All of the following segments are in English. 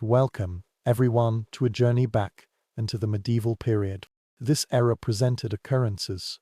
Welcome, everyone, to a journey back into the medieval period. This era presented occurrences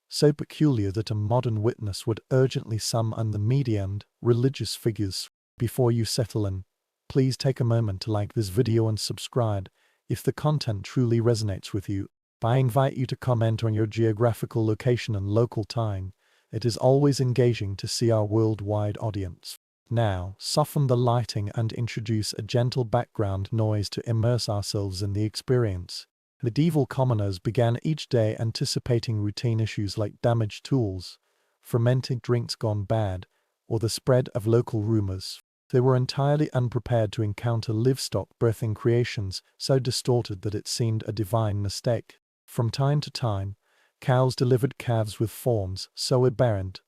so peculiar that a modern witness would urgently summon the media and religious figures. Before you settle in, please take a moment to like this video and subscribe if the content truly resonates with you. I invite you to comment on your geographical location and local time. It is always engaging to see our worldwide audience. Now, soften the lighting and introduce a gentle background noise to immerse ourselves in the experience. Medieval commoners began each day anticipating routine issues like damaged tools, fermented drinks gone bad, or the spread of local rumors. They were entirely unprepared to encounter livestock birthing creations so distorted that it seemed a divine mistake. From time to time, cows delivered calves with forms so aberrant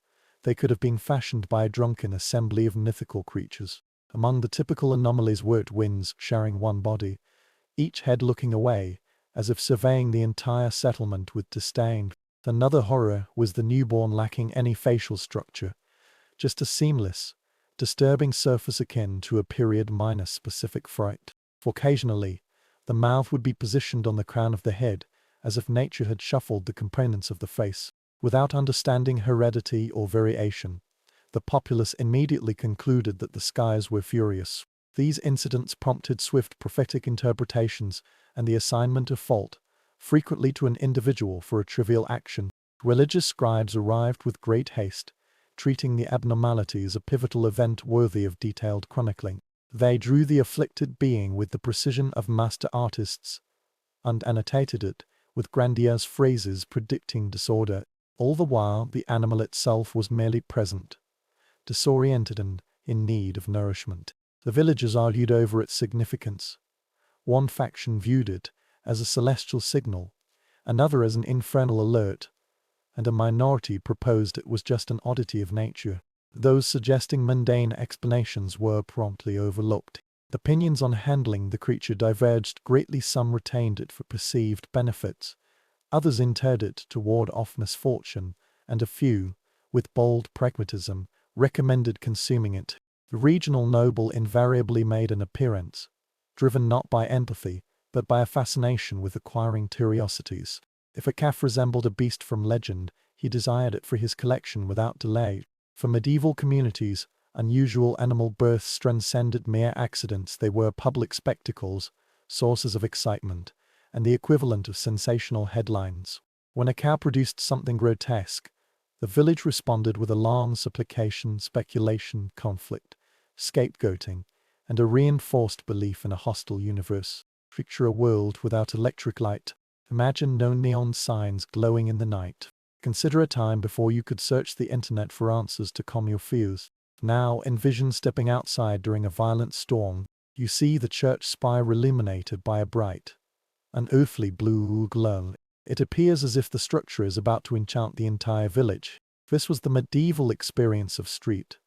they could have been fashioned by a drunken assembly of mythical creatures. Among the typical anomalies were twins sharing one body, each head looking away, as if surveying the entire settlement with disdain. Another horror was the newborn lacking any facial structure, just a seamless, disturbing surface akin to a period minus specific fright. Occasionally, the mouth would be positioned on the crown of the head, as if nature had shuffled the components of the face. Without understanding heredity or variation, the populace immediately concluded that the skies were furious. These incidents prompted swift prophetic interpretations and the assignment of fault, frequently to an individual for a trivial action. Religious scribes arrived with great haste, treating the abnormality as a pivotal event worthy of detailed chronicling. They drew the afflicted being with the precision of master artists, and annotated it with grandiose phrases predicting disorder. All the while, the animal itself was merely present, disoriented and in need of nourishment. The villagers argued over its significance. One faction viewed it as a celestial signal, another as an infernal alert, and a minority proposed it was just an oddity of nature. Those suggesting mundane explanations were promptly overlooked. Opinions on handling the creature diverged greatly. Some retained it for perceived benefits, others interred it to ward off misfortune, and a few, with bold pragmatism, recommended consuming it. The regional noble invariably made an appearance, driven not by empathy, but by a fascination with acquiring curiosities. If a calf resembled a beast from legend, he desired it for his collection without delay. For medieval communities, unusual animal births transcended mere accidents. They were public spectacles, sources of excitement, and the equivalent of sensational headlines. When a cow produced something grotesque, the village responded with alarm, supplication, speculation, conflict, scapegoating, and a reinforced belief in a hostile universe. Picture a world without electric light. Imagine no neon signs glowing in the night. Consider a time before you could search the internet for answers to calm your fears. Now envision stepping outside during a violent storm. You see the church spire illuminated by a bright, unearthly blue glow. It appears as if the structure is about to enchant the entire village. This was the medieval experience of street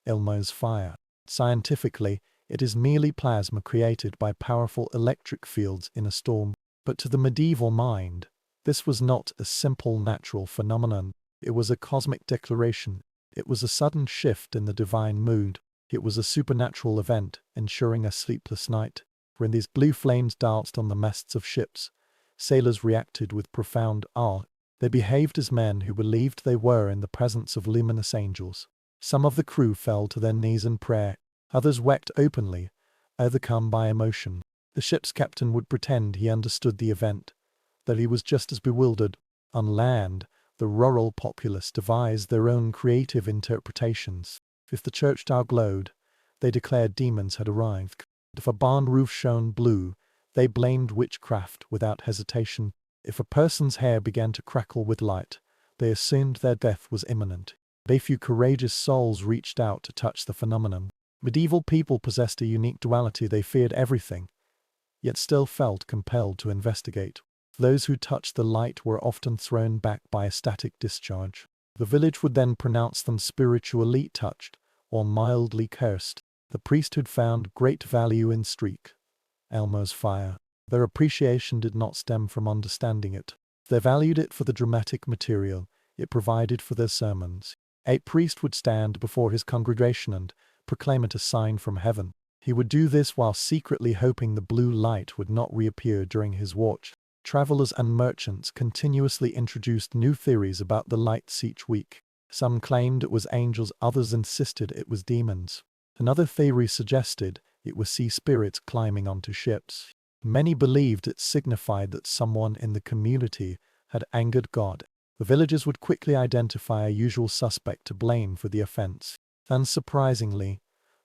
Elmo's fire. Scientifically, it is merely plasma created by powerful electric fields in a storm. But to the medieval mind, this was not a simple natural phenomenon. It was a cosmic declaration. It was a sudden shift in the divine mood. It was a supernatural event, ensuring a sleepless night. When these blue flames danced on the masts of ships, sailors reacted with profound awe. They behaved as men who believed they were in the presence of luminous angels. Some of the crew fell to their knees in prayer. Others wept openly, overcome by emotion. The ship's captain would pretend he understood the event, that he was just as bewildered. On land, the rural populace devised their own creative interpretations. If the church tower glowed, they declared demons had arrived. If a barn roof shone blue, they blamed witchcraft without hesitation. If a person's hair began to crackle with light, they assumed their death was imminent. A few courageous souls reached out to touch the phenomenon. Medieval people possessed a unique duality. They feared everything, yet still felt compelled to investigate. Those who touched the light were often thrown back by a static discharge. The village would then pronounce them spiritually touched or mildly cursed. The priesthood found great value in streak Elmo's fire. Their appreciation did not stem from understanding it. They valued it for the dramatic material it provided for their sermons. A priest would stand before his congregation and proclaim it a sign from heaven. He would do this while secretly hoping the blue light would not reappear during his watch. Travelers and merchants continuously introduced new theories about the lights each week. Some claimed it was angels, others insisted it was demons. Another theory suggested it was sea spirits climbing onto ships. Many believed it signified that someone in the community had angered God. The villagers would quickly identify a usual suspect to blame for the offense. Unsurprisingly,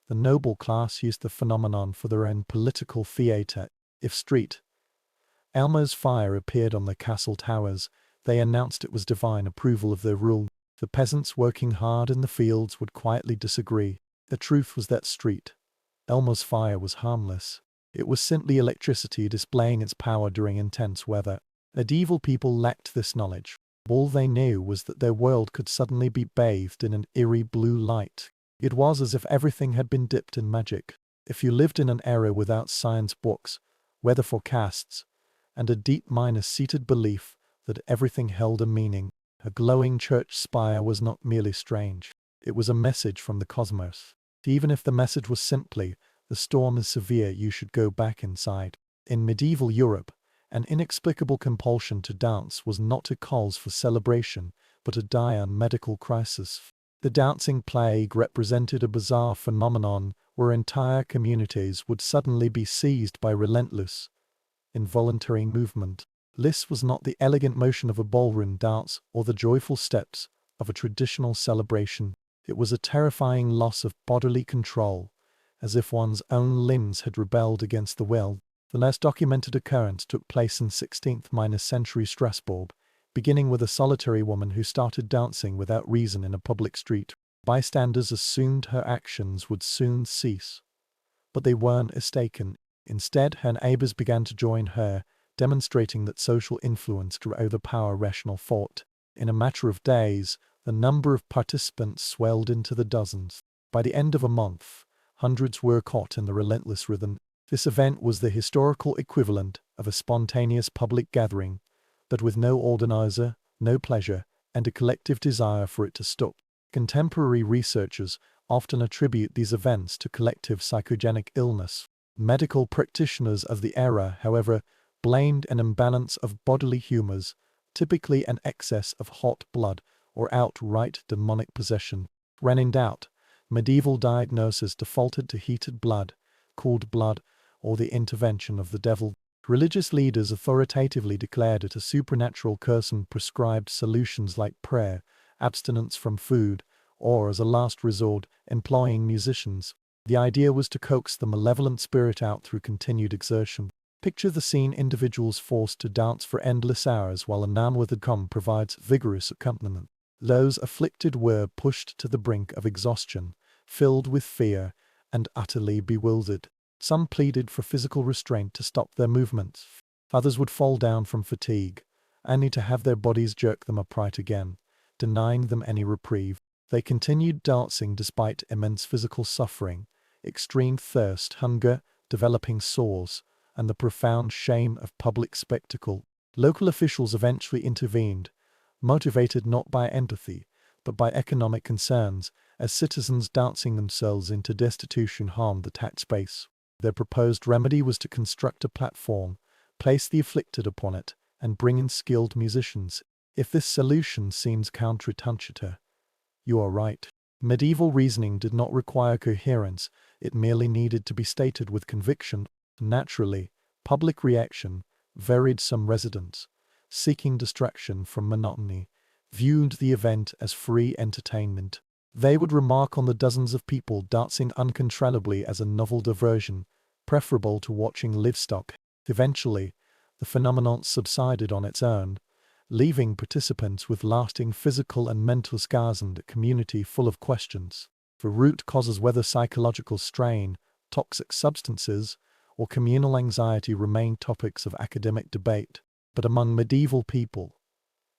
the noble class used the phenomenon for their own political theatre. If Street Elmer's fire appeared on the castle towers, they announced it was divine approval of their rule. The peasants working hard in the fields would quietly disagree. The truth was that Street Elmer's fire was harmless. It was simply electricity displaying its power during intense weather. Medieval people lacked this knowledge. All they knew was that their world could suddenly be bathed in an eerie blue light. It was as if everything had been dipped in magic. If you lived in an era without science books, weather forecasts, and a deep-seated belief that everything held a meaning, a glowing church spire was not merely strange. It was a message from the cosmos. Even if the message was simply, "The storm is severe, you should go back inside." In medieval Europe, an inexplicable compulsion to dance was not a cause for celebration, but a dire medical crisis. The dancing plague represented a bizarre phenomenon where entire communities would suddenly be seized by relentless, involuntary movement. This was not the elegant motion of a ballroom dance or the joyful steps of a traditional celebration. It was a terrifying loss of bodily control, as if one's own limbs had rebelled against the will. The last documented occurrence took place in 16th-century Strasbourg, beginning with a solitary woman who started dancing without reason in a public street. Bystanders assumed her actions would soon cease. But they weren't mistaken. Instead, her neighbors began to join her, demonstrating that social influence could overpower rational thought. In a matter of days, the number of participants swelled into the dozens. By the end of a month, hundreds were caught in the relentless rhythm. This event was the historical equivalent of a spontaneous public gathering, but with no organizer, no pleasure, and a collective desire for it to stop. Contemporary researchers often attribute these events to collective psychogenic illness. Medical practitioners of the era, however, blamed an imbalance of bodily humors, typically an excess of hot blood or outright demonic possession. When in doubt, medieval diagnoses defaulted to heated blood, cooled blood, or the intervention of the devil. Religious leaders authoritatively declared it a supernatural curse and prescribed solutions like prayer, abstinence from food, or, as a last resort, employing musicians. The idea was to coax the malevolent spirit out through continued exertion. Picture the scene: individuals forced to dance for endless hours while a nun with a comb provides vigorous accompaniment. Those afflicted were pushed to the brink of exhaustion, filled with fear and utterly bewildered. Some pleaded for physical restraint to stop their movements. Others would fall down from fatigue, only to have their bodies jerk them upright again, denying them any reprieve. They continued dancing despite immense physical suffering, extreme thirst, hunger, developing sores, and the profound shame of public spectacle. Local officials eventually intervened, motivated not by empathy, but by economic concerns, as citizens dancing themselves into destitution harmed the tax base. Their proposed remedy was to construct a platform, place the afflicted upon it, and bring in skilled musicians. If this solution seems counterintuitive, you are right. Medieval reasoning did not require coherence, it merely needed to be stated with conviction. Naturally, public reaction varied. Some residents, seeking distraction from monotony, viewed the event as free entertainment. They would remark on the dozens of people dancing uncontrollably as a novel diversion, preferable to watching livestock. Eventually, the phenomenon subsided on its own, leaving participants with lasting physical and mental scars and a community full of questions. For root causes, whether psychological strain, toxic substances, or communal anxiety, remained topics of academic debate. But among medieval people,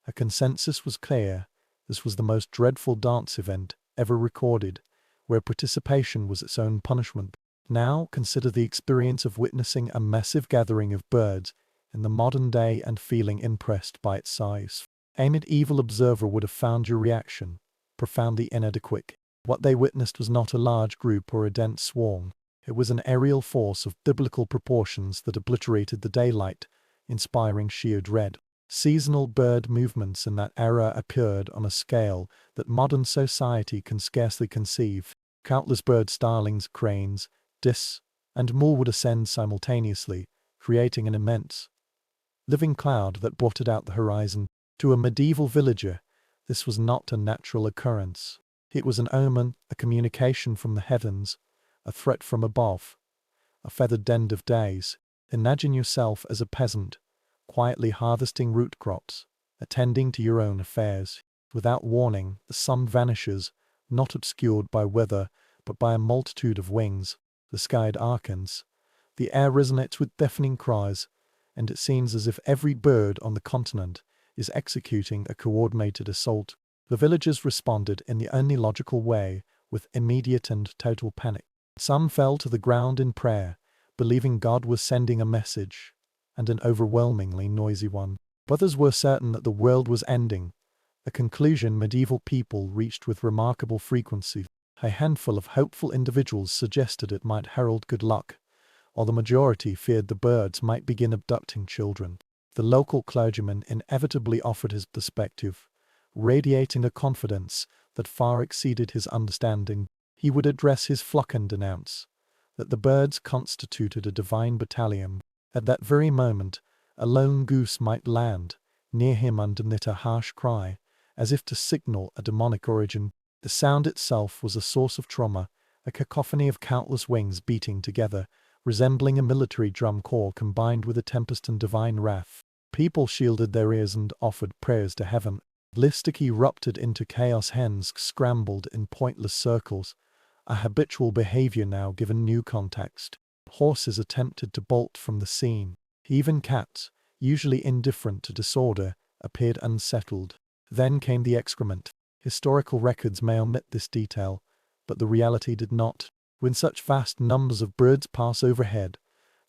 a consensus was clear: this was the most dreadful dance event ever recorded, where participation was its own punishment. Now consider the experience of witnessing a massive gathering of birds in the modern day and feeling impressed by its size. A medieval observer would have found your reaction profoundly inadequate. What they witnessed was not a large group or a dense swarm. It was an aerial force of biblical proportions that obliterated the daylight, inspiring sheer dread. Seasonal bird movements in that era appeared on a scale that modern society can scarcely conceive. Countless bird starlings, cranes, dis, and more would ascend simultaneously, creating an immense, living cloud that blotted out the horizon. To a medieval villager, this was not a natural occurrence. It was an omen, a communication from the heavens, a threat from above, a feathered end of days. Imagine yourself as a peasant, quietly harvesting root crops, attending to your own affairs. Without warning, the sun vanishes, not obscured by weather, but by a multitude of wings. The sky darkens, the air resonates with deafening cries, and it seems as if every bird on the continent is executing a coordinated assault. The villagers responded in the only logical way, with immediate and total panic. Some fell to the ground in prayer, believing God was sending a message, and an overwhelmingly noisy one. Others were certain that the world was ending, a conclusion medieval people reached with remarkable frequency. A handful of hopeful individuals suggested it might herald good luck, while the majority feared the birds might begin abducting children. The local clergyman inevitably offered his perspective, radiating a confidence that far exceeded his understanding. He would address his flock and announce that the birds constituted a divine battalion. At that very moment, a lone goose might land near him and emit a harsh cry, as if to signal a demonic origin. The sound itself was a source of trauma, a cacophony of countless wings beating together, resembling a military drum corps combined with a tempest and divine wrath. People shielded their ears and offered prayers to heaven. Livestock erupted into chaos. Hens scrambled in pointless circles, a habitual behavior now given new context. Horses attempted to bolt from the scene. Even cats, usually indifferent to disorder, appeared unsettled. Then came the excrement. Historical records may omit this detail, but the reality did not. When such vast numbers of birds pass overhead,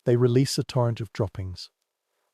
they release a torrent of droppings,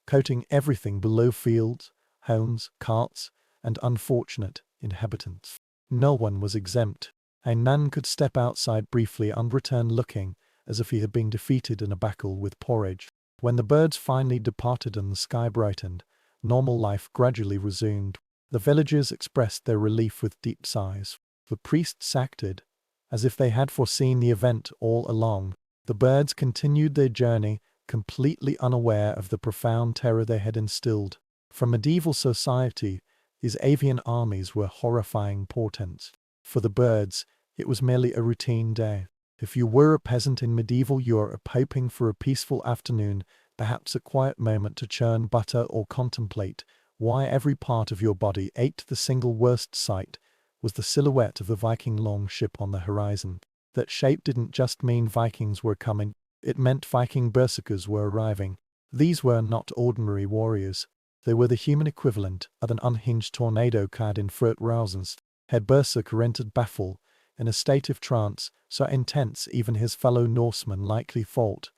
coating everything below: fields, homes, carts, and unfortunate inhabitants. No one was exempt. A man could step outside briefly and return looking as if he had been defeated in a battle with porridge. When the birds finally departed and the sky brightened, normal life gradually resumed. The villagers expressed their relief with deep sighs. The priests acted as if they had foreseen the event all along. The birds continued their journey, completely unaware of the profound terror they had instilled. For medieval society, these avian armies were horrifying portents. For the birds, it was merely a routine day. If you were a peasant in medieval Europe hoping for a peaceful afternoon, perhaps a quiet moment to churn butter or contemplate why every part of your body ached, the single worst sight was the silhouette of the Viking longship on the horizon. That shape didn't just mean Vikings were coming, it meant Viking berserkers were arriving. These were not ordinary warriors. They were the human equivalent of an unhinged tornado clad in fur rousens. Herr Berserker entered battle in a state of trance so intense even his fellow Norsemen likely thought,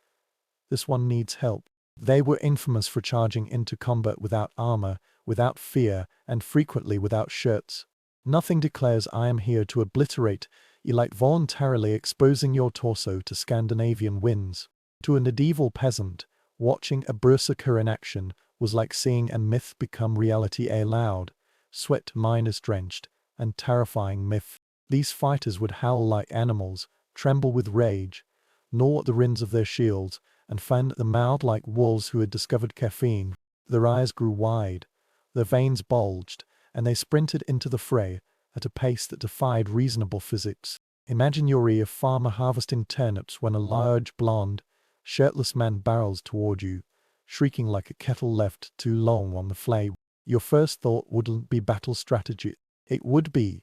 "This one needs help." They were infamous for charging into combat without armor, without fear, and frequently without shirts. Nothing declares "I am here to obliterate," like voluntarily exposing your torso to Scandinavian winds. To a medieval peasant, watching a berserker in action was like seeing a myth become reality. A loud, sweat-drenched, and terrifying myth. These fighters would howl like animals, tremble with rage, gnaw at the rims of their shields, and fan at the mouth like wolves who had discovered caffeine. Their eyes grew wide, their veins bulged, and they sprinted into the fray at a pace that defied reasonable physics. Imagine you're a farmer harvesting turnips when a large, blond, shirtless man barrels toward you, shrieking like a kettle left too long on the flame. Your first thought wouldn't be battle strategy. It would be,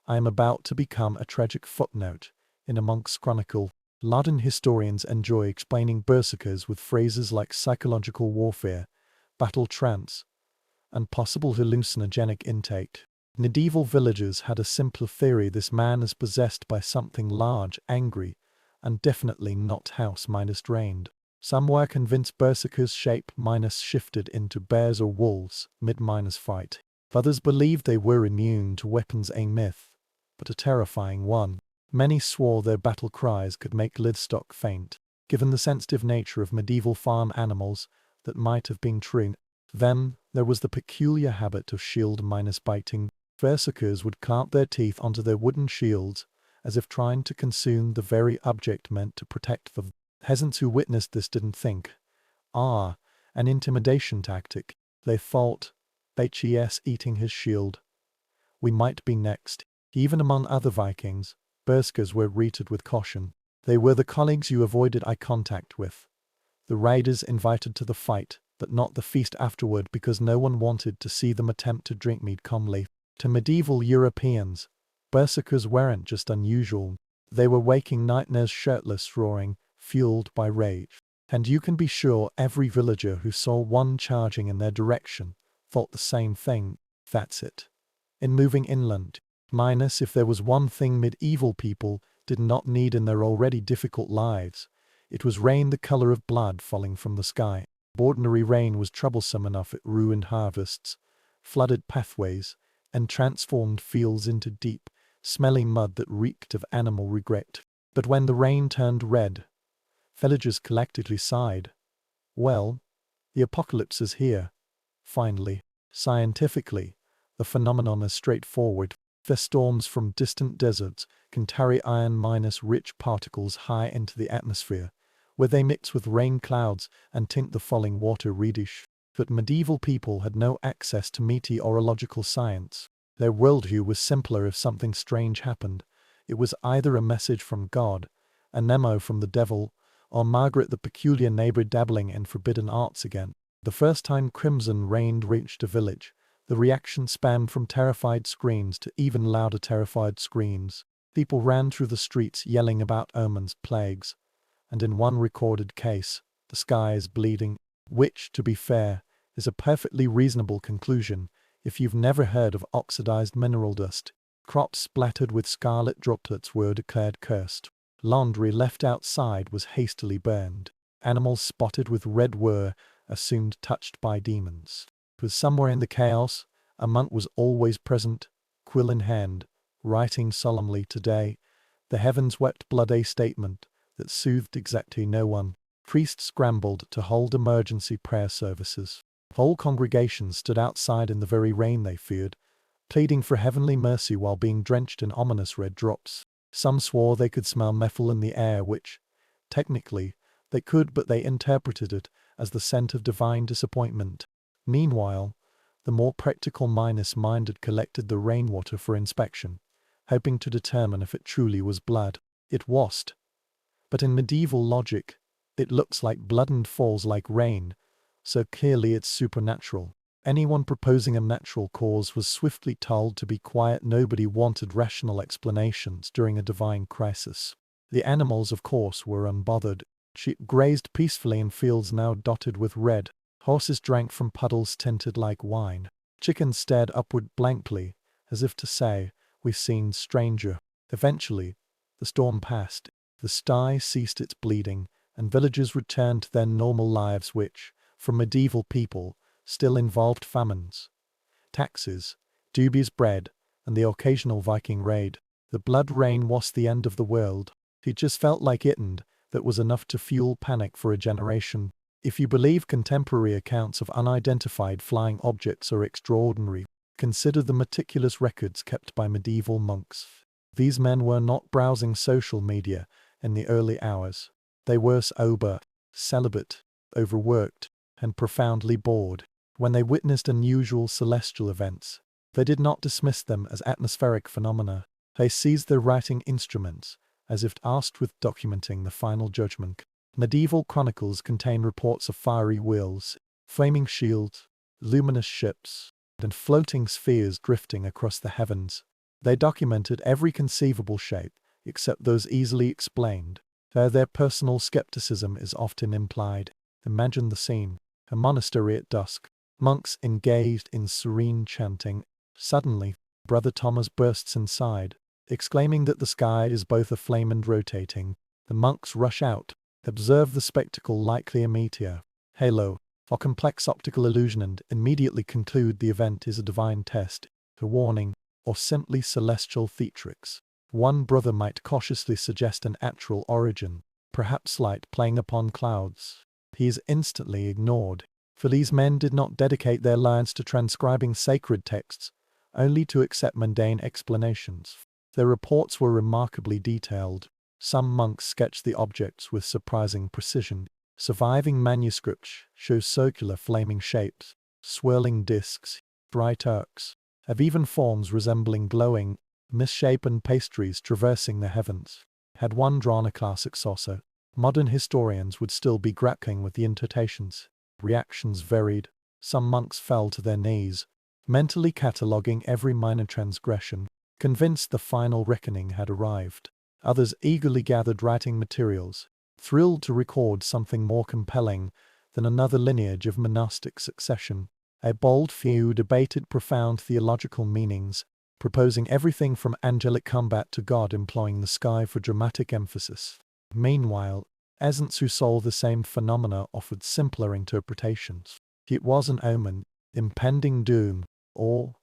"I am about to become a tragic footnote in a monk's chronicle." Modern historians enjoy explaining berserkers with phrases like psychological warfare, battle trance, and possible hallucinogenic intake. Medieval villagers had a simpler theory: this man is possessed by something large, angry, and definitely not house-drained. Some were convinced berserkers' shape shifted into bears or wolves mid-fight. Others believed they were immune to weapons, a myth, but a terrifying one. Many swore their battle cries could make livestock faint. Given the sensitive nature of medieval farm animals, that might have been true. Then, there was the peculiar habit of shield minus biting. Berserkers would clamp their teeth onto their wooden shields, as if trying to consume the very object meant to protect them. Peasants who witnessed this didn't think, an intimidation tactic. They thought, HES eating his shield. We might be next. Even among other Vikings, berserkers were treated with caution. They were the colleagues you avoided eye contact with. The raiders invited to the fight, but not the feast afterward because no one wanted to see them attempt to drink mead calmly. To medieval Europeans, berserkers weren't just unusual. They were waking nightmares shirtless roaring, fueled by rage. And you can be sure every villager who saw one charging in their direction thought the same thing. That's it. In moving inland, minus if there was one thing medieval people did not need in their already difficult lives, it was rain the color of blood falling from the sky. Ordinary rain was troublesome enough it ruined harvests, flooded pathways, and transformed fields into deep, smelly mud that reeked of animal regret. But when the rain turned red, villagers collectively sighed. Well, the apocalypse is here. Finally. Scientifically, the phenomenon is straightforward. The storms from distant deserts can carry iron-rich particles high into the atmosphere, where they mix with rain clouds and tint the falling water reddish. But medieval people had no access to meteorological science. Their worldview was simpler. If something strange happened, it was either a message from God, a memo from the devil, or Margaret the peculiar neighbor dabbling in forbidden arts again. The first time crimson rain reached a village, the reaction spanned from terrified screams to even louder terrified screams. People ran through the streets yelling about omens, plagues, and in one recorded case, the sky is bleeding, which, to be fair, is a perfectly reasonable conclusion if you've never heard of oxidized mineral dust. Crops splattered with scarlet droplets were declared cursed. Laundry left outside was hastily burned. Animals spotted with red were assumed touched by demons. It was somewhere in the chaos, a monk was always present, quill in hand, writing solemnly today. The heavens wept blood, a statement that soothed exactly no one. Priests scrambled to hold emergency prayer services. Whole congregations stood outside in the very rain they feared, pleading for heavenly mercy while being drenched in ominous red drops. Some swore they could smell methyl in the air, which, technically, they could, but they interpreted it as the scent of divine disappointment. Meanwhile, the more practical minded collected the rainwater for inspection, hoping to determine if it truly was blood. It wasn't. But in medieval logic, it looks like blood and falls like rain, so clearly it's supernatural. Anyone proposing a natural cause was swiftly told to be quiet. Nobody wanted rational explanations during a divine crisis. The animals, of course, were unbothered. Sheep grazed peacefully in fields now dotted with red. Horses drank from puddles tinted like wine. Chickens stared upward blankly, as if to say, "We've seen stranger." Eventually, the storm passed. The sty ceased its bleeding, and villagers returned to their normal lives which, for medieval people, still involved famines, taxes, dubious bread, and the occasional Viking raid. The blood rain was the end of the world. It just felt like it, and that was enough to fuel panic for a generation. If you believe contemporary accounts of unidentified flying objects are extraordinary, consider the meticulous records kept by medieval monks. These men were not browsing social media in the early hours. They were sober, celibate, overworked, and profoundly bored. When they witnessed unusual celestial events, they did not dismiss them as atmospheric phenomena. They seized their writing instruments, as if tasked with documenting the final judgment. Medieval chronicles contain reports of fiery wheels, flaming shields, luminous ships, and floating spheres drifting across the heavens. They documented every conceivable shape, except those easily explained. Their personal skepticism is often implied. Imagine the scene. A monastery at dusk. Monks engaged in serene chanting. Suddenly, Brother Thomas bursts inside, exclaiming that the sky is both aflame and rotating. The monks rush out, observe the spectacle, likely a meteor, halo, or complex optical illusion, and immediately conclude the event is a divine test, a warning, or simply celestial theatrics. One brother might cautiously suggest an actual origin, perhaps light playing upon clouds. He is instantly ignored, for these men did not dedicate their lives to transcribing sacred texts, only to accept mundane explanations. Their reports were remarkably detailed. Some monks sketched the objects with surprising precision. Surviving manuscripts show circular flaming shapes, swirling discs, bright arcs, of even forms resembling glowing, misshapen pastries traversing the heavens. Had one drawn a classic saucer, modern historians would still be grappling with the interpretations. Reactions varied. Some monks fell to their knees, mentally cataloguing every minor transgression, convinced the final reckoning had arrived. Others eagerly gathered writing materials, thrilled to record something more compelling than another lineage of monastic succession. A bold few debated profound theological meanings, proposing everything from angelic combat to God employing the sky for dramatic emphasis. Meanwhile, essence who saw the same phenomena offered simpler interpretations. It was an omen, impending doom, or,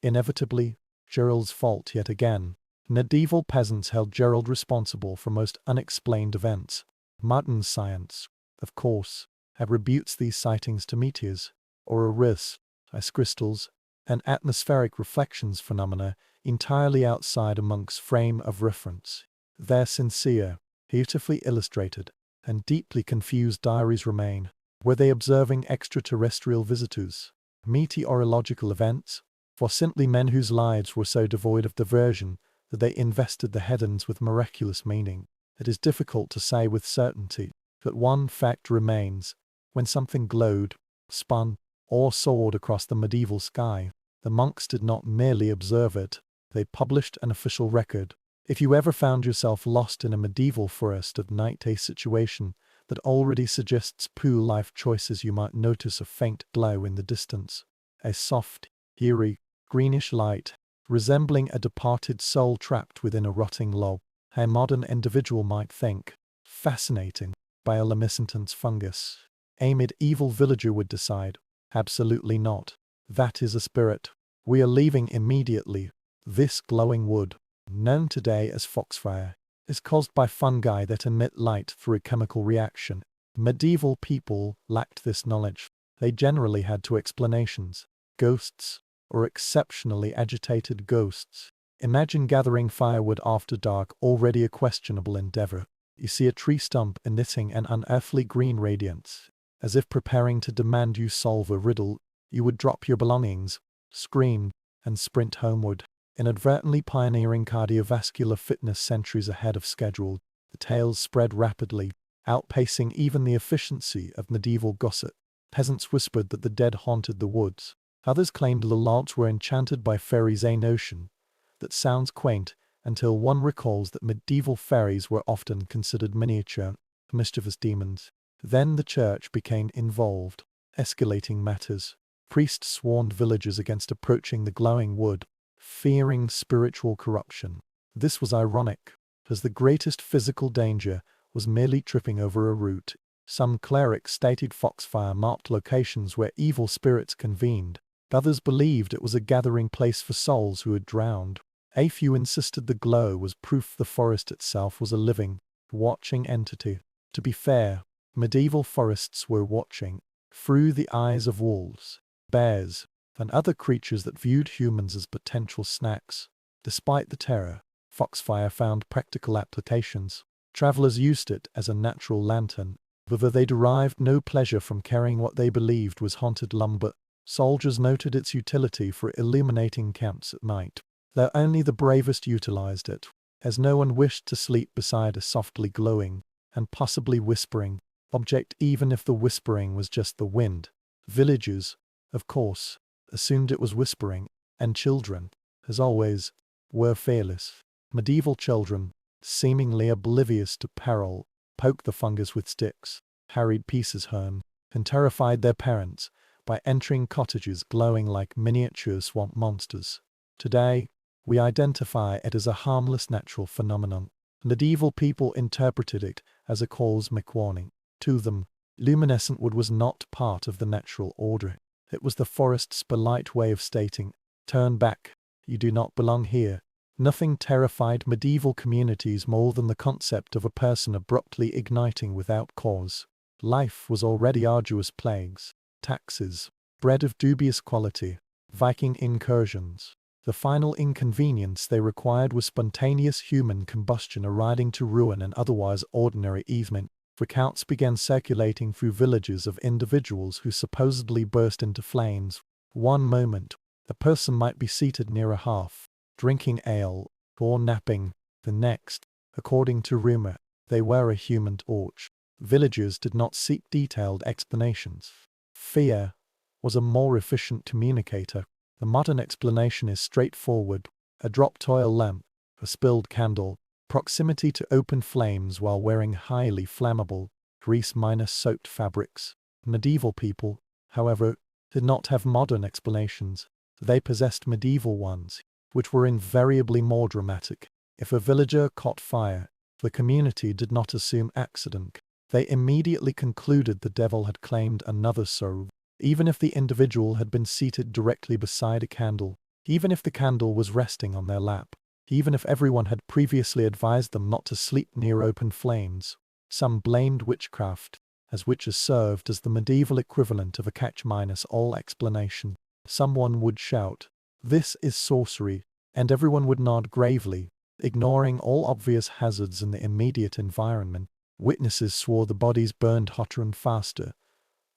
inevitably, Gerald's fault yet again. Medieval peasants held Gerald responsible for most unexplained events. Modern science, of course, attributes these sightings to meteors, or iris, ice crystals, and atmospheric reflections phenomena entirely outside a monk's frame of reference. Their sincere, beautifully illustrated, and deeply confused diaries remain. Were they observing extraterrestrial visitors, meteorological events, or simply men whose lives were so devoid of diversion that they invested the heavens with miraculous meaning? It is difficult to say with certainty, but one fact remains: when something glowed, spun, or soared across the medieval sky, the monks did not merely observe it, they published an official record. If you ever found yourself lost in a medieval forest at night, a situation that already suggests poor life choices, you might notice a faint glow in the distance, a soft, eerie, greenish light, resembling a departed soul trapped within a rotting log. A modern individual might think, fascinating, bioluminescent fungus. A medieval villager would decide, absolutely not. That is a spirit. We are leaving immediately. This glowing wood, known today as foxfire, is caused by fungi that emit light through a chemical reaction. Medieval people lacked this knowledge. They generally had two explanations: ghosts, or exceptionally agitated ghosts. Imagine gathering firewood after dark, already a questionable endeavor. You see a tree stump emitting an unearthly green radiance, as if preparing to demand you solve a riddle. You would drop your belongings, scream, and sprint homeward, inadvertently pioneering cardiovascular fitness centuries ahead of schedule. The tales spread rapidly, outpacing even the efficiency of medieval gossip. Peasants whispered that the dead haunted the woods. Others claimed the lodges were enchanted by fairies, a notion that sounds quaint until one recalls that medieval fairies were often considered miniature, mischievous demons. Then the church became involved, escalating matters. Priests warned villagers against approaching the glowing wood, fearing spiritual corruption. This was ironic, as the greatest physical danger was merely tripping over a root. Some clerics stated foxfire marked locations where evil spirits convened. Others believed it was a gathering place for souls who had drowned. A few insisted the glow was proof the forest itself was a living, watching entity. To be fair, medieval forests were watching, through the eyes of wolves, bears, and other creatures that viewed humans as potential snacks. Despite the terror, foxfire found practical applications. Travelers used it as a natural lantern, though they derived no pleasure from carrying what they believed was haunted lumber. Soldiers noted its utility for illuminating camps at night, though only the bravest utilized it, as no one wished to sleep beside a softly glowing, and possibly whispering, object, even if the whispering was just the wind. Villagers, of course, assumed it was whispering, and children, as always, were fearless. Medieval children, seemingly oblivious to peril, poked the fungus with sticks, harried pieces home, and terrified their parents by entering cottages glowing like miniature swamp monsters. Today, we identify it as a harmless natural phenomenon. Medieval people interpreted it as a cosmic warning. To them, luminescent wood was not part of the natural order. It was the forest's polite way of stating, "Turn back, you do not belong here." Nothing terrified medieval communities more than the concept of a person abruptly igniting without cause. Life was already arduous: plagues, taxes, bread of dubious quality, Viking incursions. The final inconvenience they required was spontaneous human combustion ariding to ruin an otherwise ordinary evening. Accounts began circulating through villages of individuals who supposedly burst into flames. One moment, a person might be seated near a hearth, drinking ale, or napping. The next, according to rumor, they were a human torch. Villagers did not seek detailed explanations. Fear was a more efficient communicator. The modern explanation is straightforward: a dropped oil lamp, a spilled candle, proximity to open flames while wearing highly flammable, grease-soaked fabrics. Medieval people, however, did not have modern explanations. They possessed medieval ones, which were invariably more dramatic. If a villager caught fire, the community did not assume accident. They immediately concluded the devil had claimed another soul. Even if the individual had been seated directly beside a candle, even if the candle was resting on their lap, even if everyone had previously advised them not to sleep near open flames, some blamed witchcraft, as witches served as the medieval equivalent of a catch-all explanation. Someone would shout, "This is sorcery," and everyone would nod gravely, ignoring all obvious hazards in the immediate environment. Witnesses swore the bodies burned hotter and faster.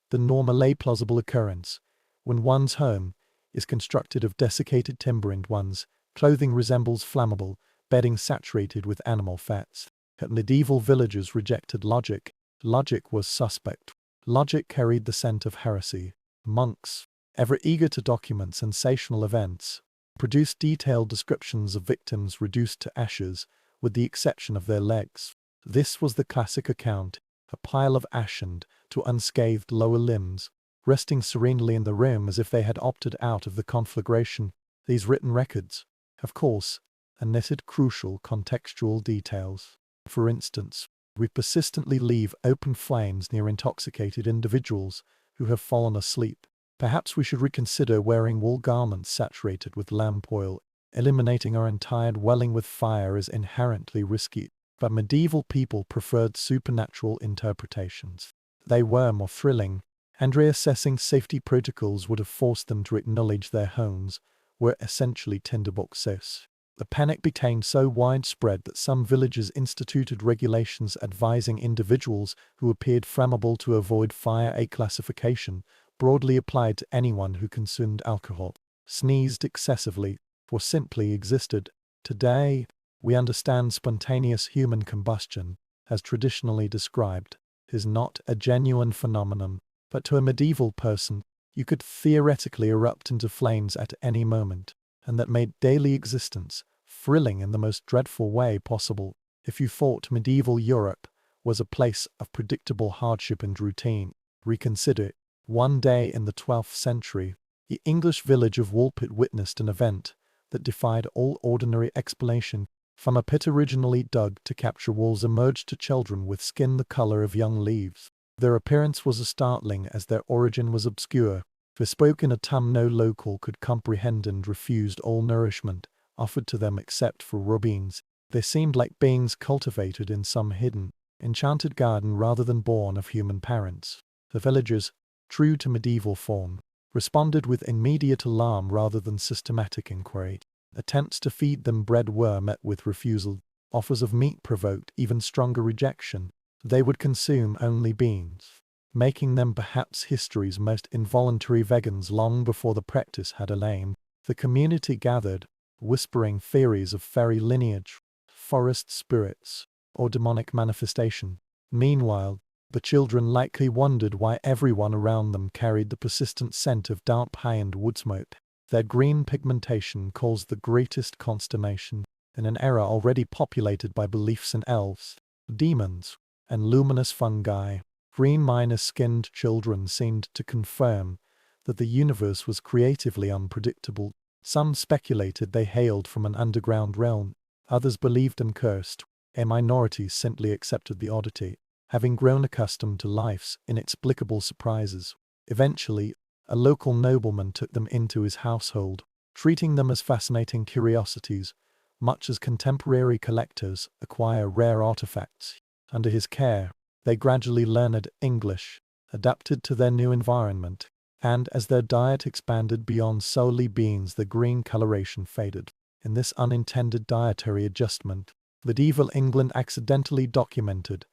The normally plausible occurrence, when one's home is constructed of desiccated timber and one's clothing resembles flammable, bedding saturated with animal fats. Medieval villagers rejected logic. Logic was suspect. Logic carried the scent of heresy. Monks, ever eager to document sensational events, produced detailed descriptions of victims reduced to ashes, with the exception of their legs. This was the classic account: a pile of ashen to unscathed lower limbs, resting serenely in the room as if they had opted out of the conflagration. These written records, of course, omitted crucial contextual details. For instance, we persistently leave open flames near intoxicated individuals who have fallen asleep. Perhaps we should reconsider wearing wool garments saturated with lamp oil. Eliminating our entire dwelling with fire is inherently risky, but medieval people preferred supernatural interpretations. They were more thrilling, and reassessing safety protocols would have forced them to acknowledge their homes were essentially tinderboxes. The panic became so widespread that some villages instituted regulations advising individuals who appeared flammable to avoid fire. A classification broadly applied to anyone who consumed alcohol, sneezed excessively, or simply existed. Today, we understand spontaneous human combustion, as traditionally described, is not a genuine phenomenon, but to a medieval person, you could theoretically erupt into flames at any moment, and that made daily existence thrilling in the most dreadful way possible. If you thought medieval Europe was a place of predictable hardship and routine, reconsider. One day in the 12th century, the English village of Woolpit witnessed an event that defied all ordinary explanation. From a pit originally dug to capture wolves emerged 2 children with skin the color of young leaves. Their appearance was as startling as their origin was obscure. They spoke in a tongue no local could comprehend and refused all nourishment offered to them except for robins. They seemed like beings cultivated in some hidden, enchanted garden rather than born of human parents. The villagers, true to medieval form, responded with immediate alarm rather than systematic inquiry. Attempts to feed them bread were met with refusal. Offers of meat provoked even stronger rejection. They would consume only beans, making them perhaps history's most involuntary vegans long before the practice had a name. The community gathered, whispering theories of fairy lineage, forest spirits, or demonic manifestation. Meanwhile, the children likely wondered why everyone around them carried the persistent scent of damp hay and wood smoke. Their green pigmentation caused the greatest consternation in an era already populated by beliefs in elves, demons, and luminous fungi. Green-skinned children seemed to confirm that the universe was creatively unpredictable. Some speculated they hailed from an underground realm. Others believed them cursed. A minority simply accepted the oddity, having grown accustomed to life's inexplicable surprises. Eventually, a local nobleman took them into his household, treating them as fascinating curiosities, much as contemporary collectors acquire rare artifacts. Under his care, they gradually learned English, adapted to their new environment, and as their diet expanded beyond solely beans, the green coloration faded. In this unintended dietary adjustment, medieval England accidentally documented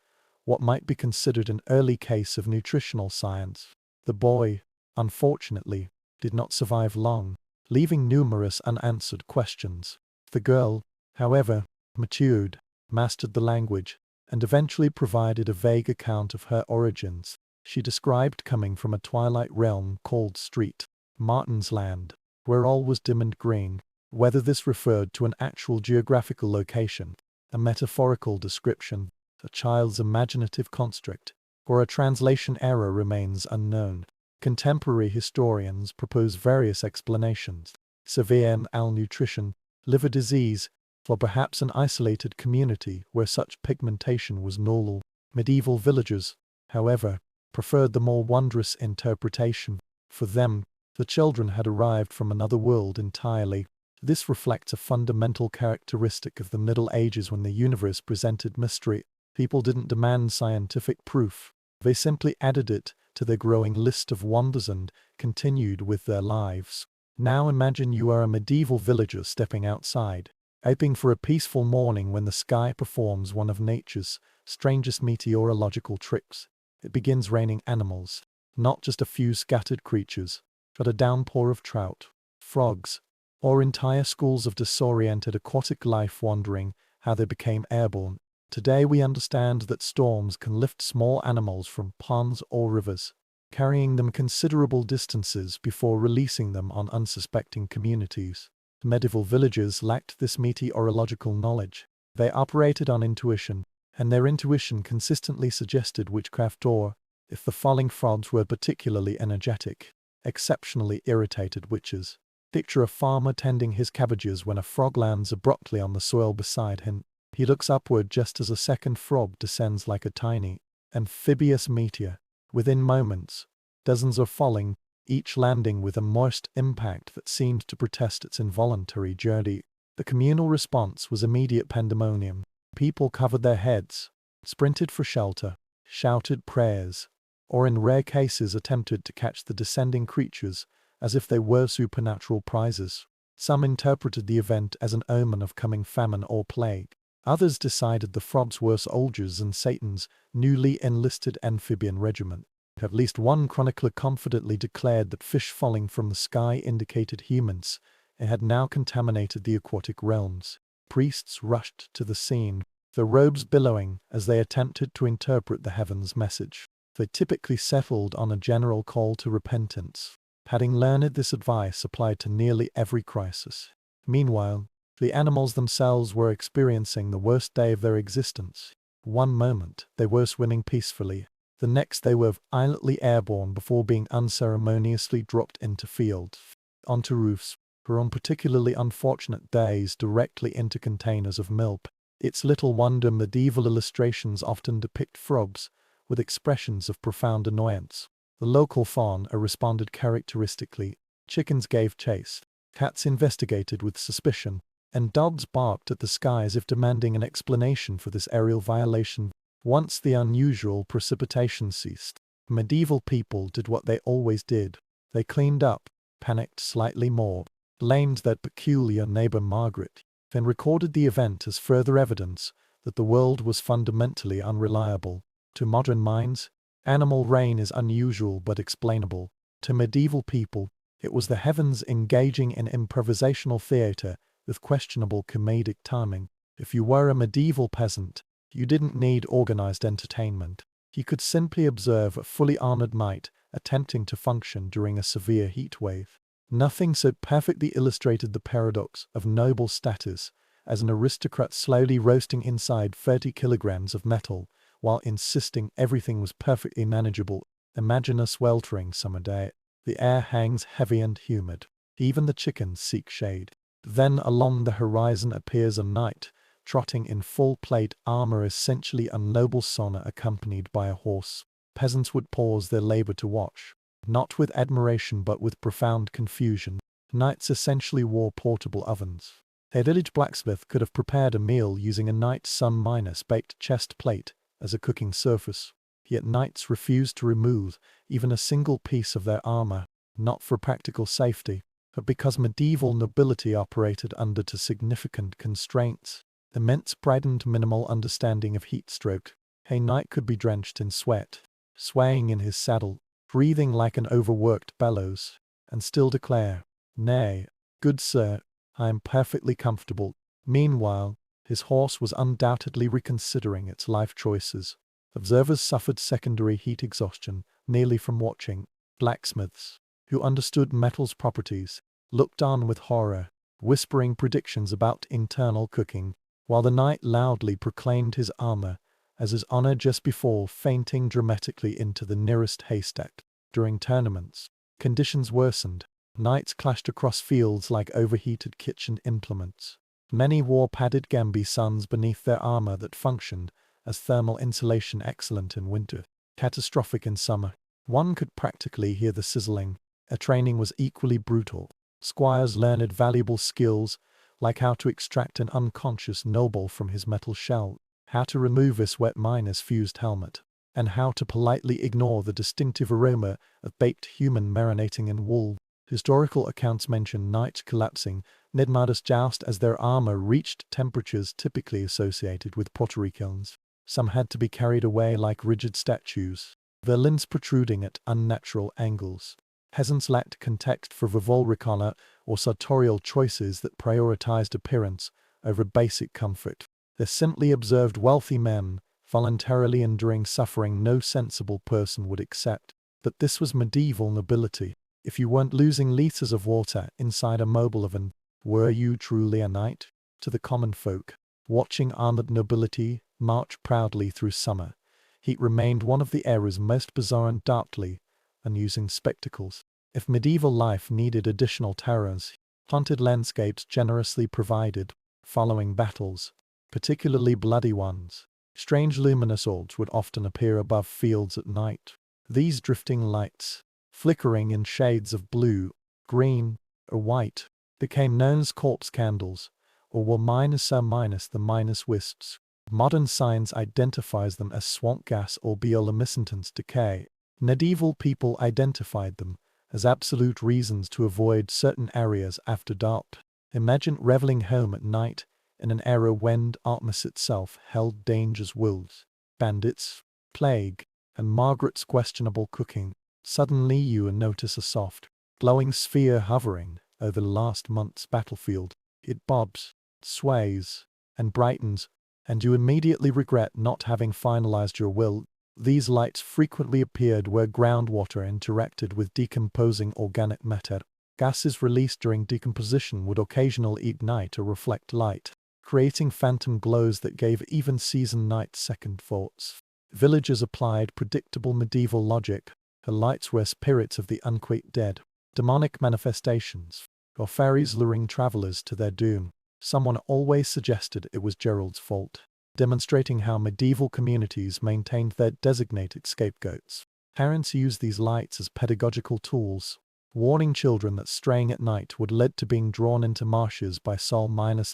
what might be considered an early case of nutritional science. The boy, unfortunately, did not survive long, leaving numerous unanswered questions. The girl, however, matured, mastered the language, and eventually provided a vague account of her origins. She described coming from a twilight realm called Street Martin's Land, where all was dim and green. Whether this referred to an actual geographical location, a metaphorical description, a child's imaginative construct, or a translation error remains unknown. Contemporary historians propose various explanations: severe malnutrition, liver disease, or perhaps an isolated community where such pigmentation was normal. Medieval villagers, however, preferred the more wondrous interpretation. For them, the children had arrived from another world entirely. This reflects a fundamental characteristic of the Middle Ages when the universe presented mystery. People didn't demand scientific proof. They simply added it to their growing list of wonders and continued with their lives. Now imagine you are a medieval villager stepping outside, hoping for a peaceful morning when the sky performs one of nature's strangest meteorological tricks. It begins raining animals, not just a few scattered creatures, but a downpour of trout, frogs, or entire schools of disoriented aquatic life wondering how they became airborne. Today we understand that storms can lift small animals from ponds or rivers, carrying them considerable distances before releasing them on unsuspecting communities. Medieval villagers lacked this meteorological knowledge. They operated on intuition, and their intuition consistently suggested witchcraft or, if the falling frogs were particularly energetic, exceptionally irritated witches. Picture a farmer tending his cabbages when a frog lands abruptly on the soil beside him. He looks upward just as a second frog descends like a tiny, amphibious meteor. Within moments, dozens are falling, each landing with a moist impact that seemed to protest its involuntary journey. The communal response was immediate pandemonium. People covered their heads, sprinted for shelter, shouted prayers, or in rare cases attempted to catch the descending creatures as if they were supernatural prizes. Some interpreted the event as an omen of coming famine or plague. Others decided the frogs were soldiers in Satan's newly enlisted amphibian regiment. At least one chronicler confidently declared that fish falling from the sky indicated humans and had now contaminated the aquatic realms. Priests rushed to the scene, their robes billowing as they attempted to interpret the heavens' message. They typically settled on a general call to repentance. Having learned this advice applied to nearly every crisis. Meanwhile, the animals themselves were experiencing the worst day of their existence. One moment, they were swimming peacefully. The next, they were violently airborne before being unceremoniously dropped into fields, onto roofs, or on particularly unfortunate days directly into containers of milk. It's little wonder medieval illustrations often depict frogs with expressions of profound annoyance. The local fauna responded characteristically. Chickens gave chase, cats investigated with suspicion, and dogs barked at the sky as if demanding an explanation for this aerial violation. Once the unusual precipitation ceased, medieval people did what they always did. They cleaned up, panicked slightly more, blamed their peculiar neighbor Margaret, then recorded the event as further evidence that the world was fundamentally unreliable. To modern minds, animal rain is unusual but explainable. To medieval people, it was the heavens engaging in improvisational theater with questionable comedic timing. If you were a medieval peasant, you didn't need organized entertainment. You could simply observe a fully armored knight attempting to function during a severe heat wave. Nothing so perfectly illustrated the paradox of noble status as an aristocrat slowly roasting inside 30 kilograms of metal while insisting everything was perfectly manageable. Imagine a sweltering summer day. The air hangs heavy and humid. Even the chickens seek shade. Then along the horizon appears a knight, trotting in full plate armor, essentially a noble sonner accompanied by a horse. Peasants would pause their labor to watch, not with admiration but with profound confusion. Knights essentially wore portable ovens. A village blacksmith could have prepared a meal using a night's sun-baked chest plate as a cooking surface. Yet knights refused to remove even a single piece of their armor, not for practical safety, but because medieval nobility operated under significant constraints. Immense pride and minimal understanding of heat stroke. A knight could be drenched in sweat, swaying in his saddle, breathing like an overworked bellows, and still declare, "Nay, good sir, I am perfectly comfortable." Meanwhile, his horse was undoubtedly reconsidering its life choices. Observers suffered secondary heat exhaustion merely from watching. Blacksmiths, who understood metal's properties, looked on with horror, whispering predictions about internal cooking, while the knight loudly proclaimed his armor as his honor just before fainting dramatically into the nearest haystack. During tournaments, conditions worsened. Knights clashed across fields like overheated kitchen implements. Many wore padded gambesons beneath their armor that functioned as thermal insulation, excellent in winter, catastrophic in summer. One could practically hear the sizzling. A training was equally brutal. Squires learned valuable skills, like how to extract an unconscious noble from his metal shell, how to remove his wet miner's fused helmet, and how to politely ignore the distinctive aroma of baked human marinating in wool. Historical accounts mention knights collapsing mid-modest joust as their armor reached temperatures typically associated with pottery kilns. Some had to be carried away like rigid statues, their limbs protruding at unnatural angles. Peasants lacked context for vivol or sartorial choices that prioritized appearance over basic comfort. They simply observed wealthy men voluntarily enduring suffering no sensible person would accept. But this was medieval nobility. If you weren't losing liters of water inside a mobile oven, were you truly a knight? To the common folk, watching armored nobility march proudly through summer, heat remained one of the era's most bizarre and darkly amusing spectacles. If medieval life needed additional terrors, haunted landscapes generously provided. Following battles, particularly bloody ones, strange luminous orbs would often appear above fields at night. These drifting lights, flickering in shades of blue, green, or white, became known as corpse candles, or were the wisps. Modern science identifies them as swamp gas or bioluminescent decay. Medieval people identified them as absolute reasons to avoid certain areas after dark. Imagine reveling home at night in an era when darkness itself held danger's wolves, bandits, plague, and Margaret's questionable cooking. Suddenly you notice a soft, glowing sphere hovering over the last month's battlefield. It bobs, sways, and brightens, and you immediately regret not having finalized your will. These lights frequently appeared where groundwater interacted with decomposing organic matter. Gases released during decomposition would occasionally ignite or reflect light, creating phantom glows that gave even seasoned knights second thoughts. Villagers applied predictable medieval logic. The lights were spirits of the unquite dead, demonic manifestations, or fairies luring travelers to their doom. Someone always suggested it was Gerald's fault, demonstrating how medieval communities maintained their designated scapegoats. Parents used these lights as pedagogical tools, warning children that straying at night would lead to being drawn into marshes by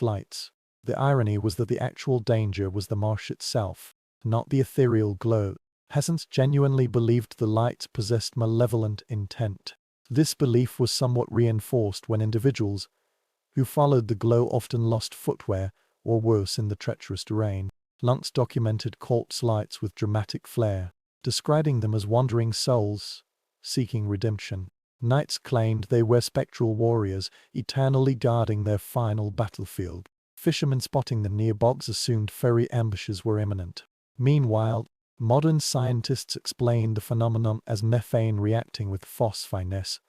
lights. The irony was that the actual danger was the marsh itself, not the ethereal glow. Peasants genuinely believed the lights possessed malevolent intent. This belief was somewhat reinforced when individuals who followed the glow often lost footwear, or worse in the treacherous terrain. Lunks documented corpse lights with dramatic flair, describing them as wandering souls seeking redemption. Knights claimed they were spectral warriors, eternally guarding their final battlefield. Fishermen spotting them near bogs assumed fairy ambushes were imminent. Meanwhile, modern scientists explained the phenomenon as methane reacting with phosphines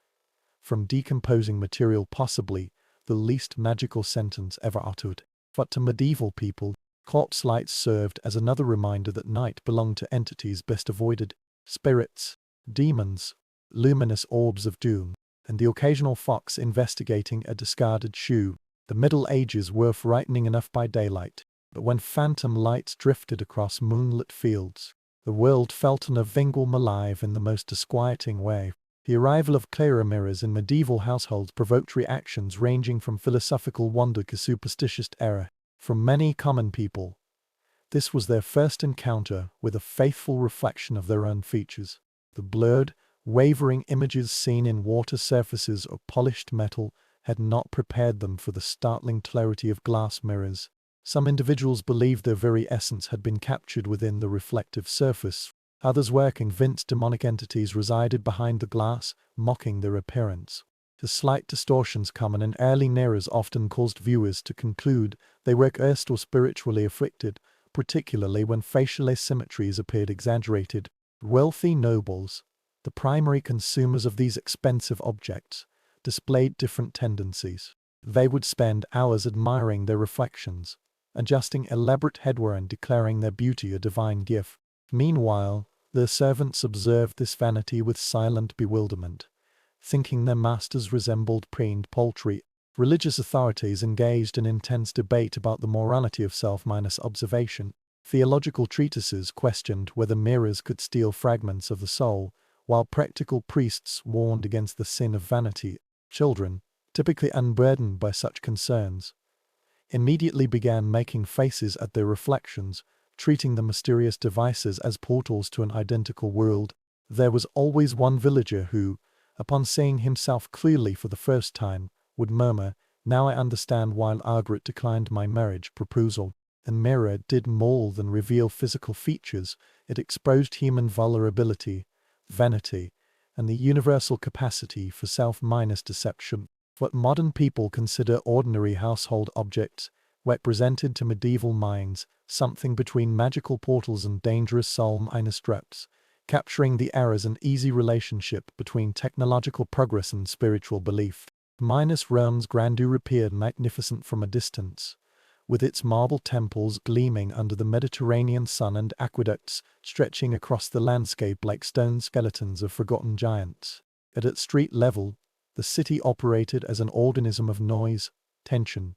from decomposing material, possibly the least magical sentence ever uttered. But to medieval people, corpse lights served as another reminder that night belonged to entities best avoided: spirits, demons, luminous orbs of doom, and the occasional fox investigating a discarded shoe. The Middle Ages were frightening enough by daylight, but when phantom lights drifted across moonlit fields, the world felt unnervingly alive in the most disquieting way. The arrival of clearer mirrors in medieval households provoked reactions ranging from philosophical wonder to superstitious terror. From many common people, this was their first encounter with a faithful reflection of their own features. The blurred, wavering images seen in water surfaces or polished metal had not prepared them for the startling clarity of glass mirrors. Some individuals believed their very essence had been captured within the reflective surface. Others were convinced demonic entities resided behind the glass, mocking their appearance. The slight distortions common in early mirrors often caused viewers to conclude they were cursed or spiritually afflicted, particularly when facial asymmetries appeared exaggerated. Wealthy nobles, the primary consumers of these expensive objects, displayed different tendencies. They would spend hours admiring their reflections, adjusting elaborate headwear and declaring their beauty a divine gift. Meanwhile, their servants observed this vanity with silent bewilderment, thinking their masters resembled preened poultry. Religious authorities engaged in intense debate about the morality of self-observation. Theological treatises questioned whether mirrors could steal fragments of the soul, while practical priests warned against the sin of vanity. Children, typically unburdened by such concerns, immediately began making faces at their reflections, treating the mysterious devices as portals to an identical world. There was always one villager who, upon seeing himself clearly for the first time, would murmur, "Now I understand why Margaret declined my marriage proposal." A mirror did more than reveal physical features, it exposed human vulnerability, vanity, and the universal capacity for self-deception. What modern people consider ordinary household objects represented to medieval minds something between magical portals and dangerous soul-traps, capturing the errors and easy relationship between technological progress and spiritual belief. Rome's grandeur appeared magnificent from a distance, with its marble temples gleaming under the Mediterranean sun and aqueducts stretching across the landscape like stone skeletons of forgotten giants. At its street level, the city operated as an organism of noise, tension,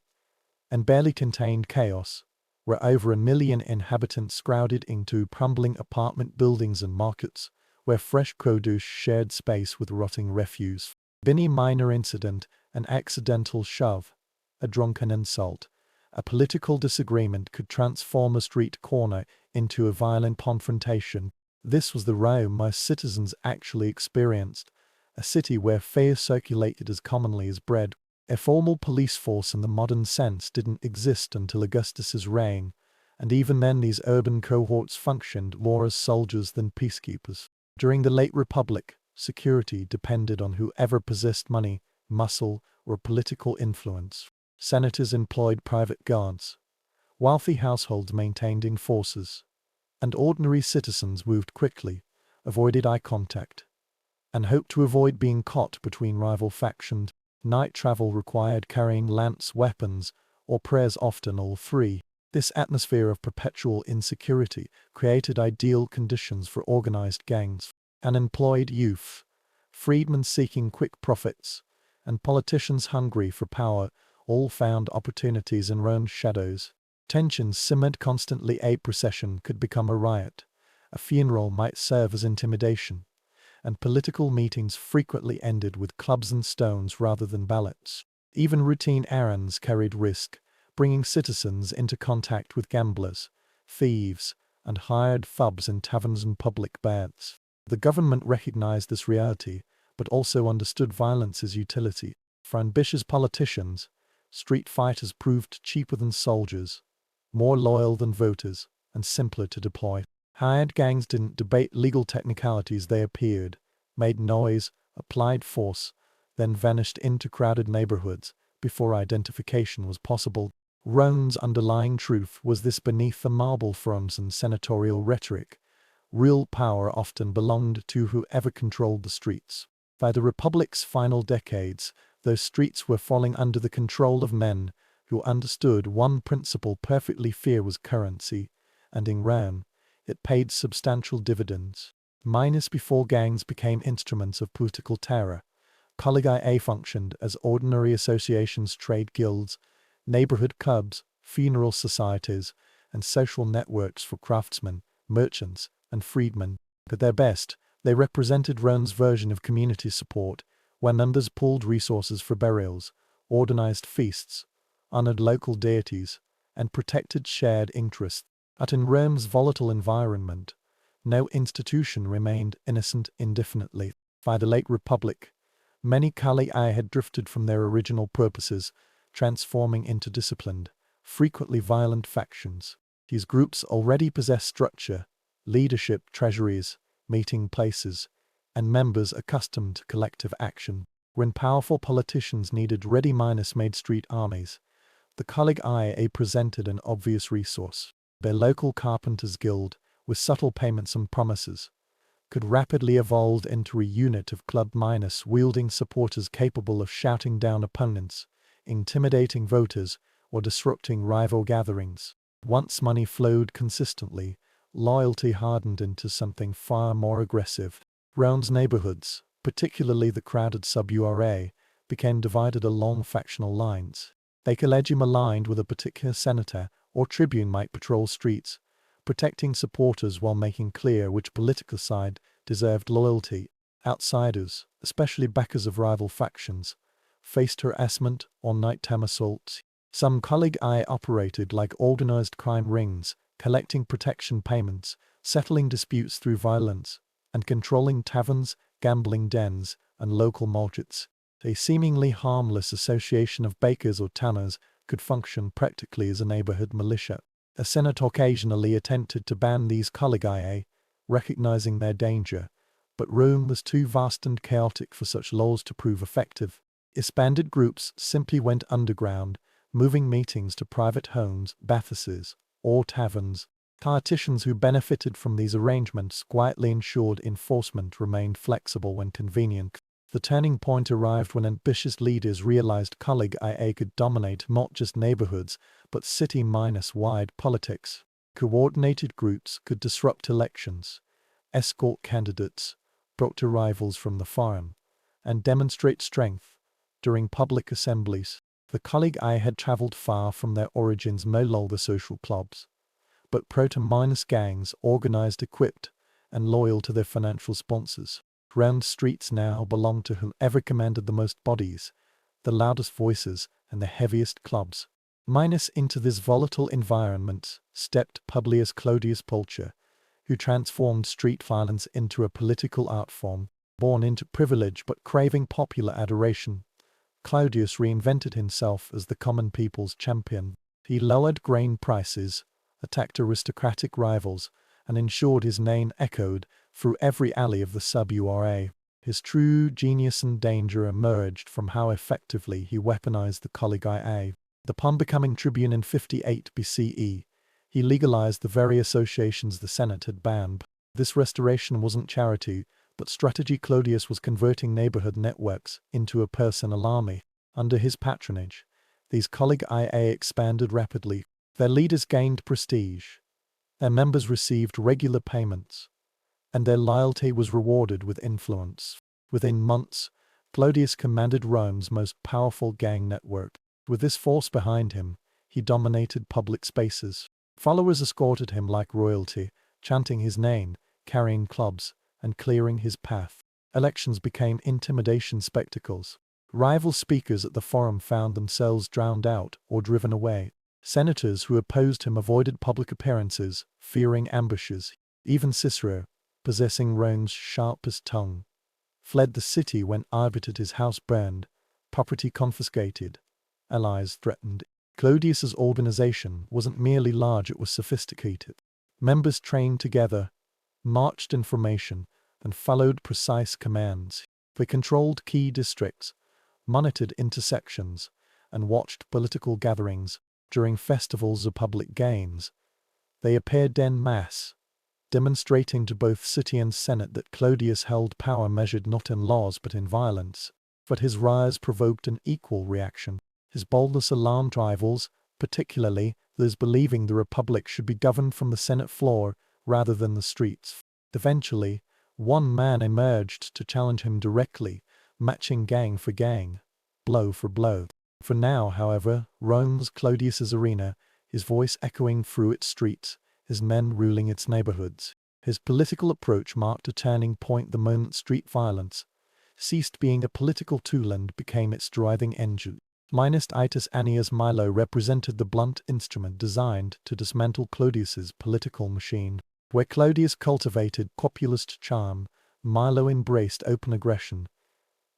and barely contained chaos, where over 1 million inhabitants crowded into crumbling apartment buildings and markets, where fresh produce shared space with rotting refuse. Any minor incident, an accidental shove, a drunken insult, a political disagreement could transform a street corner into a violent confrontation. This was the Rome most citizens actually experienced, a city where fear circulated as commonly as bread. A formal police force in the modern sense didn't exist until Augustus's reign, and even then these urban cohorts functioned more as soldiers than peacekeepers. During the late Republic, security depended on whoever possessed money, muscle, or political influence. Senators employed private guards, wealthy households maintained enforcers, and ordinary citizens moved quickly, avoided eye contact, and hoped to avoid being caught between rival factions. Night travel required carrying lance weapons, or prayers, often all three. This atmosphere of perpetual insecurity created ideal conditions for organized gangs. Unemployed youth, freedmen seeking quick profits, and politicians hungry for power all found opportunities in Rome's shadows. Tensions simmered constantly. A procession could become a riot, a funeral might serve as intimidation, and political meetings frequently ended with clubs and stones rather than ballots. Even routine errands carried risk, bringing citizens into contact with gamblers, thieves, and hired thugs in taverns and public baths. The government recognized this reality, but also understood violence's utility. For ambitious politicians, street fighters proved cheaper than soldiers, more loyal than voters, and simpler to deploy. Hired gangs didn't debate legal technicalities. They appeared, made noise, applied force, then vanished into crowded neighborhoods before identification was possible. Rome's underlying truth was this: beneath the marble thrones and senatorial rhetoric, real power often belonged to whoever controlled the streets. By the Republic's final decades, those streets were falling under the control of men who understood one principle perfectly: fear was currency, and in Rome, it paid substantial dividends. Before gangs became instruments of political terror, collegia functioned as ordinary associations, trade guilds, neighborhood clubs, funeral societies, and social networks for craftsmen, merchants, and freedmen. At their best, They represented Rome's version of community support, where members pooled resources for burials, organized feasts, honored local deities, and protected shared interests. But in Rome's volatile environment, no institution remained innocent indefinitely. By the late Republic, many colleague had drifted from their original purposes, transforming into disciplined, frequently violent factions. These groups already possessed structure, leadership treasuries, meeting places, and members accustomed to collective action. When powerful politicians needed ready-made street armies, the colleague presented an obvious resource. Their local carpenters' guild, with subtle payments and promises, could rapidly evolve into a unit of club-wielding supporters capable of shouting down opponents, intimidating voters, or disrupting rival gatherings. Once money flowed consistently, loyalty hardened into something far more aggressive. Rome's neighborhoods, particularly the crowded sub-URA, became divided along factional lines. They collegium aligned with a particular senator or tribune might patrol streets, protecting supporters while making clear which political side deserved loyalty. Outsiders, especially backers of rival factions, faced harassment or nighttime assaults. Some colleague operated like organized crime rings, collecting protection payments, settling disputes through violence, and controlling taverns, gambling dens, and local markets. A seemingly harmless association of bakers or tanners could function practically as a neighborhood militia. A senate occasionally attempted to ban these collegae, recognizing their danger, but Rome was too vast and chaotic for such laws to prove effective. Expanded groups simply went underground, moving meetings to private homes, bathhouses, or taverns. Politicians who benefited from these arrangements quietly ensured enforcement remained flexible when convenient. The turning point arrived when ambitious leaders realized colleague could dominate not just neighborhoods, but city-wide politics. Coordinated groups could disrupt elections, escort candidates, proctor rivals from the farm, and demonstrate strength during public assemblies. The colleague had traveled far from their origins, no longer social clubs, but proto-minus gangs organized, equipped, and loyal to their financial sponsors. Round streets now belonged to whomever commanded the most bodies, the loudest voices, and the heaviest clubs. Into this volatile environment stepped Publius Clodius Pulcher, who transformed street violence into a political art form. Born into privilege but craving popular adoration, Claudius reinvented himself as the common people's champion. He lowered grain prices, attacked aristocratic rivals, and ensured his name echoed through every alley of the sub-URA. His true genius and danger emerged from how effectively he weaponized the colleague. Upon becoming tribune in 58 BCE, he legalized the very associations the Senate had banned. This restoration wasn't charity, but strategy. Clodius was converting neighborhood networks into a personal army. Under his patronage, these colleague expanded rapidly. Their leaders gained prestige, their members received regular payments, and their loyalty was rewarded with influence. Within months, Clodius commanded Rome's most powerful gang network. With this force behind him, he dominated public spaces. Followers escorted him like royalty, chanting his name, carrying clubs, and clearing his path. Elections became intimidation spectacles. Rival speakers at the forum found themselves drowned out or driven away. Senators who opposed him avoided public appearances, fearing ambushes. Even Cicero, possessing Rome's sharpest tongue, fled the city when his house burned, property confiscated, allies threatened. Clodius's organization wasn't merely large, it was sophisticated. Members trained together, marched in formation, and followed precise commands. They controlled key districts, monitored intersections, and watched political gatherings. During festivals or public games, they appeared en masse, demonstrating to both city and senate that Clodius held power measured not in laws but in violence. But his rise provoked an equal reaction. His boldness alarmed rivals, particularly those believing the republic should be governed from the Senate floor rather than the streets. Eventually, one man emerged to challenge him directly, matching gang for gang, blow for blow. For now, however, Rome's Clodius's arena, his voice echoing through its streets, his men ruling its neighborhoods. His political approach marked a turning point the moment street violence ceased being a political tool and became its driving engine. Titus Annius Milo represented the blunt instrument designed to dismantle Clodius's political machine. Where Clodius cultivated populist charm, Milo embraced open aggression,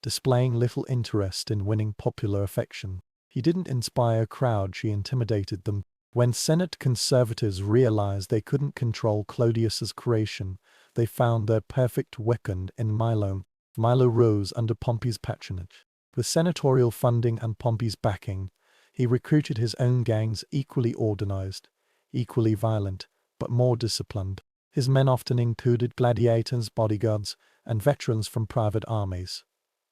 displaying little interest in winning popular affection. He didn't inspire crowds, he intimidated them. When Senate conservatives realized they couldn't control Clodius's creation, they found their perfect weapon in Milo. Milo rose under Pompey's patronage. With senatorial funding and Pompey's backing, he recruited his own gangs, equally organized, equally violent, but more disciplined. His men often included gladiators, bodyguards, and veterans from private armies.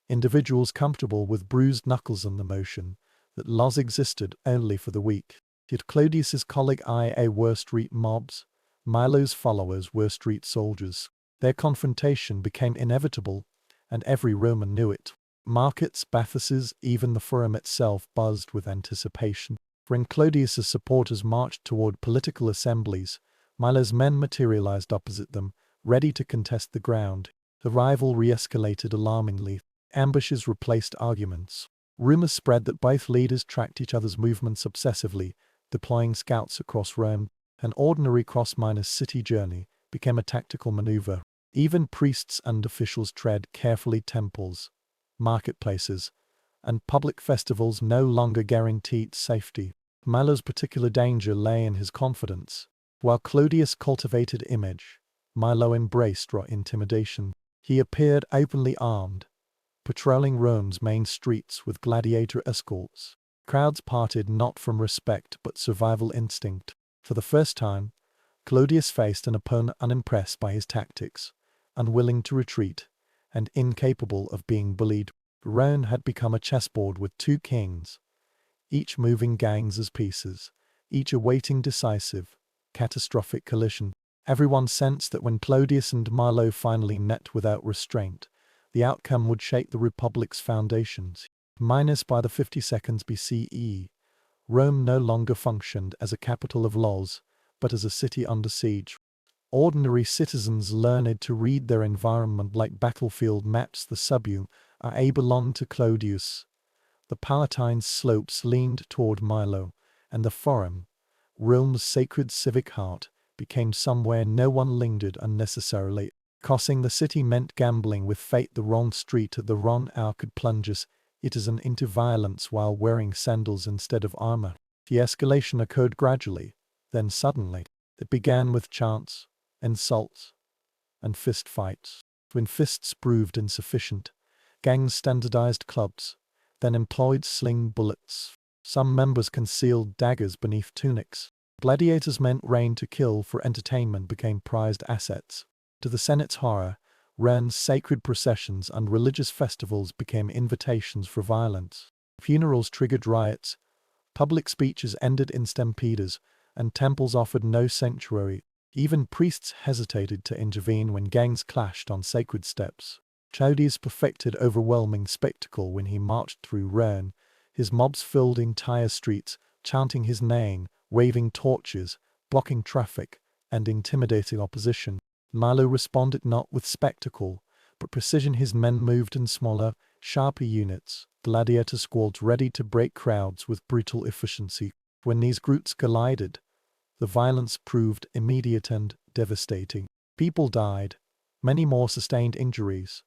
Individuals comfortable with bruised knuckles and the notion that laws existed only for the weak. Yet Clodius's colleague IA were street mobs, Milo's followers were street soldiers. Their confrontation became inevitable, and every Roman knew it. Markets, bathhouses, even the forum itself buzzed with anticipation. When Clodius's supporters marched toward political assemblies, Milo's men materialized opposite them, ready to contest the ground. The rivalry escalated alarmingly. Ambushes replaced arguments. Rumors spread that both leaders tracked each other's movements obsessively, deploying scouts across Rome. An ordinary cross-minus city journey became a tactical maneuver. Even priests and officials tread carefully. Temples, marketplaces, and public festivals no longer guaranteed safety. Milo's particular danger lay in his confidence. While Clodius cultivated image, Milo embraced raw intimidation. He appeared openly armed, patrolling Rome's main streets with gladiator escorts. Crowds parted not from respect but survival instinct. For the first time, Clodius faced an opponent unimpressed by his tactics, unwilling to retreat, and incapable of being bullied. Rome had become a chessboard with two kings, each moving gangs as pieces, each awaiting decisive, catastrophic collision. Everyone sensed that when Clodius and Milo finally met without restraint, the outcome would shake the Republic's foundations. By the 52nd BCE, Rome no longer functioned as a capital of laws, but as a city under siege. Ordinary citizens learned to read their environment like battlefield maps. The Subium belonged to Clodius. The Palatine slopes leaned toward Milo, and the Forum, Rome's sacred civic heart, became somewhere no one lingered unnecessarily. Crossing the city meant gambling with fate. The wrong street at the wrong hour could plunge us into violence while wearing sandals instead of armor. The escalation occurred gradually, then suddenly. It began with chants, insults, and fist fights. When fists proved insufficient, gangs standardized clubs, then employed sling bullets. Some members concealed daggers beneath tunics. Gladiators meant reign to kill for entertainment became prized assets. To the Senate's horror, Rome's sacred processions and religious festivals became invitations for violence. Funerals triggered riots, public speeches ended in stampedes, and temples offered no sanctuary. Even priests hesitated to intervene when gangs clashed on sacred steps. Clodius perfected overwhelming spectacle when he marched through Rome. His mobs filled entire streets, chanting his name, waving torches, blocking traffic, and intimidating opposition. Milo responded not with spectacle, but precision. His men moved in smaller, sharper units, gladiator squads ready to break crowds with brutal efficiency. When these groups collided, the violence proved immediate and devastating. People died, many more sustained injuries,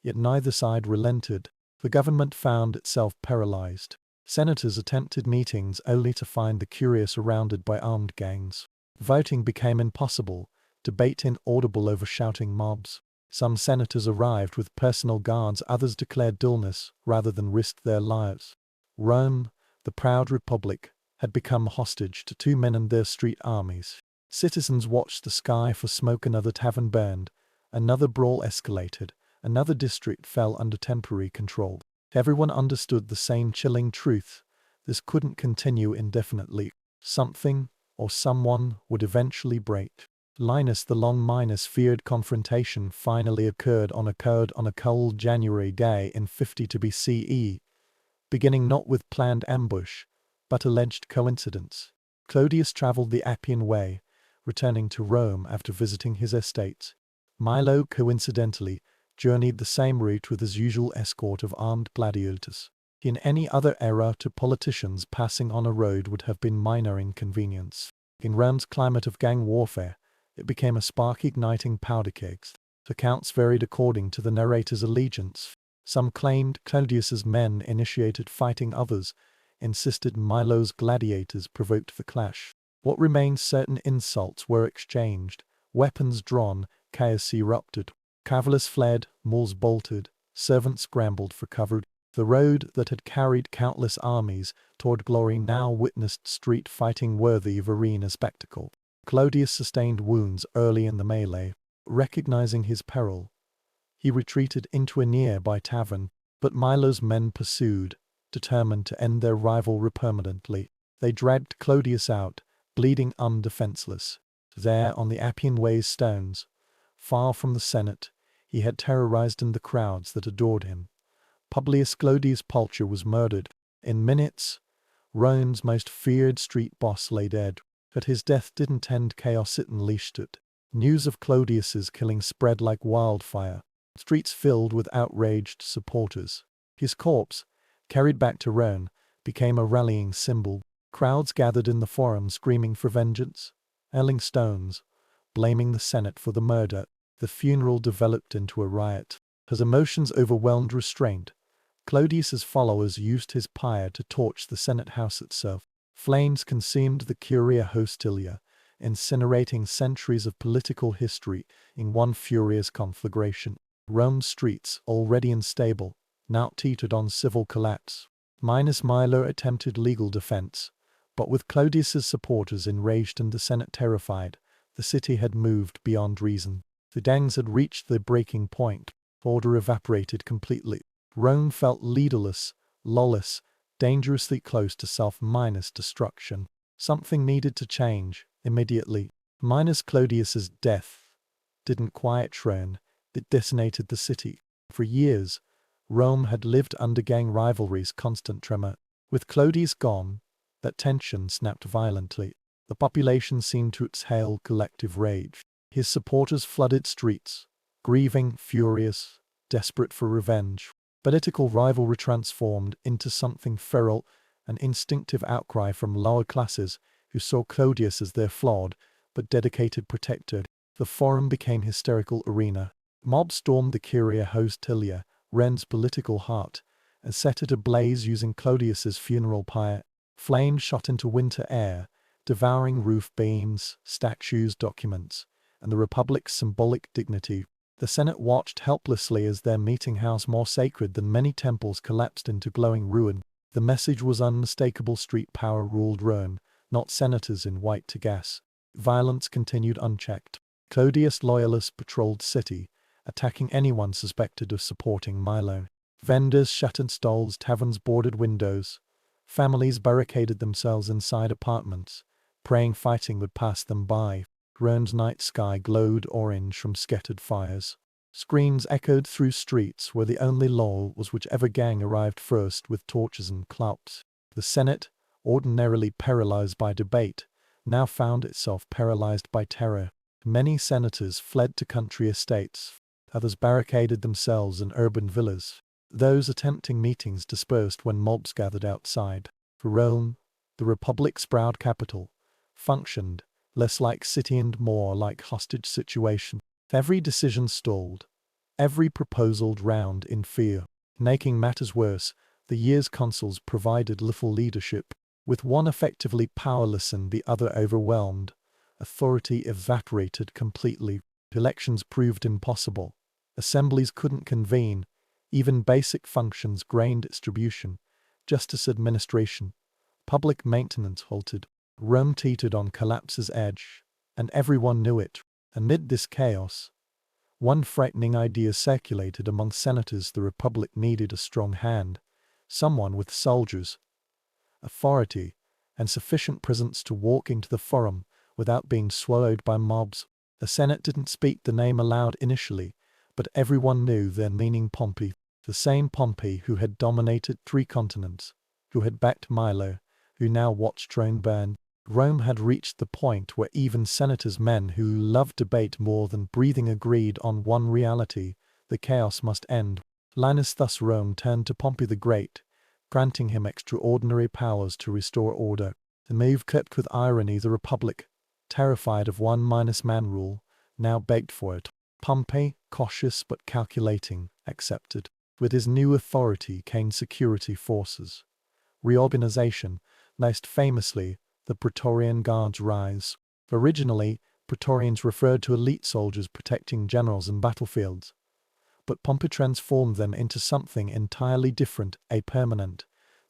yet neither side relented. The government found itself paralyzed. Senators attempted meetings only to find the curious surrounded by armed gangs. Voting became impossible, debate inaudible over shouting mobs. Some senators arrived with personal guards, others declared dullness rather than risk their lives. Rome, the proud republic, had become hostage to two men and their street armies. Citizens watched the sky for smoke. Another tavern burned, another brawl escalated, another district fell under temporary control. Everyone understood the same chilling truth: this couldn't continue indefinitely. Something, or someone, would eventually break. Linus the Long feared confrontation finally occurred on a cold January day in 52 BCE, beginning not with planned ambush, but alleged coincidence. Clodius traveled the Appian Way, returning to Rome after visiting his estates. Milo coincidentally journeyed the same route with his usual escort of armed gladiators. In any other era, to politicians passing on a road would have been minor inconvenience. In Rome's climate of gang warfare, it became a spark-igniting powder kegs. Accounts varied according to the narrator's allegiance. Some claimed Clodius's men initiated fighting, others insisted Milo's gladiators provoked the clash. What remained certain, insults were exchanged, weapons drawn, chaos erupted. Cavaliers fled, mules bolted, servants scrambled for cover. The road that had carried countless armies toward glory now witnessed street fighting worthy of arena spectacle. Clodius sustained wounds early in the melee. Recognizing his peril, he retreated into a nearby tavern, but Milo's men pursued, determined to end their rivalry permanently. They dragged Clodius out, bleeding undefenseless. There, on the Appian Way's stones, far from the Senate, he had terrorized the crowds that adored him. Publius Clodius Pulcher was murdered. In minutes, Rome's most feared street boss lay dead. But his death didn't end chaos, it unleashed it. News of Clodius's killing spread like wildfire. Streets filled with outraged supporters. His corpse, carried back to Rome, became a rallying symbol. Crowds gathered in the forum screaming for vengeance, hurling stones, blaming the Senate for the murder. The funeral developed into a riot. His emotions overwhelmed restraint. Clodius's followers used his pyre to torch the Senate house itself. Flames consumed the Curia Hostilia, incinerating centuries of political history in one furious conflagration. Rome's streets, already unstable, now teetered on civil collapse. Milo attempted legal defense, but with Clodius's supporters enraged and the Senate terrified, the city had moved beyond reason. The gangs had reached the breaking point. Order evaporated completely. Rome felt leaderless, lawless, dangerously close to self-destruction. Something needed to change, immediately. Clodius's death didn't quiet Rome, it decimated the city. For years, Rome had lived under gang rivalry's constant tremor. With Clodius gone, that tension snapped violently. The population seemed to exhale collective rage. His supporters flooded streets, grieving, furious, desperate for revenge. Political rivalry transformed into something feral, an instinctive outcry from lower classes who saw Clodius as their flawed but dedicated protector. The forum became hysterical arena. Mobs stormed the Curia Hostilia, Rome's political heart, and set it ablaze using Clodius's funeral pyre. Flames shot into winter air, devouring roof beams, statues, documents, and the Republic's symbolic dignity. The Senate watched helplessly as their meeting house, more sacred than many temples, collapsed into glowing ruin. The message was unmistakable: street power ruled Rome, not senators in white togas. Violence continued unchecked. Clodius loyalists patrolled city, attacking anyone suspected of supporting Milo. Vendors shuttered stalls, taverns boarded windows. Families barricaded themselves inside apartments, praying fighting would pass them by. Rome's night sky glowed orange from scattered fires. Screams echoed through streets where the only law was whichever gang arrived first with torches and clubs. The Senate, ordinarily paralyzed by debate, now found itself paralyzed by terror. Many senators fled to country estates. Others barricaded themselves in urban villas. Those attempting meetings dispersed when mobs gathered outside. For Rome, the Republic's proud capital, functioned less like city and more like hostage situation. Every decision stalled, every proposal drowned in fear. Making matters worse, the year's consuls provided little leadership. With one effectively powerless and the other overwhelmed, authority evaporated completely. Elections proved impossible. Assemblies couldn't convene. Even basic functions, grain distribution, justice administration, public maintenance halted. Rome teetered on collapse's edge, and everyone knew it. Amid this chaos, one frightening idea circulated among senators: the Republic needed a strong hand, someone with soldiers, authority, and sufficient presence to walk into the forum without being swallowed by mobs. The Senate didn't speak the name aloud initially, but everyone knew their meaning: Pompey. The same Pompey who had dominated 3 continents, who had backed Milo, who now watched Rome burn. Rome had reached the point where even senators, men who loved debate more than breathing, agreed on one reality: the chaos must end. Linus thus Rome turned to Pompey the Great, granting him extraordinary powers to restore order. The move clipped with irony. The Republic, terrified of one-man rule, now begged for it. Pompey, cautious but calculating, accepted. With his new authority came security forces. Reorganization, most famously, the Praetorian Guard's rise. Originally, Praetorians referred to elite soldiers protecting generals and battlefields. But Pompey transformed them into something entirely different: a permanent,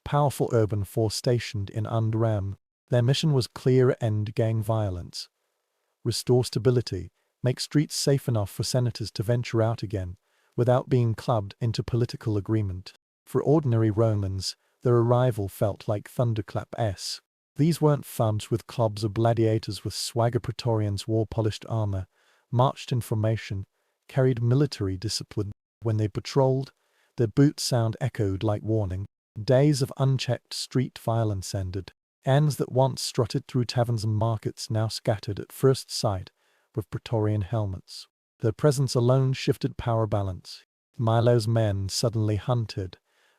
powerful urban force stationed in Rome. Their mission was clear: end gang violence, restore stability, make streets safe enough for senators to venture out again, without being clubbed into political agreement. For ordinary Romans, their arrival felt like thunderclaps. These weren't thumbs with clubs or gladiators with swagger. Praetorians wore polished armor, marched in formation, carried military discipline. When they patrolled, their boot sound echoed like warning. Days of unchecked street violence ended. Ends that once strutted through taverns and markets now scattered at first sight with Praetorian helmets. Their presence alone shifted power balance. Milo's men, suddenly hunted,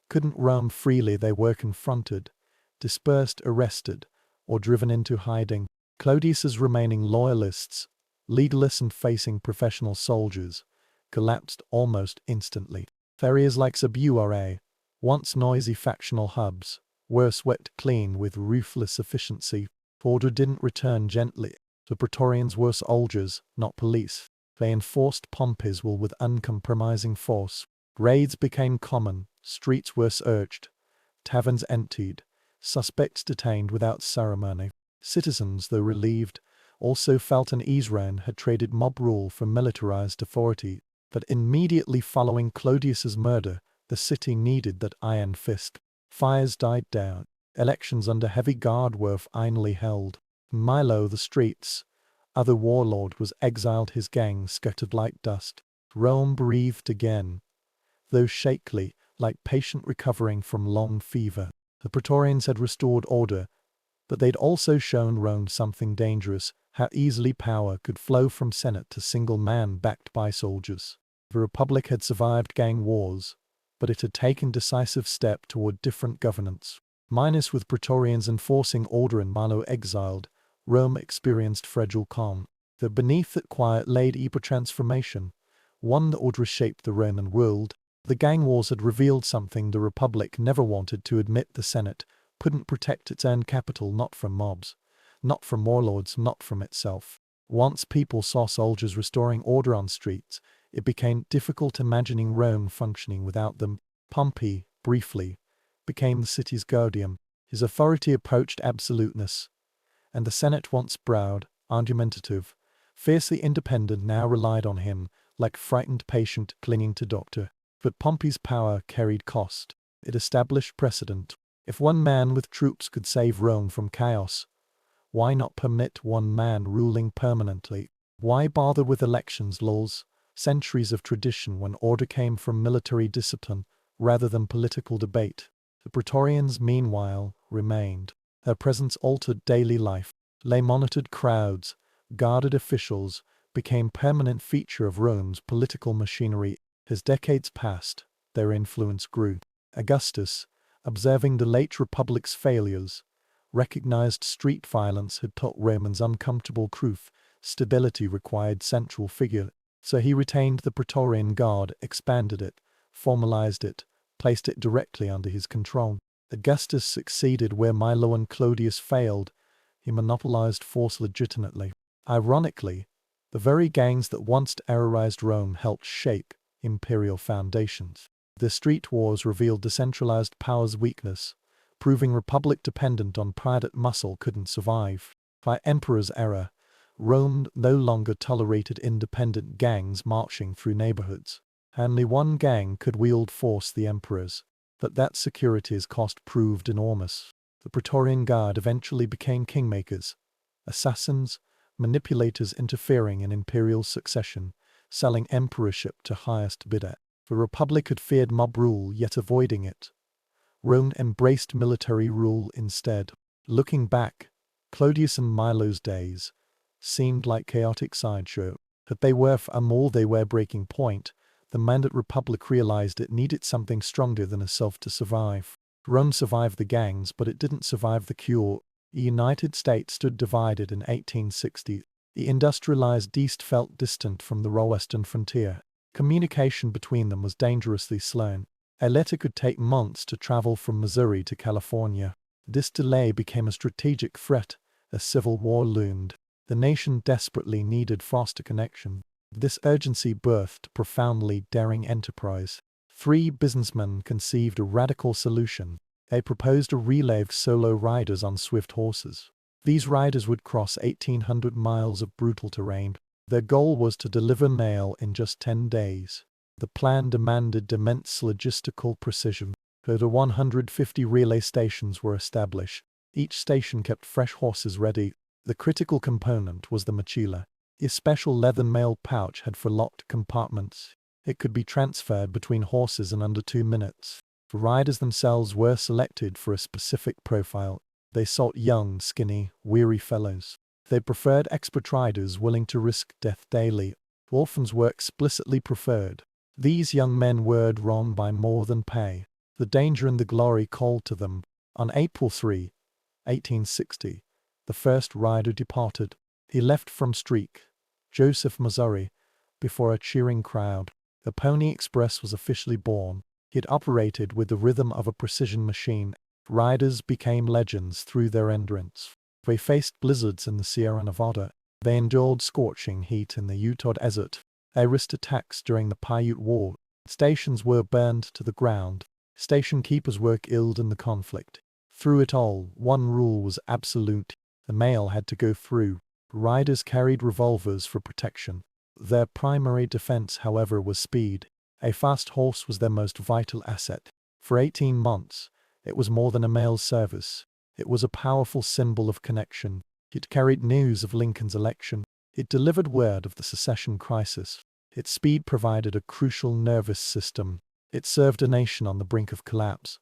couldn't roam freely. They were confronted, dispersed, arrested, or driven into hiding. Clodius's remaining loyalists, legalists and facing professional soldiers, collapsed almost instantly. Areas like Sabura, once noisy factional hubs, were swept clean with ruthless efficiency. Order didn't return gently. The Praetorians were soldiers, not police. They enforced Pompey's will with uncompromising force. Raids became common, streets were searched, taverns emptied, suspects detained without ceremony. Citizens, though relieved, also felt unease. Rome had traded mob rule for militarized authority. But immediately following Clodius's murder, the city needed that iron fist. Fires died down. Elections under heavy guard were finally held. Milo, the streets, other warlord, was exiled. His gang scattered like dust. Rome breathed again, though shakily, like patient recovering from long fever. The Praetorians had restored order, but they'd also shown Rome something dangerous: how easily power could flow from Senate to single man backed by soldiers. The Republic had survived gang wars, but it had taken decisive step toward different governance. Minus with Praetorians enforcing order and Milo exiled, Rome experienced fragile calm. That beneath that quiet lay deeper transformation, one that would reshape the Roman world. The gang wars had revealed something the Republic never wanted to admit: the Senate couldn't protect its own capital, not from mobs, not from warlords, not from itself. Once people saw soldiers restoring order on streets, it became difficult imagining Rome functioning without them. Pompey, briefly, became the city's guardian. His authority approached absoluteness, and the Senate, once proud, argumentative, fiercely independent, now relied on him like frightened patient clinging to doctor. But Pompey's power carried cost. It established precedent. If one man with troops could save Rome from chaos, why not permit one man ruling permanently? Why bother with elections, laws, centuries of tradition, when order came from military discipline rather than political debate? The Praetorians, meanwhile, remained. Their presence altered daily life. They monitored crowds, guarded officials, became permanent feature of Rome's political machinery. As decades passed, their influence grew. Augustus, observing the late Republic's failures, recognized street violence had taught Romans uncomfortable truth: stability required central figure. So he retained the Praetorian Guard, expanded it, formalized it, placed it directly under his control. Augustus succeeded where Milo and Clodius failed. He monopolized force legitimately. Ironically, the very gangs that once terrorized Rome helped shape imperial foundations. The street wars revealed decentralized power's weakness, proving Republic dependent on private muscle couldn't survive. By Emperor's era, Rome no longer tolerated independent gangs marching through neighborhoods. Only one gang could wield force: the Emperor's. But that security's cost proved enormous. The Praetorian Guard eventually became kingmakers, assassins, manipulators interfering in imperial succession, selling emperorship to highest bidder. The Republic had feared mob rule, yet avoiding it. Rome embraced military rule instead. Looking back, Claudius and Milo's days seemed like chaotic sideshow, but they were for a more they were breaking point. The Mandate Republic realized it needed something stronger than itself to survive. Rome survived the gangs, but it didn't survive the cure. The United States stood divided in 1860. The industrialized East felt distant from the raw western frontier. Communication between them was dangerously slow. A letter could take months to travel from Missouri to California. This delay became a strategic threat. A civil war loomed. The nation desperately needed faster connection. This urgency birthed a profoundly daring enterprise. 3 businessmen conceived a radical solution. They proposed a relay of solo riders on swift horses. These riders would cross 1,800 miles of brutal terrain. Their goal was to deliver mail in just 10 days. The plan demanded immense logistical precision. Over 150 relay stations were established. Each station kept fresh horses ready. The critical component was the mochila. A special leather mail pouch had 4 locked compartments. It could be transferred between horses in under 2 minutes. The riders themselves were selected for a specific profile. They sought young, skinny, weary fellows. They preferred expert riders willing to risk death daily. Orphans were explicitly preferred. These young men were drawn by more than pay. The danger and the glory called to them. On April 3, 1860, the first rider departed. He left from Streak, Joseph, Missouri, before a cheering crowd. The Pony Express was officially born. It operated with the rhythm of a precision machine. Riders became legends through their endurance. They faced blizzards in the Sierra Nevada. They endured scorching heat in the Utah desert. They risked attacks during the Paiute War. Stations were burned to the ground. Station keepers were killed in the conflict. Through it all, one rule was absolute. The mail had to go through. Riders carried revolvers for protection. Their primary defense, however, was speed. A fast horse was their most vital asset. For 18 months, it was more than a mail service. It was a powerful symbol of connection. It carried news of Lincoln's election. It delivered word of the secession crisis. Its speed provided a crucial nervous system. It served a nation on the brink of collapse.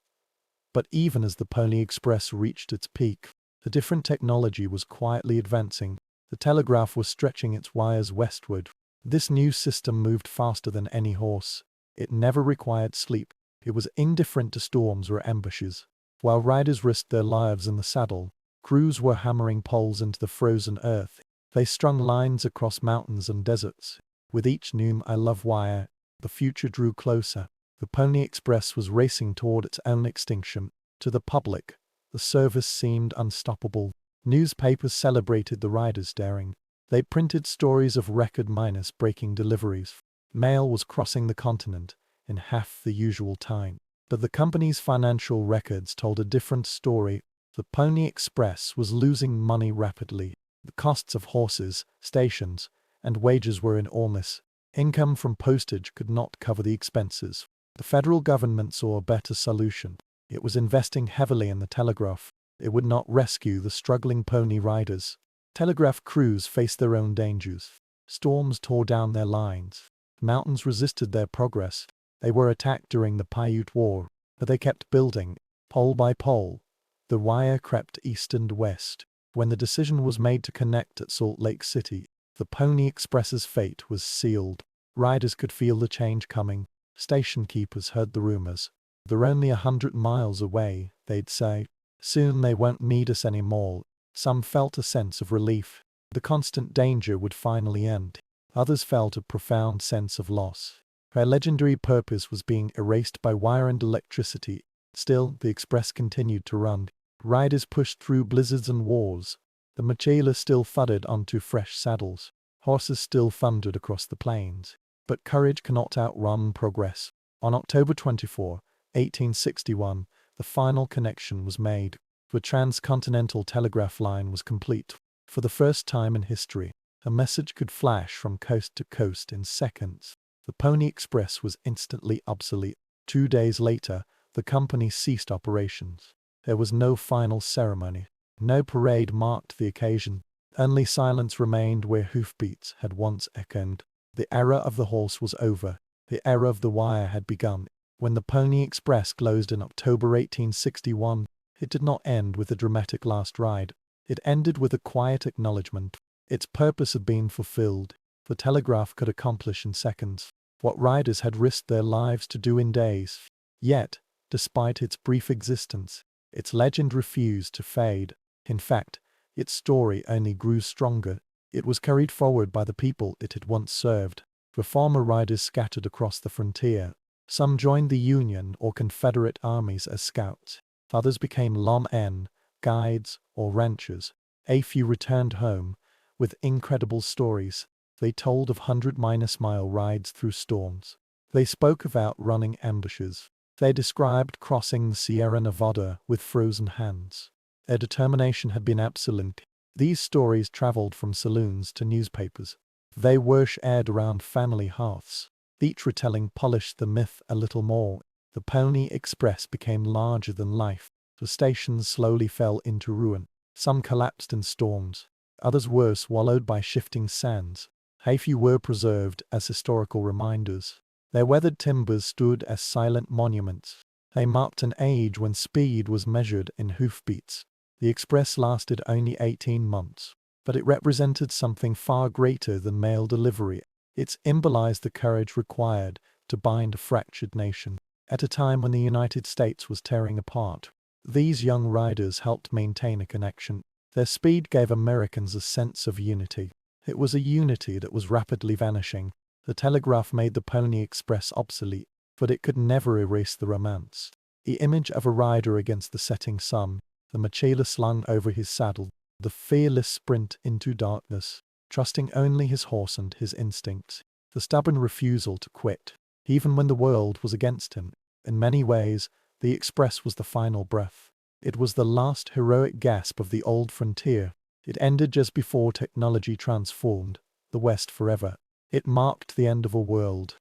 But even as the Pony Express reached its peak, a different technology was quietly advancing. The telegraph was stretching its wires westward. This new system moved faster than any horse. It never required sleep. It was indifferent to storms or ambushes. While riders risked their lives in the saddle, crews were hammering poles into the frozen earth. They strung lines across mountains and deserts. With each new "I love" wire, the future drew closer. The Pony Express was racing toward its own extinction. To the public, the service seemed unstoppable. Newspapers celebrated the riders' daring. They printed stories of record-breaking deliveries. Mail was crossing the continent in half the usual time. But the company's financial records told a different story. The Pony Express was losing money rapidly. The costs of horses, stations, and wages were enormous. Income from postage could not cover the expenses. The federal government saw a better solution. It was investing heavily in the telegraph. It would not rescue the struggling pony riders. Telegraph crews faced their own dangers. Storms tore down their lines. Mountains resisted their progress. They were attacked during the Paiute War, but they kept building, pole by pole. The wire crept east and west. When the decision was made to connect at Salt Lake City, the Pony Express's fate was sealed. Riders could feel the change coming. Station keepers heard the rumors. "They're only 100 miles away," they'd say. "Soon they won't need us anymore." Some felt a sense of relief. The constant danger would finally end. Others felt a profound sense of loss. Her legendary purpose was being erased by wire and electricity. Still, the express continued to run. Riders pushed through blizzards and wars. The mochila still thudded onto fresh saddles. Horses still thundered across the plains. But courage cannot outrun progress. On October 24, 1861, the final connection was made. The transcontinental telegraph line was complete. For the first time in history, a message could flash from coast to coast in seconds. The Pony Express was instantly obsolete. 2 days later, the company ceased operations. There was no final ceremony. No parade marked the occasion. Only silence remained where hoofbeats had once echoed. The era of the horse was over. The era of the wire had begun. When the Pony Express closed in October 1861, it did not end with a dramatic last ride. It ended with a quiet acknowledgement. Its purpose had been fulfilled. The telegraph could accomplish in seconds what riders had risked their lives to do in days. Yet, despite its brief existence, its legend refused to fade. In fact, its story only grew stronger. It was carried forward by the people it had once served. The former riders scattered across the frontier. Some joined the Union or Confederate armies as scouts. Others became lawmen, guides, or ranchers. A few returned home with incredible stories. They told of 100-mile rides through storms. They spoke of outrunning ambushes. They described crossing the Sierra Nevada with frozen hands. Their determination had been absolute. These stories traveled from saloons to newspapers. They were shared around family hearths. Each retelling polished the myth a little more. The Pony Express became larger than life. The stations slowly fell into ruin. Some collapsed in storms. Others were swallowed by shifting sands. A few were preserved as historical reminders. Their weathered timbers stood as silent monuments. They marked an age when speed was measured in hoofbeats. The express lasted only 18 months, but it represented something far greater than mail delivery. It symbolized the courage required to bind a fractured nation. At a time when the United States was tearing apart, these young riders helped maintain a connection. Their speed gave Americans a sense of unity. It was a unity that was rapidly vanishing. The telegraph made the Pony Express obsolete, but it could never erase the romance. The image of a rider against the setting sun, the mochila slung over his saddle, the fearless sprint into darkness, trusting only his horse and his instincts, the stubborn refusal to quit, even when the world was against him. In many ways, the Express was the final breath. It was the last heroic gasp of the old frontier. It ended just before technology transformed the West forever. It marked the end of a world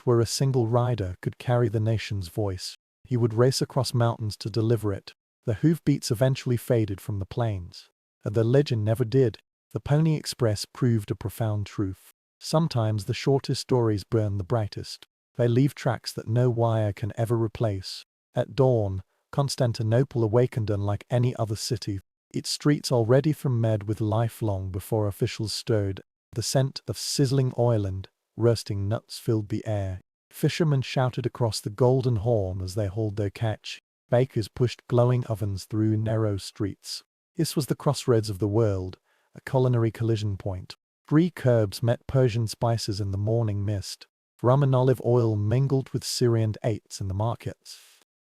where a single rider could carry the nation's voice. He would race across mountains to deliver it. The hoofbeats eventually faded from the plains. The legend never did. The Pony Express proved a profound truth. Sometimes the shortest stories burn the brightest. They leave tracks that no wire can ever replace. At dawn, Constantinople awakened unlike any other city. Its streets already thrummed with life long before officials stirred. The scent of sizzling oil and roasting nuts filled the air. Fishermen shouted across the Golden Horn as they hauled their catch. Bakers pushed glowing ovens through narrow streets. This was the crossroads of the world, a culinary collision point. Greek herbs met Persian spices in the morning mist. Rum and olive oil mingled with Syrian dates in the markets.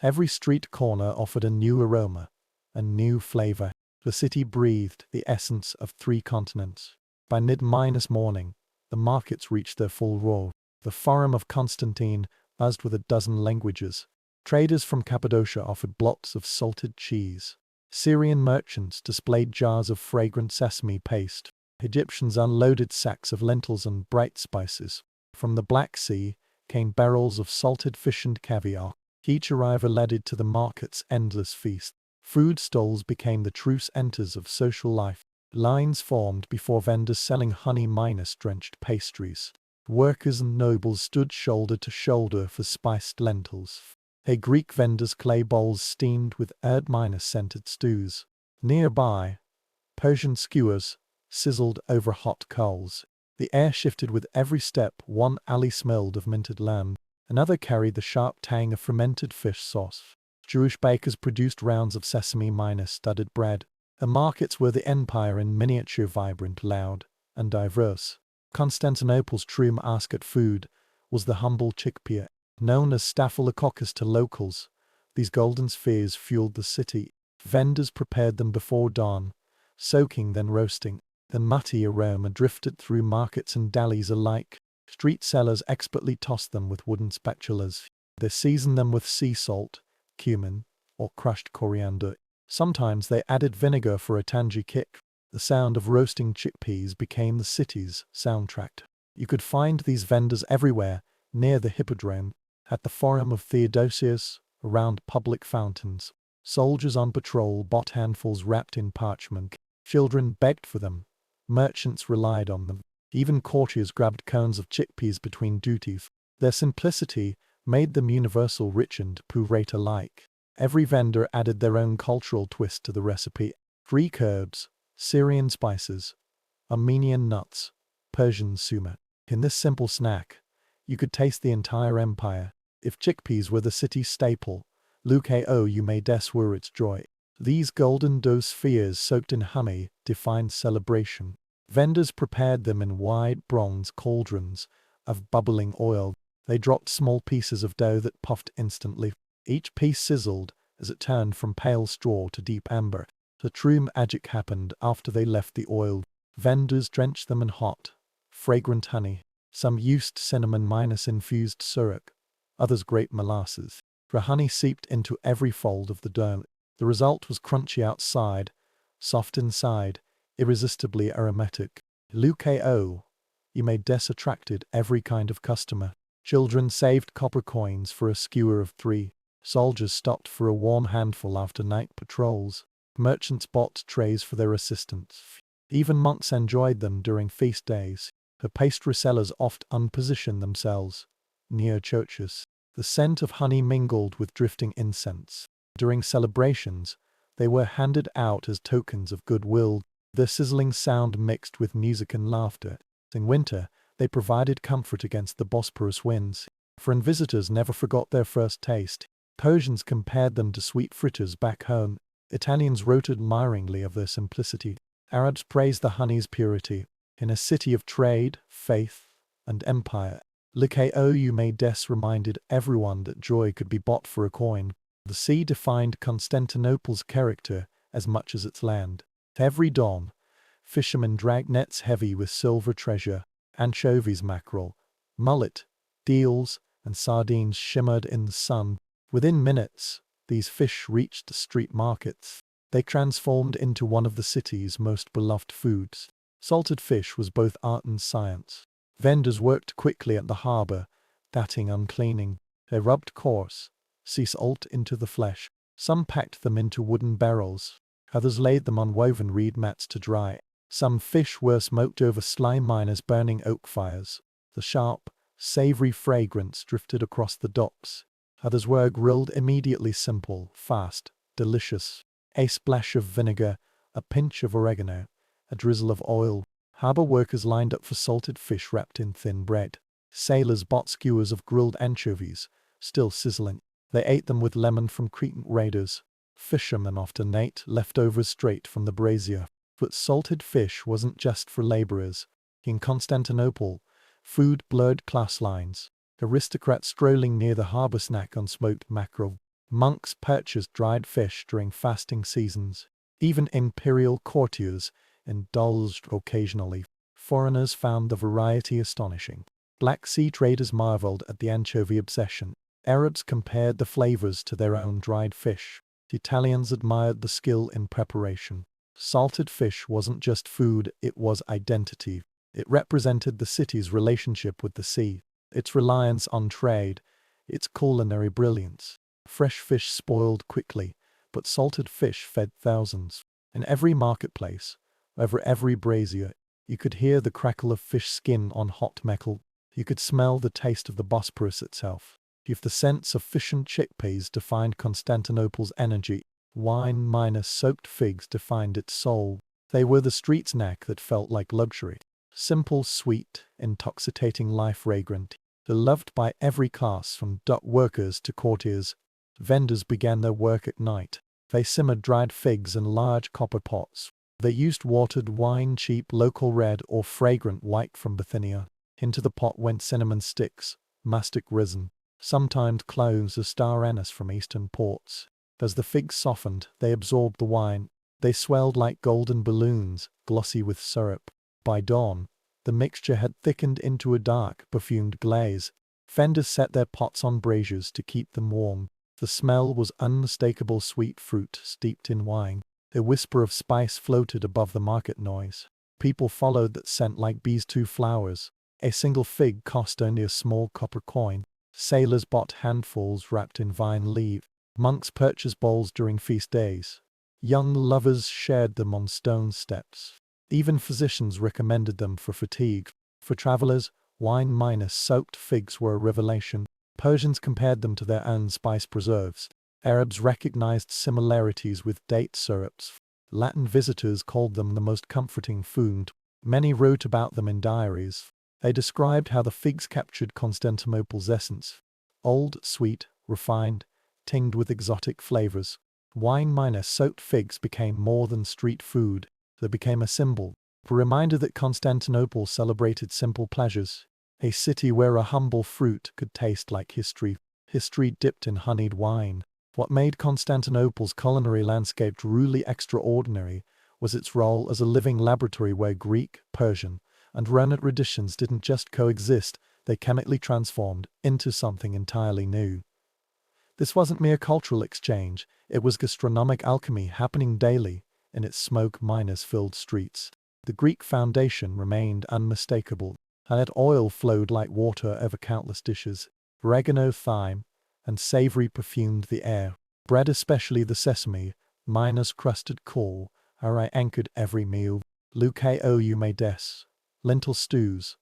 Every street corner offered a new aroma, a new flavor. The city breathed the essence of 3 continents. By mid-morning, the markets reached their full roar. The Forum of Constantine buzzed with a dozen languages. Traders from Cappadocia offered blocks of salted cheese. Syrian merchants displayed jars of fragrant sesame paste. Egyptians unloaded sacks of lentils and bright spices. From the Black Sea came barrels of salted fish and caviar. Each arrival led to the market's endless feast. Food stalls became the true centers of social life. Lines formed before vendors selling honey-drenched pastries. Workers and nobles stood shoulder to shoulder for spiced lentils. Greek vendors' clay bowls steamed with herb-scented stews. Nearby, Persian skewers sizzled over hot coals. The air shifted with every step. One alley smelled of minted lamb. Another carried the sharp tang of fermented fish sauce. Jewish bakers produced rounds of sesame-studded bread. The markets were the empire in miniature, vibrant, loud, and diverse. Constantinople's true mascot food was the humble chickpea, known as staphylococcus to locals. These golden spheres fueled the city. Vendors prepared them before dawn, soaking then roasting. The nutty aroma drifted through markets and delis alike. Street sellers expertly tossed them with wooden spatulas. They seasoned them with sea salt, cumin, or crushed coriander. Sometimes they added vinegar for a tangy kick. The sound of roasting chickpeas became the city's soundtrack. You could find these vendors everywhere, near the Hippodrome, at the Forum of Theodosius, around public fountains. Soldiers on patrol bought handfuls wrapped in parchment. Children begged for them. Merchants relied on them. Even courtiers grabbed cones of chickpeas between duties. Their simplicity made them universal, rich and poor alike. Every vendor added their own cultural twist to the recipe. Greek herbs, Syrian spices, Armenian nuts, Persian sumac. In this simple snack, you could taste the entire empire. If chickpeas were the city's staple, Luko you may des were its joy. These golden dough spheres soaked in honey defined celebration. Vendors prepared them in wide bronze cauldrons of bubbling oil. They dropped small pieces of dough that puffed instantly. Each piece sizzled as it turned from pale straw to deep amber. The true magic happened after they left the oil. Vendors drenched them in hot, fragrant honey. Some used cinnamon-infused syrup, others grape molasses. The honey seeped into every fold of the dough. The result was crunchy outside, soft inside, irresistibly aromatic. Luko you may des attracted every kind of customer. Children saved copper coins for a skewer of 3. Soldiers stopped for a warm handful after night patrols. Merchants bought trays for their assistants. Even monks enjoyed them during feast days. The pastry sellers oft unpositioned themselves near churches. The scent of honey mingled with drifting incense. During celebrations, they were handed out as tokens of goodwill. Their sizzling sound mixed with music and laughter. In winter, they provided comfort against the Bosporus winds. Foreign visitors never forgot their first taste. Persians compared them to sweet fritters back home. Italians wrote admiringly of their simplicity. Arabs praised the honey's purity. In a city of trade, faith, and empire, Luko you may des reminded everyone that joy could be bought for a coin. The sea defined Constantinople's character as much as its land. Every dawn, fishermen dragged nets heavy with silver treasure. Anchovies, mackerel, mullet, eels, and sardines shimmered in the sun. Within minutes, these fish reached the street markets. They transformed into one of the city's most beloved foods. Salted fish was both art and science. Vendors worked quickly at the harbor, datting and cleaning. They rubbed coarse sea salt into the flesh. Some packed them into wooden barrels. Others laid them on woven reed mats to dry. Some fish were smoked over sly miners burning oak fires. The sharp, savory fragrance drifted across the docks. Others were grilled immediately, simple, fast, delicious. A splash of vinegar, a pinch of oregano, a drizzle of oil. Harbor workers lined up for salted fish wrapped in thin bread. Sailors bought skewers of grilled anchovies, still sizzling. They ate them with lemon from Cretan raiders. Fishermen often ate leftovers straight from the brazier. But salted fish wasn't just for laborers. In Constantinople, food blurred class lines. Aristocrats strolling near the harbor snack on smoked mackerel. Monks purchased dried fish during fasting seasons. Even imperial courtiers indulged occasionally. Foreigners found the variety astonishing. Black Sea traders marveled at the anchovy obsession. Arabs compared the flavors to their own dried fish. Italians admired the skill in preparation. Salted fish wasn't just food, it was identity. It represented the city's relationship with the sea, its reliance on trade, its culinary brilliance. Fresh fish spoiled quickly, but salted fish fed thousands. In every marketplace, over every brazier, you could hear the crackle of fish skin on hot metal. You could smell the taste of the Bosporus itself. If the scents of fish and chickpeas defined Constantinople's energy, wine minus soaked figs defined its soul. They were the street snack that felt like luxury. Simple, sweet, intoxicating life fragrant. Loved by every class from dock workers to courtiers. Vendors began their work at night. They simmered dried figs in large copper pots. They used watered wine, cheap local red or fragrant white from Bithynia. Into the pot went cinnamon sticks, mastic resin, sometimes cloves of star anise from eastern ports. As the figs softened, they absorbed the wine. They swelled like golden balloons, glossy with syrup. By dawn, the mixture had thickened into a dark, perfumed glaze. Vendors set their pots on braziers to keep them warm. The smell was unmistakable sweet fruit steeped in wine. A whisper of spice floated above the market noise. People followed that scent like bees to flowers. A single fig cost only a small copper coin. Sailors bought handfuls wrapped in vine leaf. Monks purchased bowls during feast days. Young lovers shared them on stone steps. Even physicians recommended them for fatigue. For travelers, wine minus soaked figs were a revelation. Persians compared them to their own spice preserves. Arabs recognized similarities with date syrups. Latin visitors called them the most comforting food. Many wrote about them in diaries. They described how the figs captured Constantinople's essence. Old, sweet, refined, tinged with exotic flavors. Wine minus soaked figs became more than street food. They became a symbol, a reminder that Constantinople celebrated simple pleasures. A city where a humble fruit could taste like history. History dipped in honeyed wine. What made Constantinople's culinary landscape truly extraordinary was its role as a living laboratory where Greek, Persian, and Roman traditions didn't just coexist, they chemically transformed into something entirely new. This wasn't mere cultural exchange, it was gastronomic alchemy happening daily in its smoke-filled streets. The Greek foundation remained unmistakable, and its oil flowed like water over countless dishes. Oregano, thyme, and savory perfumed the air. Bread, especially the sesame, minus crusted caul, anchored every meal. Lucaeumedes, lentil stews,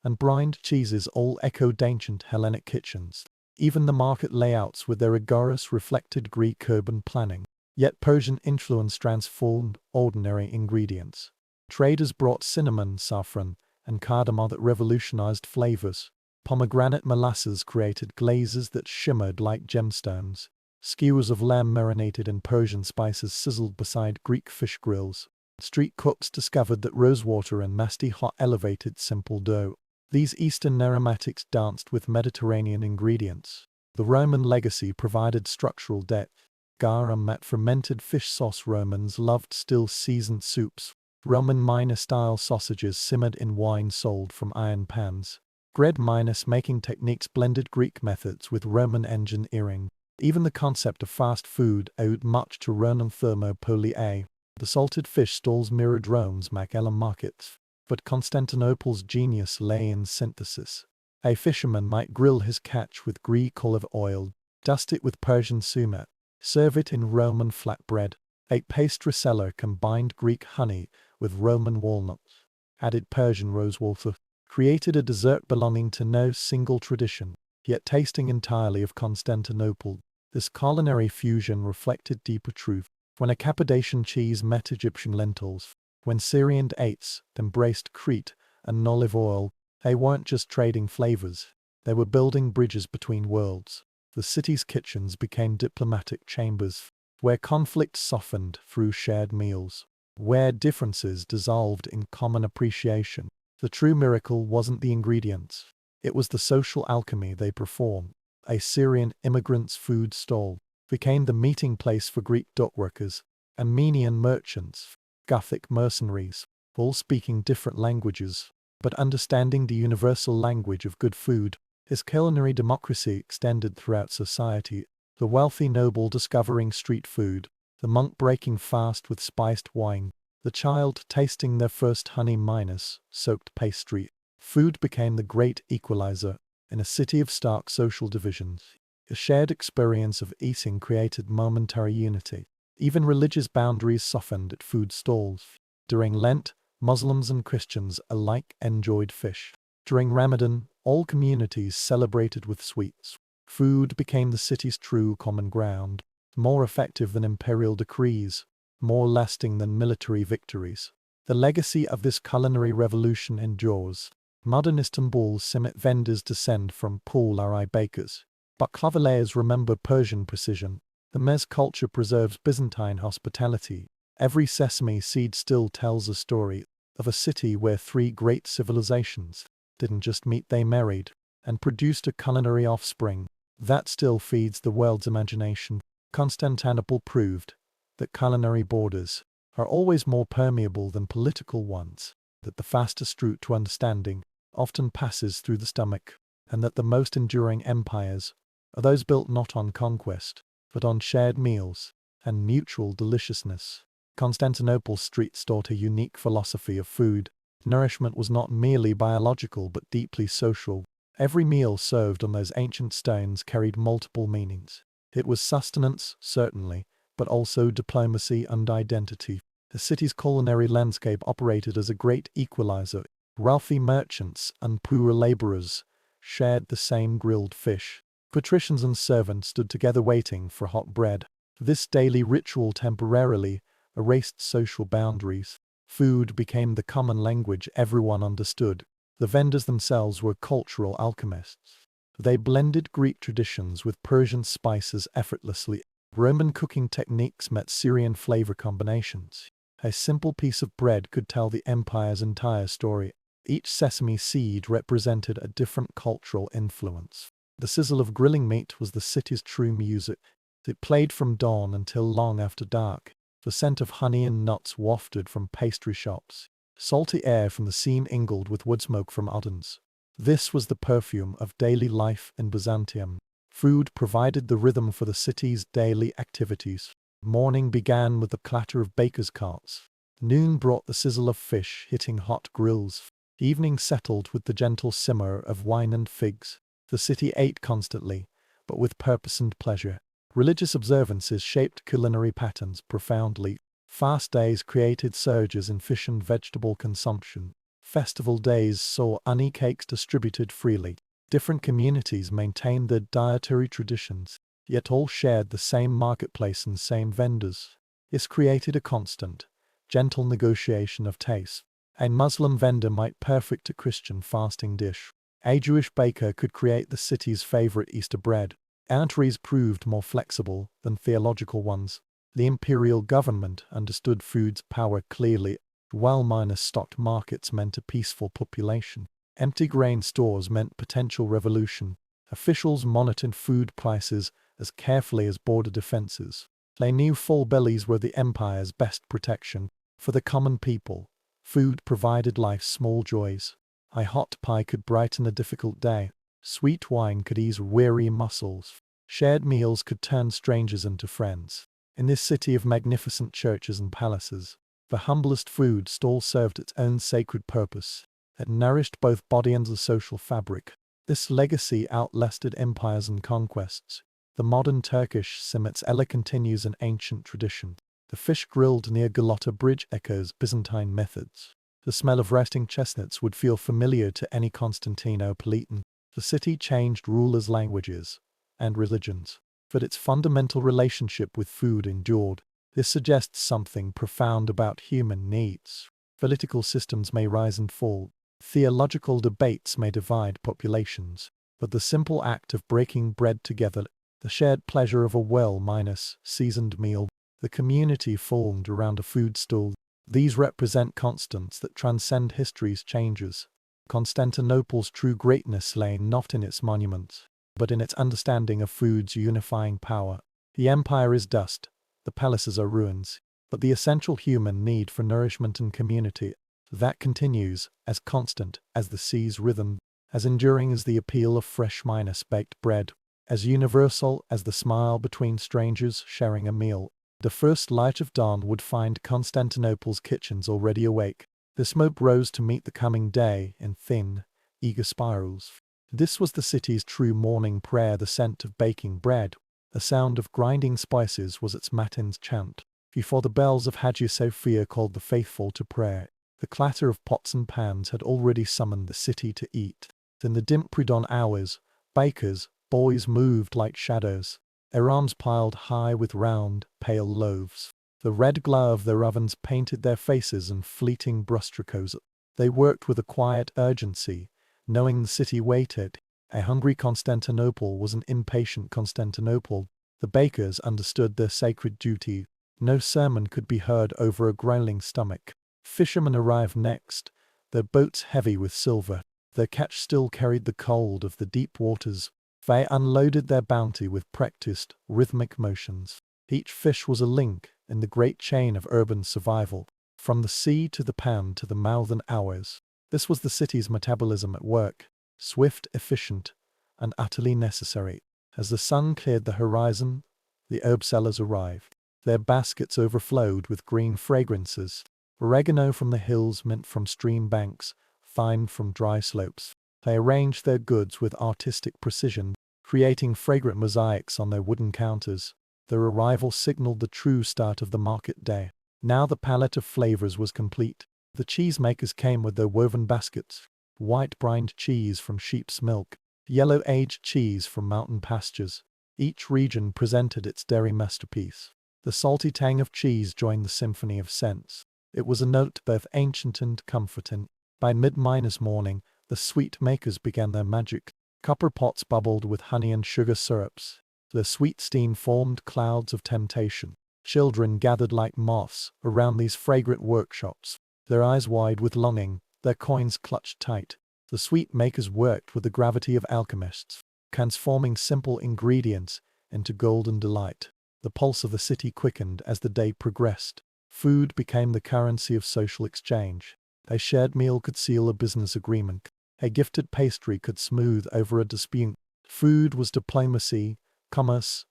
and brined cheeses all echoed ancient Hellenic kitchens. Even the market layouts with their rigorous reflected Greek urban planning. Yet Persian influence transformed ordinary ingredients. Traders brought cinnamon, saffron, and cardamom that revolutionized flavors. Pomegranate molasses created glazes that shimmered like gemstones. Skewers of lamb marinated in Persian spices sizzled beside Greek fish grills. Street cooks discovered that rosewater and masti hot elevated simple dough. These Eastern aromatics danced with Mediterranean ingredients. The Roman legacy provided structural depth. Garum met fermented fish sauce. Romans loved still-seasoned soups. Roman minor-style sausages simmered in wine sold from iron pans. Bread minus making techniques blended Greek methods with Roman engineering. Even the concept of fast food owed much to Roman thermopylae. The salted fish stalls mirrored Rome's Magella markets. But Constantinople's genius lay in synthesis. A fisherman might grill his catch with Greek olive oil, dust it with Persian sumac, serve it in Roman flatbread. A pastry seller combined Greek honey with Roman walnuts, added Persian rosewater, created a dessert belonging to no single tradition, yet tasting entirely of Constantinople. This culinary fusion reflected deeper truth. When a Cappadocian cheese met Egyptian lentils, when Syrian dates embraced Crete and olive oil, they weren't just trading flavors, they were building bridges between worlds. The city's kitchens became diplomatic chambers, where conflict softened through shared meals, where differences dissolved in common appreciation. The true miracle wasn't the ingredients, it was the social alchemy they performed. A Syrian immigrant's food stall became the meeting place for Greek dockworkers, Armenian merchants, Gothic mercenaries, all speaking different languages, but understanding the universal language of good food. His culinary democracy extended throughout society, the wealthy noble discovering street food, the monk breaking fast with spiced wine, the child tasting their first honey-soaked pastry. Food became the great equalizer in a city of stark social divisions. A shared experience of eating created momentary unity. Even religious boundaries softened at food stalls. During Lent, Muslims and Christians alike enjoyed fish. During Ramadan, all communities celebrated with sweets. Food became the city's true common ground, more effective than imperial decrees, more lasting than military victories. The legacy of this culinary revolution endures. Modern Istanbul's simit vendors descend from Pul-Ari bakers. Baklava layers remember Persian precision. The mez culture preserves Byzantine hospitality. Every sesame seed still tells a story of a city where three great civilizations didn't just meet, they married, and produced a culinary offspring that still feeds the world's imagination. Constantinople proved that culinary borders are always more permeable than political ones, that the fastest route to understanding often passes through the stomach, and that the most enduring empires are those built not on conquest, but on shared meals and mutual deliciousness. Constantinople's streets taught a unique philosophy of food. Nourishment was not merely biological but deeply social. Every meal served on those ancient stones carried multiple meanings. It was sustenance, certainly, but also diplomacy and identity. The city's culinary landscape operated as a great equalizer. Wealthy merchants and poor laborers shared the same grilled fish. Patricians and servants stood together waiting for hot bread. This daily ritual temporarily erased social boundaries. Food became the common language everyone understood. The vendors themselves were cultural alchemists. They blended Greek traditions with Persian spices effortlessly. Roman cooking techniques met Syrian flavor combinations. A simple piece of bread could tell the empire's entire story. Each sesame seed represented a different cultural influence. The sizzle of grilling meat was the city's true music. It played from dawn until long after dark. The scent of honey and nuts wafted from pastry shops. Salty air from the sea mingled with wood smoke from ovens. This was the perfume of daily life in Byzantium. Food provided the rhythm for the city's daily activities. Morning began with the clatter of bakers' carts. Noon brought the sizzle of fish hitting hot grills. Evening settled with the gentle simmer of wine and figs. The city ate constantly, but with purpose and pleasure. Religious observances shaped culinary patterns profoundly. Fast days created surges in fish and vegetable consumption. Festival days saw honey cakes distributed freely. Different communities maintained their dietary traditions, yet all shared the same marketplace and same vendors. This created a constant, gentle negotiation of taste. A Muslim vendor might perfect a Christian fasting dish. A Jewish baker could create the city's favorite Easter bread. Entries proved more flexible than theological ones. The imperial government understood food's power clearly. While miners stocked markets meant a peaceful population. Empty grain stores meant potential revolution. Officials monitored food prices as carefully as border defenses. They knew full bellies were the empire's best protection. For the common people, food provided life's small joys. A hot pie could brighten a difficult day. Sweet wine could ease weary muscles. Shared meals could turn strangers into friends. In this city of magnificent churches and palaces, the humblest food stall served its own sacred purpose. It nourished both body and the social fabric. This legacy outlasted empires and conquests. The modern Turkish simitsela continues an ancient tradition. The fish grilled near Galata Bridge echoes Byzantine methods. The smell of roasting chestnuts would feel familiar to any Constantinopolitan. The city changed rulers' languages and religions, but its fundamental relationship with food endured. This suggests something profound about human needs. Political systems may rise and fall. Theological debates may divide populations. But the simple act of breaking bread together, the shared pleasure of a well-seasoned meal, the community formed around a food stool, these represent constants that transcend history's changes. Constantinople's true greatness lay not in its monuments, but in its understanding of food's unifying power. The empire is dust, the palaces are ruins, but the essential human need for nourishment and community, that continues, as constant as the sea's rhythm, as enduring as the appeal of fresh baked bread, as universal as the smile between strangers sharing a meal. The first light of dawn would find Constantinople's kitchens already awake. The smoke rose to meet the coming day in thin, eager spirals. This was the city's true morning prayer, the scent of baking bread. The sound of grinding spices was its matins chant. Before the bells of Hagia Sophia called the faithful to prayer, the clatter of pots and pans had already summoned the city to eat. In the dim pre-dawn hours, bakers, boys moved like shadows, their arms piled high with round, pale loaves. The red glow of their ovens painted their faces in fleeting brushstrokes. They worked with a quiet urgency, knowing the city waited. A hungry Constantinople was an impatient Constantinople. The bakers understood their sacred duty. No sermon could be heard over a growling stomach. Fishermen arrived next, their boats heavy with silver. Their catch still carried the cold of the deep waters. They unloaded their bounty with practiced, rhythmic motions. Each fish was a link in the great chain of urban survival, from the sea to the pan to the mouth and hours. This was the city's metabolism at work, swift, efficient, and utterly necessary. As the sun cleared the horizon, the herb sellers arrived. Their baskets overflowed with green fragrances, oregano from the hills, mint from stream banks, thyme from dry slopes. They arranged their goods with artistic precision, creating fragrant mosaics on their wooden counters. Their arrival signaled the true start of the market day. Now the palette of flavors was complete. The cheesemakers came with their woven baskets, white brined cheese from sheep's milk, yellow aged cheese from mountain pastures. Each region presented its dairy masterpiece. The salty tang of cheese joined the symphony of scents. It was a note both ancient and comforting. By mid-morning, the sweet makers began their magic. Copper pots bubbled with honey and sugar syrups. The sweet steam formed clouds of temptation. Children gathered like moths around these fragrant workshops, their eyes wide with longing, their coins clutched tight. The sweet makers worked with the gravity of alchemists, transforming simple ingredients into golden delight. The pulse of the city quickened as the day progressed. Food became the currency of social exchange. A shared meal could seal a business agreement. A gifted pastry could smooth over a dispute. Food was diplomacy, commerce,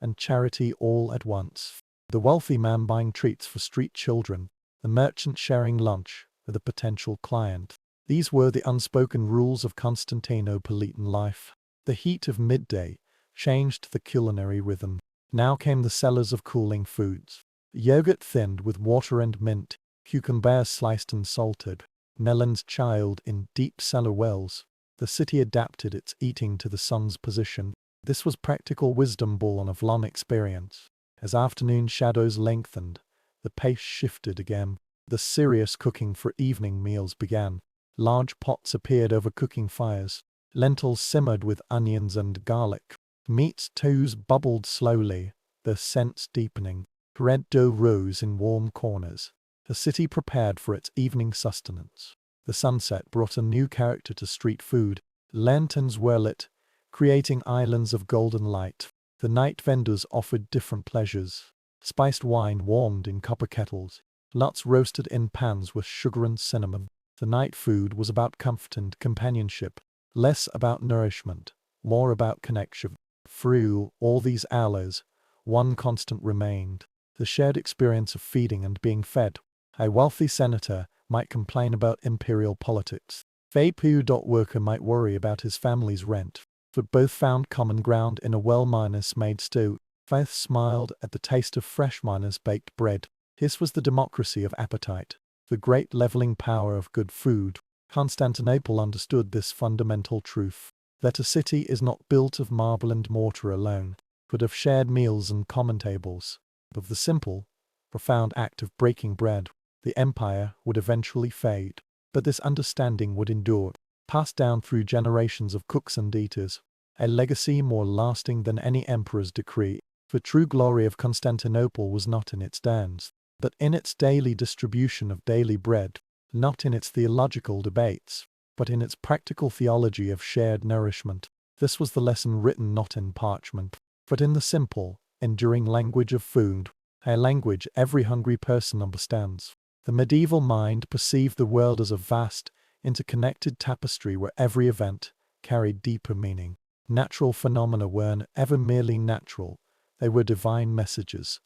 and charity all at once. The wealthy man buying treats for street children, the merchant sharing lunch with a potential client. These were the unspoken rules of Constantinopolitan life. The heat of midday changed the culinary rhythm. Now came the sellers of cooling foods. Yogurt thinned with water and mint, cucumbers sliced and salted, melons chilled in deep cellar wells. The city adapted its eating to the sun's position. This was practical wisdom born of long experience. As afternoon shadows lengthened, the pace shifted again. The serious cooking for evening meals began. Large pots appeared over cooking fires. Lentils simmered with onions and garlic. Meat stews bubbled slowly, their scents deepening. Red dough rose in warm corners. The city prepared for its evening sustenance. The sunset brought a new character to street food. Lanterns were lit, creating islands of golden light. The night vendors offered different pleasures. Spiced wine warmed in copper kettles. Nuts roasted in pans with sugar and cinnamon. The night food was about comfort and companionship, less about nourishment, more about connection. Through all these hours, one constant remained: the shared experience of feeding and being fed. A wealthy senator might complain about imperial politics. A poor worker might worry about his family's rent, but both found common ground in a well-made stew. Faith smiled at the taste of fresh baked bread. This was the democracy of appetite, the great leveling power of good food. Constantinople understood this fundamental truth, that a city is not built of marble and mortar alone, but of shared meals and common tables, of the simple, profound act of breaking bread. The empire would eventually fade, but this understanding would endure, passed down through generations of cooks and eaters, a legacy more lasting than any emperor's decree. The true glory of Constantinople was not in its dance, but in its daily distribution of daily bread, not in its theological debates, but in its practical theology of shared nourishment. This was the lesson written not in parchment, but in the simple, enduring language of food, a language every hungry person understands. The medieval mind perceived the world as a vast, interconnected tapestry where every event carried deeper meaning. Natural phenomena weren't ever merely natural, they were divine messages,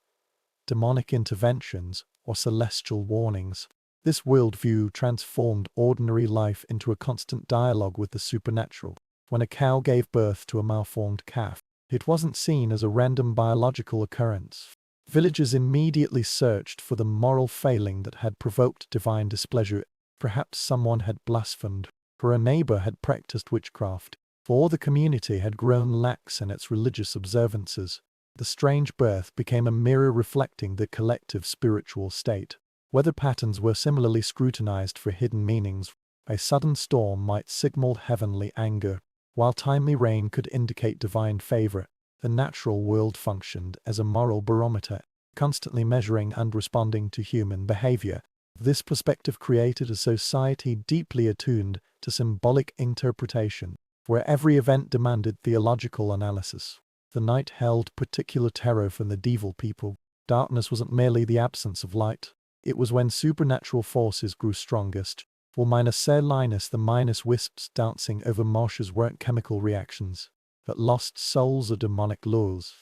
demonic interventions, or celestial warnings. This worldview transformed ordinary life into a constant dialogue with the supernatural. When a cow gave birth to a malformed calf, it wasn't seen as a random biological occurrence. Villagers immediately searched for the moral failing that had provoked divine displeasure. Perhaps someone had blasphemed, or a neighbor had practiced witchcraft, or the community had grown lax in its religious observances. The strange birth became a mirror reflecting the collective spiritual state. Weather patterns were similarly scrutinized for hidden meanings. A sudden storm might signal heavenly anger, while timely rain could indicate divine favor. The natural world functioned as a moral barometer, constantly measuring and responding to human behavior. This perspective created a society deeply attuned to symbolic interpretation, where every event demanded theological analysis. The night held particular terror for medieval people. Darkness wasn't merely the absence of light. It was when supernatural forces grew strongest. For -Linus the minus wisps dancing over marshes weren't chemical reactions, but lost souls or demonic laws.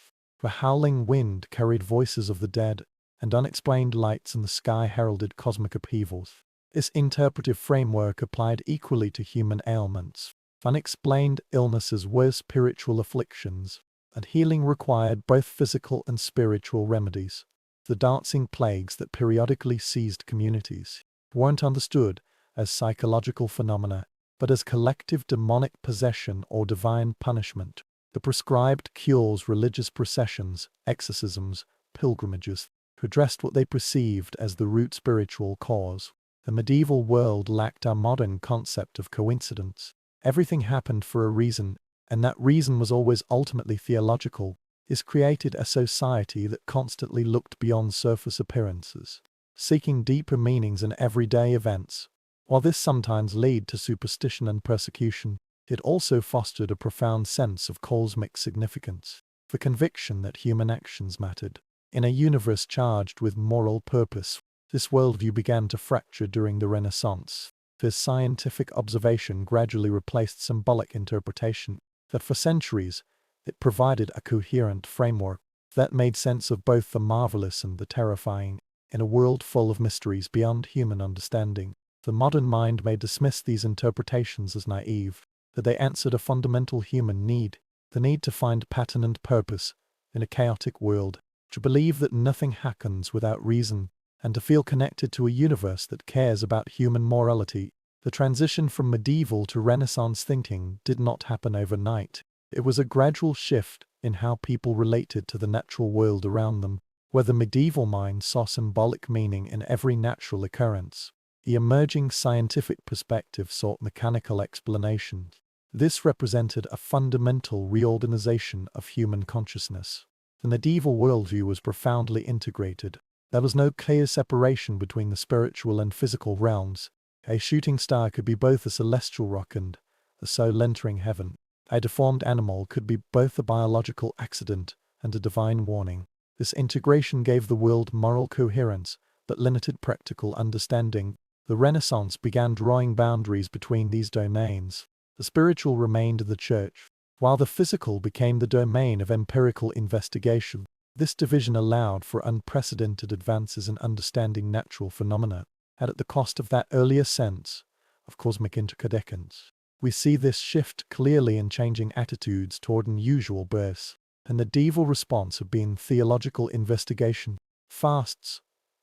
The howling wind carried voices of the dead, and unexplained lights in the sky heralded cosmic upheavals. This interpretive framework applied equally to human ailments. Unexplained illnesses were spiritual afflictions, and healing required both physical and spiritual remedies. The dancing plagues that periodically seized communities weren't understood as psychological phenomena, but as collective demonic possession or divine punishment. The prescribed cures, religious processions, exorcisms, pilgrimages, who addressed what they perceived as the root spiritual cause. The medieval world lacked our modern concept of coincidence. Everything happened for a reason, and that reason was always ultimately theological. This created a society that constantly looked beyond surface appearances, seeking deeper meanings in everyday events. While this sometimes led to superstition and persecution, it also fostered a profound sense of cosmic significance, the conviction that human actions mattered. In a universe charged with moral purpose, this worldview began to fracture during the Renaissance. This scientific observation gradually replaced symbolic interpretation, that for centuries it provided a coherent framework that made sense of both the marvelous and the terrifying. In a world full of mysteries beyond human understanding, the modern mind may dismiss these interpretations as naive, that they answered a fundamental human need, the need to find pattern and purpose in a chaotic world, to believe that nothing happens without reason, and to feel connected to a universe that cares about human morality. The transition from medieval to Renaissance thinking did not happen overnight. It was a gradual shift in how people related to the natural world around them, where the medieval mind saw symbolic meaning in every natural occurrence. The emerging scientific perspective sought mechanical explanations. This represented a fundamental reorganization of human consciousness. The medieval worldview was profoundly integrated. There was no clear separation between the spiritual and physical realms. A shooting star could be both a celestial rock and a soul entering heaven. A deformed animal could be both a biological accident and a divine warning. This integration gave the world moral coherence, but limited practical understanding. The Renaissance began drawing boundaries between these domains. The spiritual remained in the church, while the physical became the domain of empirical investigation. This division allowed for unprecedented advances in understanding natural phenomena, and at the cost of that earlier sense of cosmic interdependence. We see this shift clearly in changing attitudes toward unusual births, and the medieval response had been theological investigation, fasts,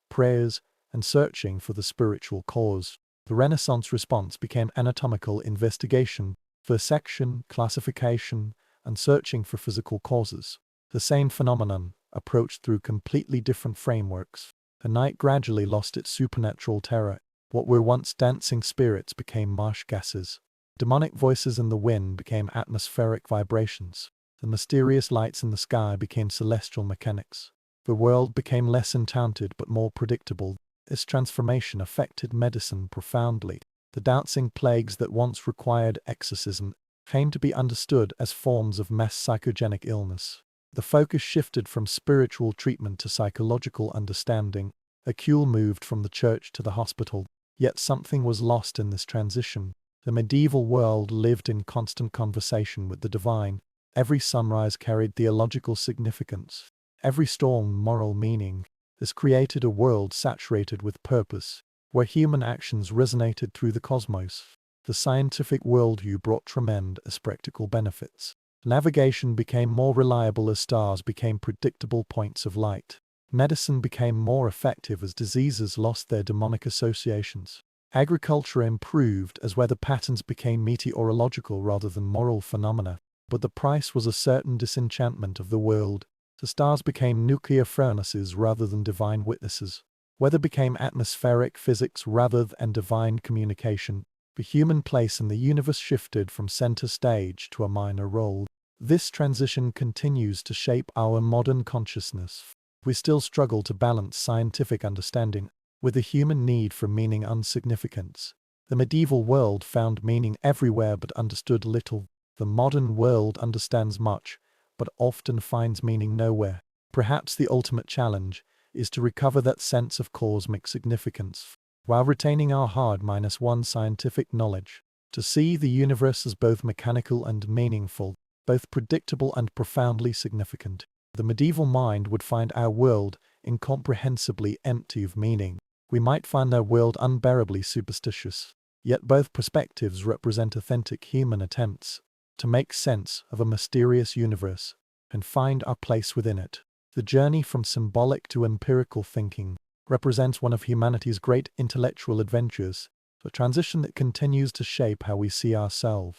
prayers, and searching for the spiritual cause. The Renaissance response became anatomical investigation, dissection, classification, and searching for physical causes. The same phenomenon, approached through completely different frameworks. The night gradually lost its supernatural terror. What were once dancing spirits became marsh gases. Demonic voices in the wind became atmospheric vibrations. The mysterious lights in the sky became celestial mechanics. The world became less enchanted but more predictable. This transformation affected medicine profoundly. The dancing plagues that once required exorcism came to be understood as forms of mass psychogenic illness. The focus shifted from spiritual treatment to psychological understanding. A cure moved from the church to the hospital. Yet something was lost in this transition. The medieval world lived in constant conversation with the divine. Every sunrise carried theological significance. Every storm moral meaning. This created a world saturated with purpose, where human actions resonated through the cosmos. The scientific worldview brought tremendous practical benefits. Navigation became more reliable as stars became predictable points of light. Medicine became more effective as diseases lost their demonic associations. Agriculture improved as weather patterns became meteorological rather than moral phenomena. But the price was a certain disenchantment of the world. The stars became nuclear furnaces rather than divine witnesses. Weather became atmospheric physics rather than divine communication. The human place in the universe shifted from center stage to a minor role. This transition continues to shape our modern consciousness. We still struggle to balance scientific understanding with the human need for meaning and significance. The medieval world found meaning everywhere but understood little. The modern world understands much, but often finds meaning nowhere. Perhaps the ultimate challenge is to recover that sense of cosmic significance, while retaining our hard-1 scientific knowledge, to see the universe as both mechanical and meaningful, both predictable and profoundly significant. The medieval mind would find our world incomprehensibly empty of meaning. We might find their world unbearably superstitious. Yet both perspectives represent authentic human attempts to make sense of a mysterious universe and find our place within it. The journey from symbolic to empirical thinking represents one of humanity's great intellectual adventures, a transition that continues to shape how we see ourselves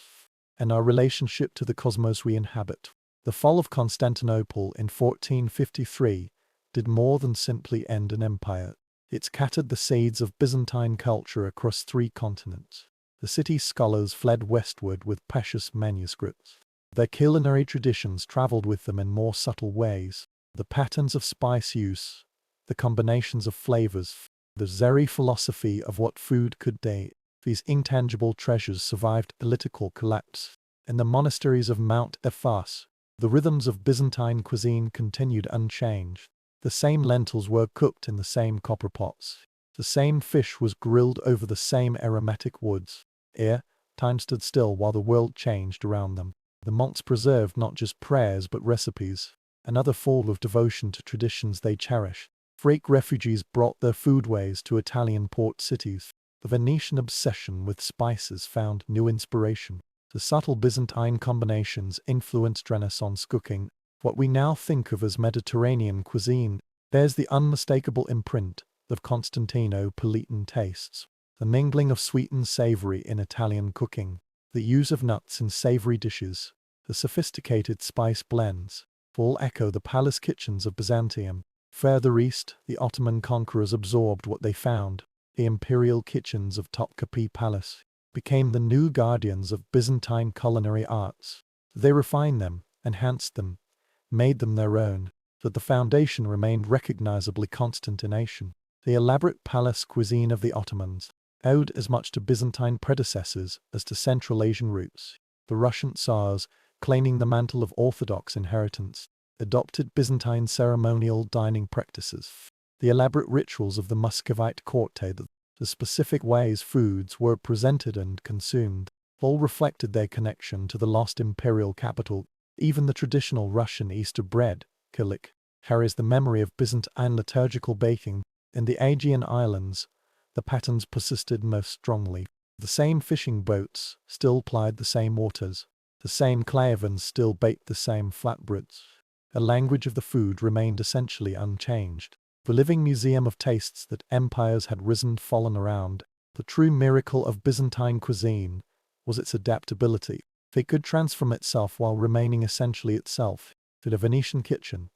and our relationship to the cosmos we inhabit. The fall of Constantinople in 1453 did more than simply end an empire. It scattered the seeds of Byzantine culture across 3 continents. The city's scholars fled westward with precious manuscripts. Their culinary traditions traveled with them in more subtle ways. The patterns of spice use, the combinations of flavors, the Zeri philosophy of what food could be. These intangible treasures survived political collapse. In the monasteries of Mount Ephesus, the rhythms of Byzantine cuisine continued unchanged. The same lentils were cooked in the same copper pots. The same fish was grilled over the same aromatic woods. Here, time stood still while the world changed around them. The monks preserved not just prayers but recipes, another form of devotion to traditions they cherished. Greek refugees brought their foodways to Italian port cities. The Venetian obsession with spices found new inspiration. The subtle Byzantine combinations influenced Renaissance cooking. What we now think of as Mediterranean cuisine bears the unmistakable imprint of Constantinopolitan tastes. The mingling of sweet and savory in Italian cooking, the use of nuts in savory dishes, the sophisticated spice blends, all echo the palace kitchens of Byzantium. Further east, the Ottoman conquerors absorbed what they found. The imperial kitchens of Topkapi Palace became the new guardians of Byzantine culinary arts. They refined them, enhanced them, made them their own, but the foundation remained recognizably Constantinian. The elaborate palace cuisine of the Ottomans owed as much to Byzantine predecessors as to Central Asian roots. The Russian Tsars, claiming the mantle of Orthodox inheritance, adopted Byzantine ceremonial dining practices. The elaborate rituals of the Muscovite court, the specific ways foods were presented and consumed, all reflected their connection to the lost imperial capital. Even the traditional Russian Easter bread, kilik, carries the memory of Byzantine liturgical baking. In the Aegean Islands, the patterns persisted most strongly. The same fishing boats still plied the same waters. The same clay ovens still baked the same flatbreads. The language of the food remained essentially unchanged. The living museum of tastes that empires had risen, fallen around. The true miracle of Byzantine cuisine was its adaptability. It could transform itself while remaining essentially itself. In a Venetian kitchen,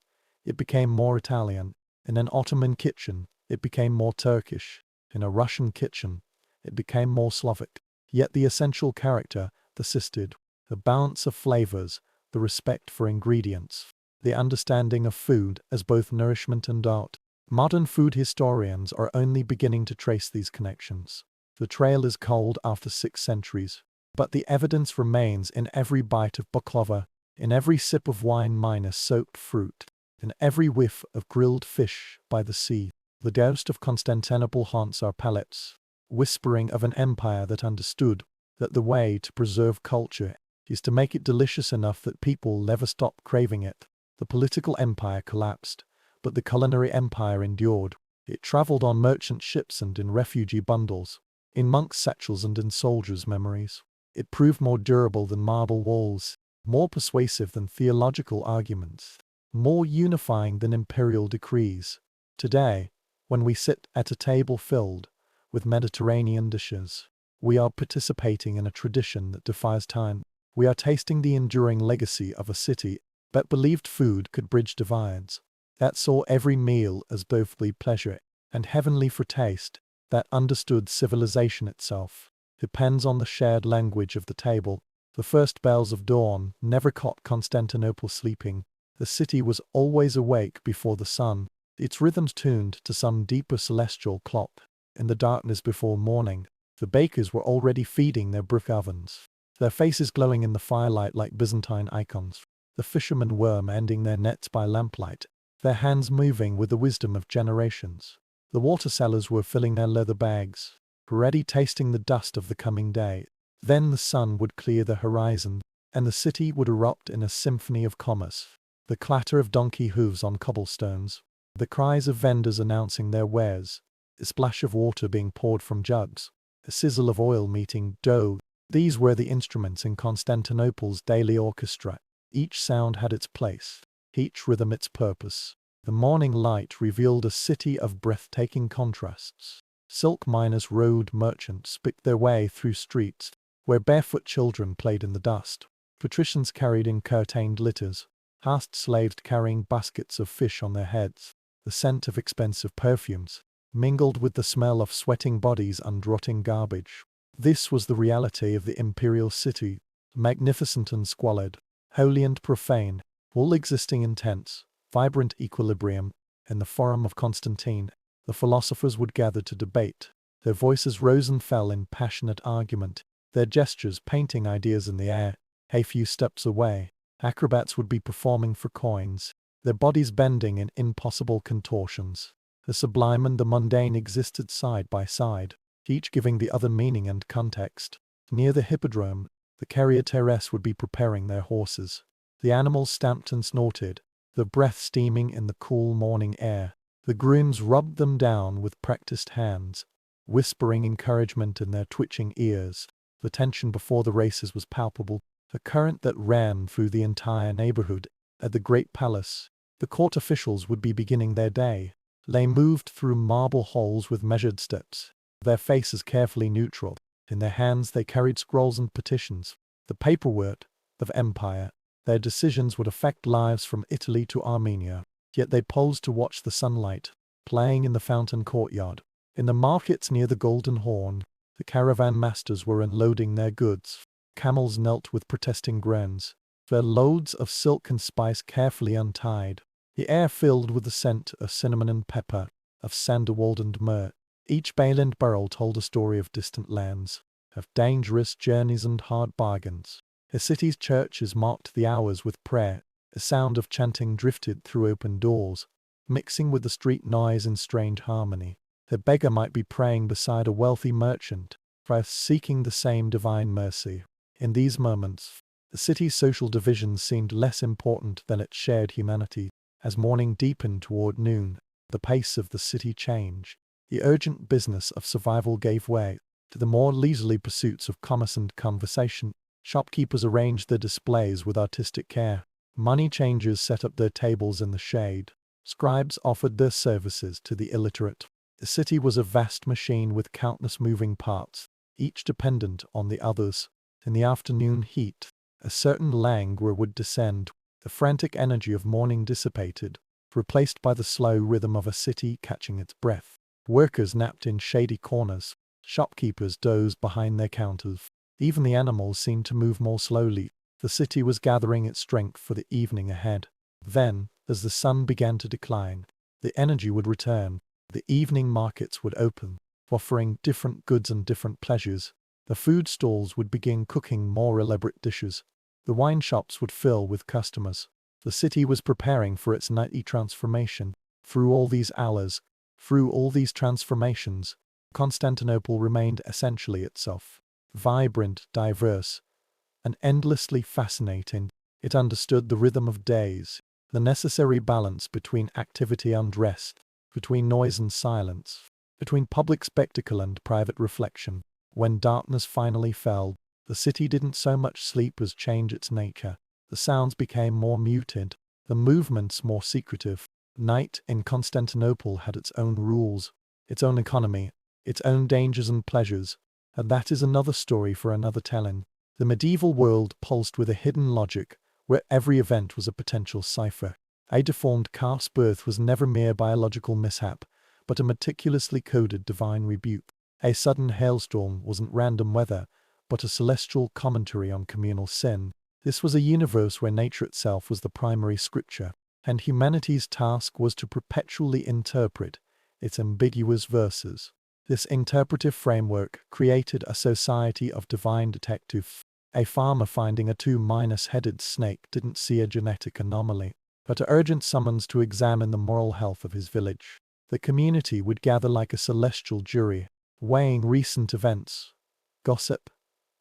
it became more Italian. In an Ottoman kitchen, it became more Turkish. In a Russian kitchen, it became more Slavic. Yet the essential character persisted. The balance of flavors, the respect for ingredients, the understanding of food as both nourishment and art. Modern food historians are only beginning to trace these connections. The trail is cold after 6 centuries, but the evidence remains in every bite of baklava, in every sip of wine minus soaked fruit, in every whiff of grilled fish by the sea. The ghost of Constantinople haunts our palates, whispering of an empire that understood that the way to preserve culture is to make it delicious enough that people never stop craving it. The political empire collapsed, but the culinary empire endured. It traveled on merchant ships and in refugee bundles, in monks' satchels and in soldiers' memories. It proved more durable than marble walls, more persuasive than theological arguments, more unifying than imperial decrees. Today, when we sit at a table filled with Mediterranean dishes, we are participating in a tradition that defies time. We are tasting the enduring legacy of a city that believed food could bridge divides, that saw every meal as both pleasure and heavenly for taste, that understood civilization itself depends on the shared language of the table. The first bells of dawn never caught Constantinople sleeping. The city was always awake before the sun, its rhythms tuned to some deeper celestial clock. In the darkness before morning, the bakers were already feeding their brick ovens, their faces glowing in the firelight like Byzantine icons. The fishermen were mending their nets by lamplight, their hands moving with the wisdom of generations. The water sellers were filling their leather bags, already tasting the dust of the coming day. Then the sun would clear the horizon, and the city would erupt in a symphony of commerce. The clatter of donkey hooves on cobblestones, the cries of vendors announcing their wares, a splash of water being poured from jugs, a sizzle of oil meeting dough. These were the instruments in Constantinople's daily orchestra. Each sound had its place, each rhythm its purpose. The morning light revealed a city of breathtaking contrasts. Silk miners rode, merchants picked their way through streets where barefoot children played in the dust. Patricians carried in curtained litters, caste slaves carrying baskets of fish on their heads. the scent of expensive perfumes, mingled with the smell of sweating bodies and rotting garbage. This was the reality of the imperial city, magnificent and squalid, holy and profane, all existing in tense, vibrant equilibrium. In the Forum of Constantine, the philosophers would gather to debate. Their voices rose and fell in passionate argument, their gestures painting ideas in the air. A few steps away, acrobats would be performing for coins, their bodies bending in impossible contortions. The sublime and the mundane existed side by side, each giving the other meaning and context. Near the hippodrome, the charioteres would be preparing their horses. The animals stamped and snorted, the breath steaming in the cool morning air. The grooms rubbed them down with practiced hands, whispering encouragement in their twitching ears. The tension before the races was palpable, a current that ran through the entire neighborhood. At the great palace, the court officials would be beginning their day. They moved through marble halls with measured steps, their faces carefully neutral. In their hands they carried scrolls and petitions, the paperwork of empire. Their decisions would affect lives from Italy to Armenia. Yet they paused to watch the sunlight, playing in the fountain courtyard. In the markets near the Golden Horn, the caravan masters were unloading their goods. Camels knelt with protesting groans, their loads of silk and spice carefully untied. The air filled with the scent of cinnamon and pepper, of sandalwood and myrrh. Each bale and barrel told a story of distant lands, of dangerous journeys and hard bargains. The city's churches marked the hours with prayer. A sound of chanting drifted through open doors, mixing with the street noise in strange harmony. A beggar might be praying beside a wealthy merchant, seeking the same divine mercy. In these moments, the city's social divisions seemed less important than its shared humanity. As morning deepened toward noon, the pace of the city changed. The urgent business of survival gave way to the more leisurely pursuits of commerce and conversation. Shopkeepers arranged their displays with artistic care. Money changers set up their tables in the shade. Scribes offered their services to the illiterate. The city was a vast machine with countless moving parts, each dependent on the others. In the afternoon heat, a certain languor would descend. The frantic energy of morning dissipated, replaced by the slow rhythm of a city catching its breath. Workers napped in shady corners. Shopkeepers dozed behind their counters. Even the animals seemed to move more slowly. The city was gathering its strength for the evening ahead. Then, as the sun began to decline, the energy would return. The evening markets would open, offering different goods and different pleasures. The food stalls would begin cooking more elaborate dishes. The wine shops would fill with customers. The city was preparing for its nightly transformation. Through all these hours, through all these transformations, Constantinople remained essentially itself. Vibrant, diverse, and endlessly fascinating. It understood the rhythm of days, the necessary balance between activity and rest, between noise and silence, between public spectacle and private reflection. When darkness finally fell, the city didn't so much sleep as change its nature. The sounds became more muted, the movements more secretive. Night in Constantinople had its own rules, its own economy, its own dangers and pleasures, and that is another story for another telling. The medieval world pulsed with a hidden logic, where every event was a potential cipher. A deformed calf's birth was never mere biological mishap, but a meticulously coded divine rebuke. A sudden hailstorm wasn't random weather, but a celestial commentary on communal sin. This was a universe where nature itself was the primary scripture, and humanity's task was to perpetually interpret its ambiguous verses. This interpretive framework created a society of divine detectives. A farmer finding a 2-headed snake didn't see a genetic anomaly, but an urgent summons to examine the moral health of his village. The community would gather like a celestial jury, weighing recent events, gossip,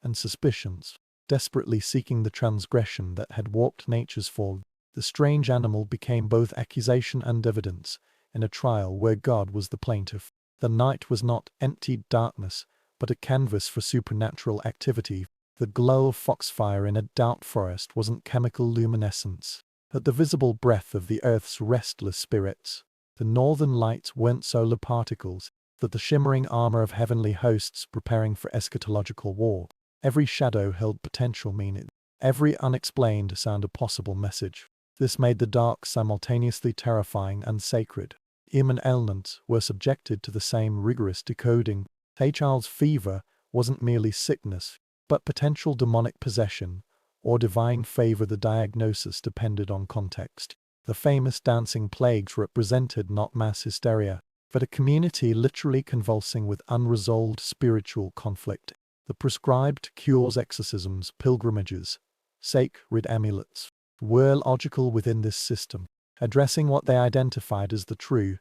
and suspicions, desperately seeking the transgression that had warped nature's fall. The strange animal became both accusation and evidence in a trial where God was the plaintiff. The night was not empty darkness, but a canvas for supernatural activity. The glow of foxfire in a dark forest wasn't chemical luminescence, but the visible breath of the earth's restless spirits. The northern lights weren't solar particles, but the shimmering armor of heavenly hosts preparing for eschatological war. Every shadow held potential meaning, every unexplained sound a possible message. This made the dark simultaneously terrifying and sacred. Human ailments were subjected to the same rigorous decoding. A child's fever wasn't merely sickness, but potential demonic possession or divine favor. The diagnosis depended on context. The famous dancing plagues represented not mass hysteria, but a community literally convulsing with unresolved spiritual conflict. The prescribed cures, exorcisms, pilgrimages, sacred amulets, were logical within this system, addressing what they identified as the true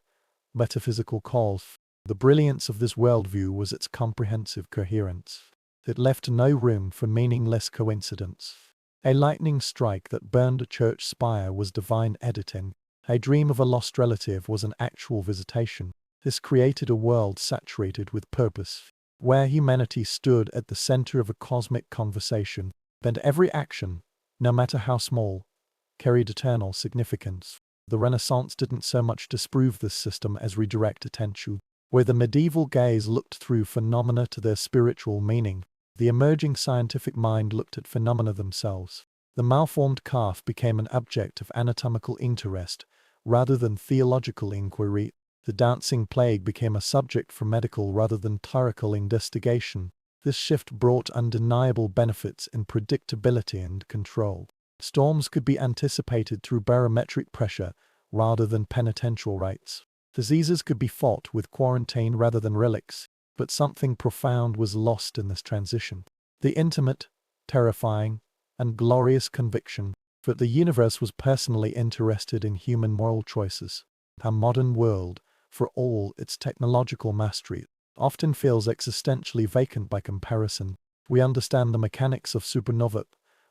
metaphysical cause. The brilliance of this worldview was its comprehensive coherence. It left no room for meaningless coincidence. A lightning strike that burned a church spire was divine editing. A dream of a lost relative was an actual visitation. This created a world saturated with purpose, where humanity stood at the center of a cosmic conversation, and every action, no matter how small, carried eternal significance. The Renaissance didn't so much disprove this system as redirect attention. Where the medieval gaze looked through phenomena to their spiritual meaning, the emerging scientific mind looked at phenomena themselves. The malformed calf became an object of anatomical interest rather than theological inquiry. The dancing plague became a subject for medical rather than clerical investigation. This shift brought undeniable benefits in predictability and control. Storms could be anticipated through barometric pressure rather than penitential rites. Diseases could be fought with quarantine rather than relics, but something profound was lost in this transition. The intimate, terrifying, and glorious conviction that the universe was personally interested in human moral choices. Our modern world, for all its technological mastery, often feels existentially vacant by comparison. We understand the mechanics of supernovae,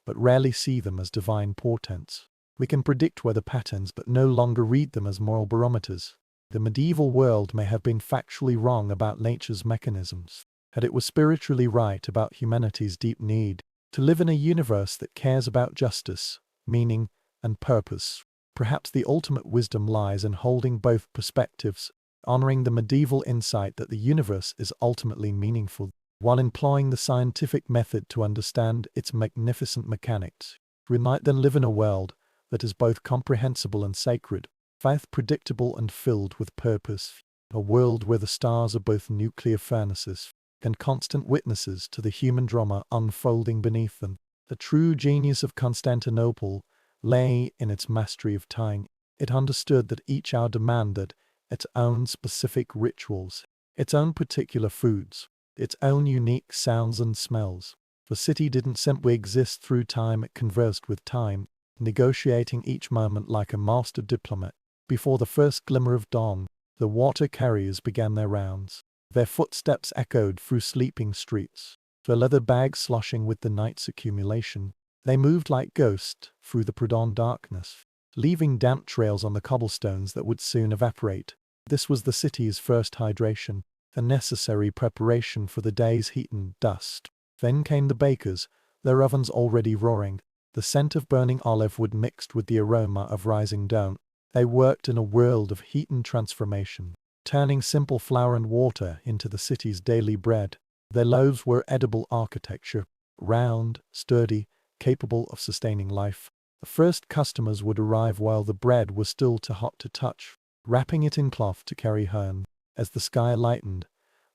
but rarely see them as divine portents. We can predict weather patterns but no longer read them as moral barometers. The medieval world may have been factually wrong about nature's mechanisms, and it was spiritually right about humanity's deep need to live in a universe that cares about justice, meaning, and purpose. Perhaps the ultimate wisdom lies in holding both perspectives, honoring the medieval insight that the universe is ultimately meaningful, while employing the scientific method to understand its magnificent mechanics. We might then live in a world that is both comprehensible and sacred, faith predictable and filled with purpose, a world where the stars are both nuclear furnaces and constant witnesses to the human drama unfolding beneath them. The true genius of Constantinople lay in its mastery of time. It understood that each hour demanded its own specific rituals, its own particular foods, its own unique sounds and smells. The city didn't simply exist through time, it conversed with time, negotiating each moment like a master diplomat. Before the first glimmer of dawn, the water carriers began their rounds. Their footsteps echoed through sleeping streets, their leather bags sloshing with the night's accumulation. They moved like ghosts through the pre-dawn darkness, leaving damp trails on the cobblestones that would soon evaporate. This was the city's first hydration, a necessary preparation for the day's heat and dust. Then came the bakers, their ovens already roaring, the scent of burning olive wood mixed with the aroma of rising dough. They worked in a world of heat and transformation, turning simple flour and water into the city's daily bread. Their loaves were edible architecture, round, sturdy, capable of sustaining life. The first customers would arrive while the bread was still too hot to touch, wrapping it in cloth to carry home. As the sky lightened,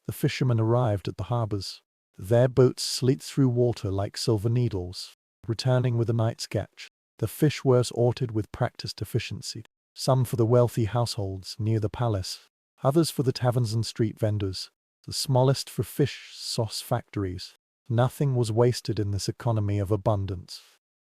the fishermen arrived at the harbors. Their boats slid through water like silver needles, returning with a night's catch. The fish were sorted with practiced efficiency, some for the wealthy households near the palace, others for the taverns and street vendors, the smallest for fish sauce factories. Nothing was wasted in this economy of abundance.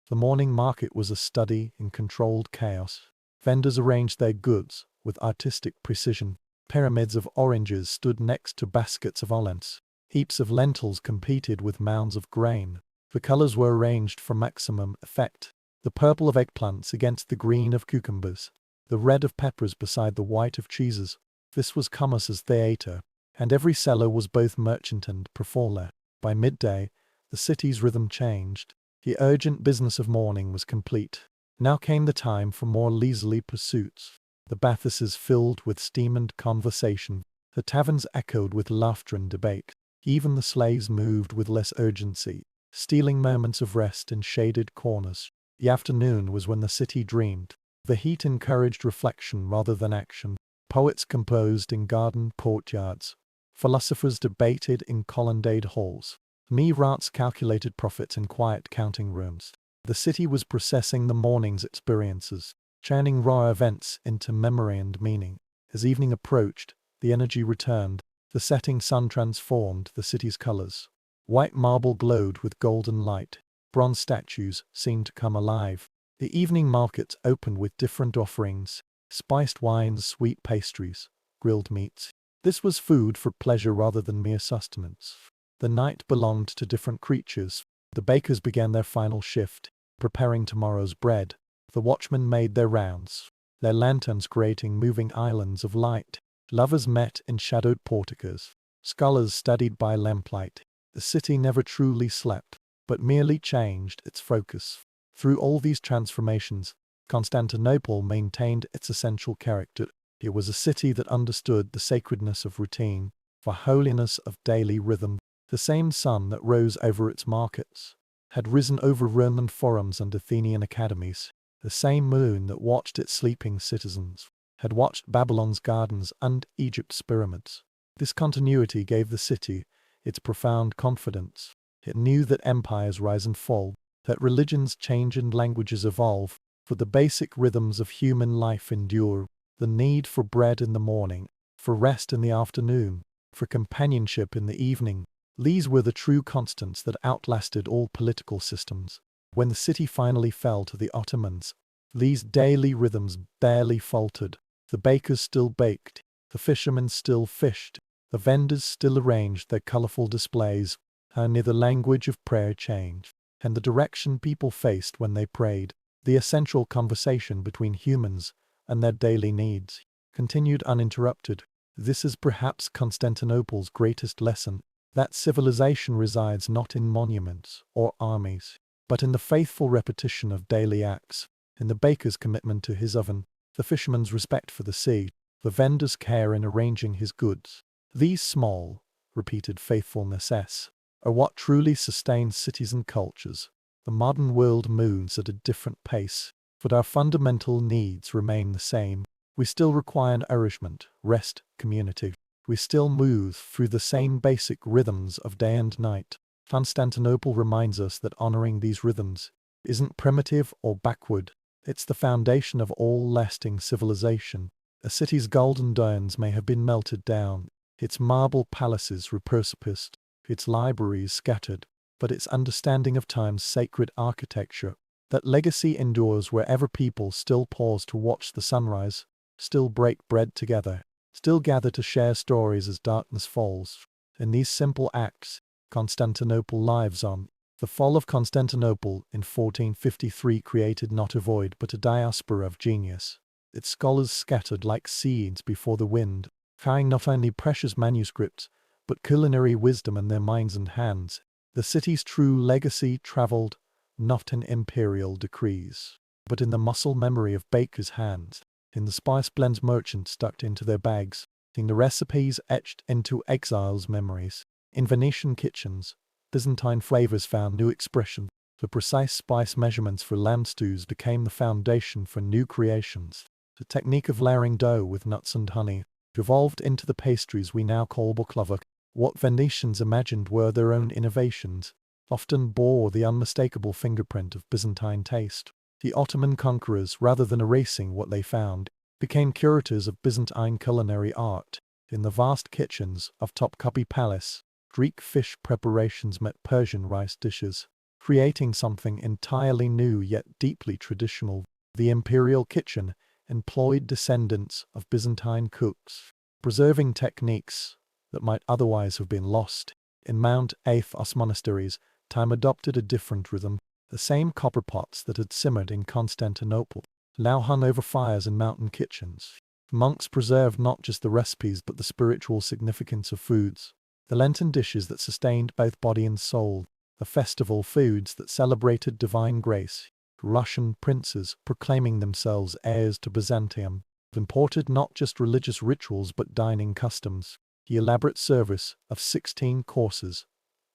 The morning market was a study in controlled chaos. Vendors arranged their goods with artistic precision. Pyramids of oranges stood next to baskets of olives. Heaps of lentils competed with mounds of grain. The colors were arranged for maximum effect. The purple of eggplants against the green of cucumbers, the red of peppers beside the white of cheeses. This was commerce's theater, and every seller was both merchant and performer. By midday, the city's rhythm changed. The urgent business of morning was complete. Now came the time for more leisurely pursuits. The bathhouses filled with steam and conversation. The taverns echoed with laughter and debate. Even the slaves moved with less urgency, stealing moments of rest in shaded corners. The afternoon was when the city dreamed. The heat encouraged reflection rather than action. Poets composed in garden courtyards. Philosophers debated in colonnade halls. Rats calculated profits in quiet counting rooms. The city was processing the morning's experiences, churning raw events into memory and meaning. As evening approached, the energy returned. The setting sun transformed the city's colors. White marble glowed with golden light. Bronze statues seemed to come alive. The evening markets opened with different offerings: spiced wines, sweet pastries, grilled meats. This was food for pleasure rather than mere sustenance. The night belonged to different creatures. The bakers began their final shift, preparing tomorrow's bread. The watchmen made their rounds, their lanterns creating moving islands of light. Lovers met in shadowed porticos. Scholars studied by lamplight. The city never truly slept, but merely changed its focus. Through all these transformations, Constantinople maintained its essential character. It was a city that understood the sacredness of routine, the holiness of daily rhythm. The same sun that rose over its markets had risen over Roman forums and Athenian academies. The same moon that watched its sleeping citizens had watched Babylon's gardens and Egypt's pyramids. This continuity gave the city its profound confidence. It knew that empires rise and fall, that religions change and languages evolve, for the basic rhythms of human life endure. The need for bread in the morning, for rest in the afternoon, for companionship in the evening. These were the true constants that outlasted all political systems. When the city finally fell to the Ottomans, these daily rhythms barely faltered. The bakers still baked, the fishermen still fished, the vendors still arranged their colorful displays. Only the language of prayer changed, and the direction people faced when they prayed, the essential conversation between humans and their daily needs, continued uninterrupted. This is perhaps Constantinople's greatest lesson, that civilization resides not in monuments or armies, but in the faithful repetition of daily acts, in the baker's commitment to his oven, the fisherman's respect for the sea, the vendor's care in arranging his goods. These small, repeated faithfulnesses are what truly sustains cities and cultures. The modern world moves at a different pace, but our fundamental needs remain the same. We still require nourishment, rest, community. We still move through the same basic rhythms of day and night. Constantinople reminds us that honoring these rhythms isn't primitive or backward. It's the foundation of all lasting civilization. A city's golden domes may have been melted down, its marble palaces repurposed, its libraries scattered, but its understanding of time's sacred architecture, that legacy endures wherever people still pause to watch the sunrise, still break bread together, still gather to share stories as darkness falls. In these simple acts, Constantinople lives on. The fall of Constantinople in 1453 created not a void but a diaspora of genius. Its scholars scattered like seeds before the wind, carrying not only precious manuscripts, but culinary wisdom in their minds and hands. The city's true legacy traveled not in imperial decrees, but in the muscle memory of bakers' hands, in the spice blends merchants stuck into their bags, in the recipes etched into exiles' memories. In Venetian kitchens, Byzantine flavors found new expression. The precise spice measurements for lamb stews became the foundation for new creations. The technique of layering dough with nuts and honey evolved into the pastries we now call baklava. What Venetians imagined were their own innovations often bore the unmistakable fingerprint of Byzantine taste. The Ottoman conquerors, rather than erasing what they found, became curators of Byzantine culinary art. In the vast kitchens of Topkapi Palace, Greek fish preparations met Persian rice dishes, creating something entirely new yet deeply traditional. The imperial kitchen employed descendants of Byzantine cooks, preserving techniques that might otherwise have been lost. In Mount Athos monasteries, time adopted a different rhythm. The same copper pots that had simmered in Constantinople now hung over fires in mountain kitchens. Monks preserved not just the recipes but the spiritual significance of foods. The Lenten dishes that sustained both body and soul, the festival foods that celebrated divine grace. Russian princes, proclaiming themselves heirs to Byzantium, imported not just religious rituals but dining customs. The elaborate service of 16 courses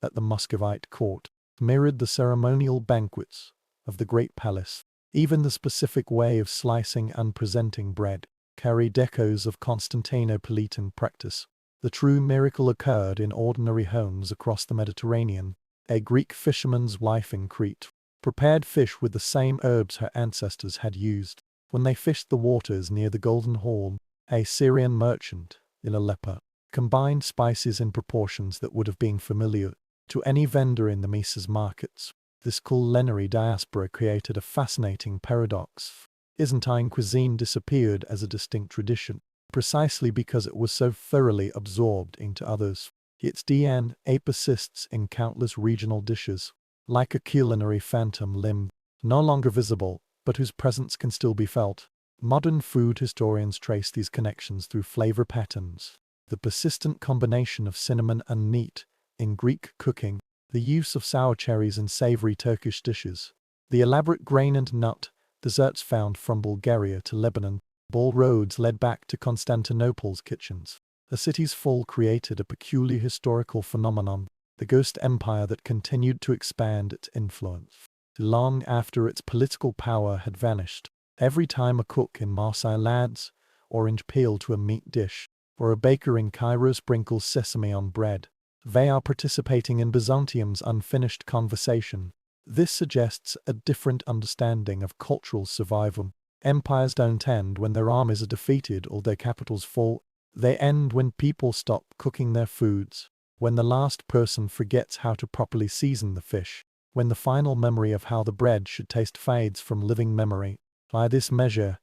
at the Muscovite court mirrored the ceremonial banquets of the Great Palace. Even the specific way of slicing and presenting bread, carried echoes of Constantinopolitan practice. The true miracle occurred in ordinary homes across the Mediterranean. A Greek fisherman's wife in Crete prepared fish with the same herbs her ancestors had used. When they fished the waters near the Golden Horn, a Syrian merchant, in Aleppo, combined spices in proportions that would have been familiar to any vendor in the Mises markets. This culinary diaspora created a fascinating paradox. Byzantine cuisine disappeared as a distinct tradition, precisely because it was so thoroughly absorbed into others. Its DNA persists in countless regional dishes, like a culinary phantom limb, no longer visible, but whose presence can still be felt. Modern food historians trace these connections through flavor patterns. The persistent combination of cinnamon and meat in Greek cooking, the use of sour cherries in savory Turkish dishes, the elaborate grain and nut desserts found from Bulgaria to Lebanon, all roads led back to Constantinople's kitchens. The city's fall created a peculiar historical phenomenon, the ghost empire that continued to expand its influence long after its political power had vanished. Every time a cook in Marseille adds orange peel to a meat dish, or a baker in Cairo sprinkles sesame on bread, they are participating in Byzantium's unfinished conversation. This suggests a different understanding of cultural survival. Empires don't end when their armies are defeated or their capitals fall. They end when people stop cooking their foods, when the last person forgets how to properly season the fish, when the final memory of how the bread should taste fades from living memory. By this measure,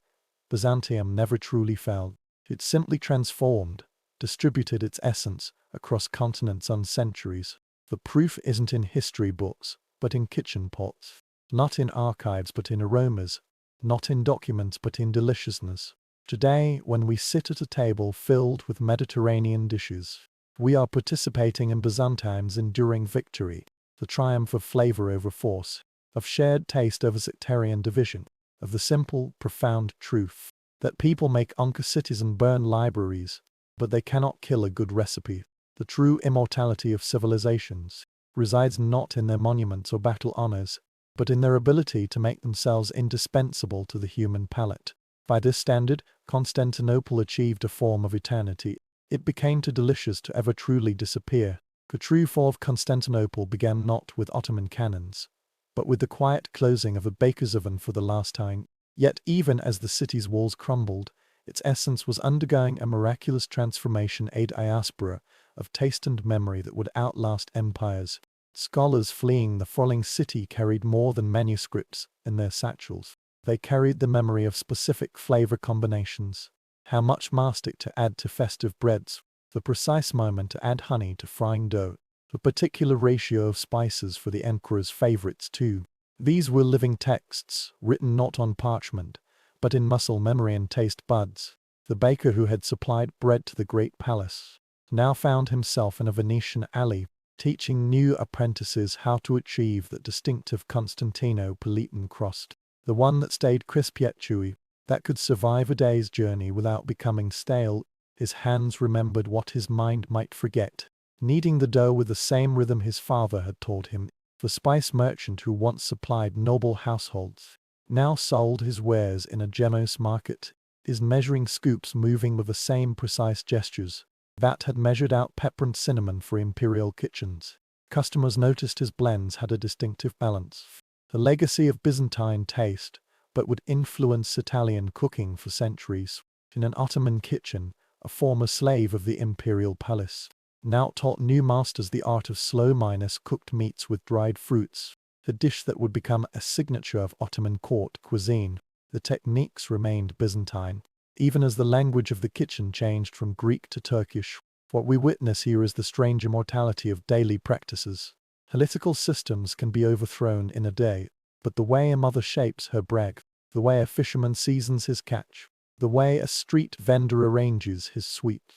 Byzantium never truly fell. It simply transformed, distributed its essence across continents and centuries. The proof isn't in history books, but in kitchen pots. Not in archives, but in aromas. Not in documents, but in deliciousness. Today, when we sit at a table filled with Mediterranean dishes, we are participating in Byzantium's enduring victory, the triumph of flavor over force, of shared taste over sectarian division, of the simple, profound truth that people make conquer cities and burn libraries, but they cannot kill a good recipe. The true immortality of civilizations resides not in their monuments or battle honors, but in their ability to make themselves indispensable to the human palate. By this standard, Constantinople achieved a form of eternity. It became too delicious to ever truly disappear. The true fall of Constantinople began not with Ottoman cannons, but with the quiet closing of a baker's oven for the last time. Yet even as the city's walls crumbled, its essence was undergoing a miraculous transformation, a diaspora of taste and memory that would outlast empires. Scholars fleeing the falling city carried more than manuscripts in their satchels. They carried the memory of specific flavor combinations, how much mastic to add to festive breads, the precise moment to add honey to frying dough, the particular ratio of spices for the emperor's favorites too. These were living texts, written not on parchment, but in muscle memory and taste buds. The baker who had supplied bread to the great palace now found himself in a Venetian alley, teaching new apprentices how to achieve that distinctive Constantinopolitan crust, the one that stayed crisp yet chewy, that could survive a day's journey without becoming stale. His hands remembered what his mind might forget, kneading the dough with the same rhythm his father had taught him. The spice merchant who once supplied noble households now sold his wares in a Genoese market, his measuring scoops moving with the same precise gestures that had measured out pepper and cinnamon for imperial kitchens. Customers noticed his blends had a distinctive balance, the legacy of Byzantine taste, but would influence Italian cooking for centuries. In an Ottoman kitchen, a former slave of the imperial palace now taught new masters the art of slow-cooked meats with dried fruits, a dish that would become a signature of Ottoman court cuisine. The techniques remained Byzantine, even as the language of the kitchen changed from Greek to Turkish. What we witness here is the strange immortality of daily practices. Political systems can be overthrown in a day, but the way a mother shapes her bread, the way a fisherman seasons his catch, the way a street vendor arranges his sweets,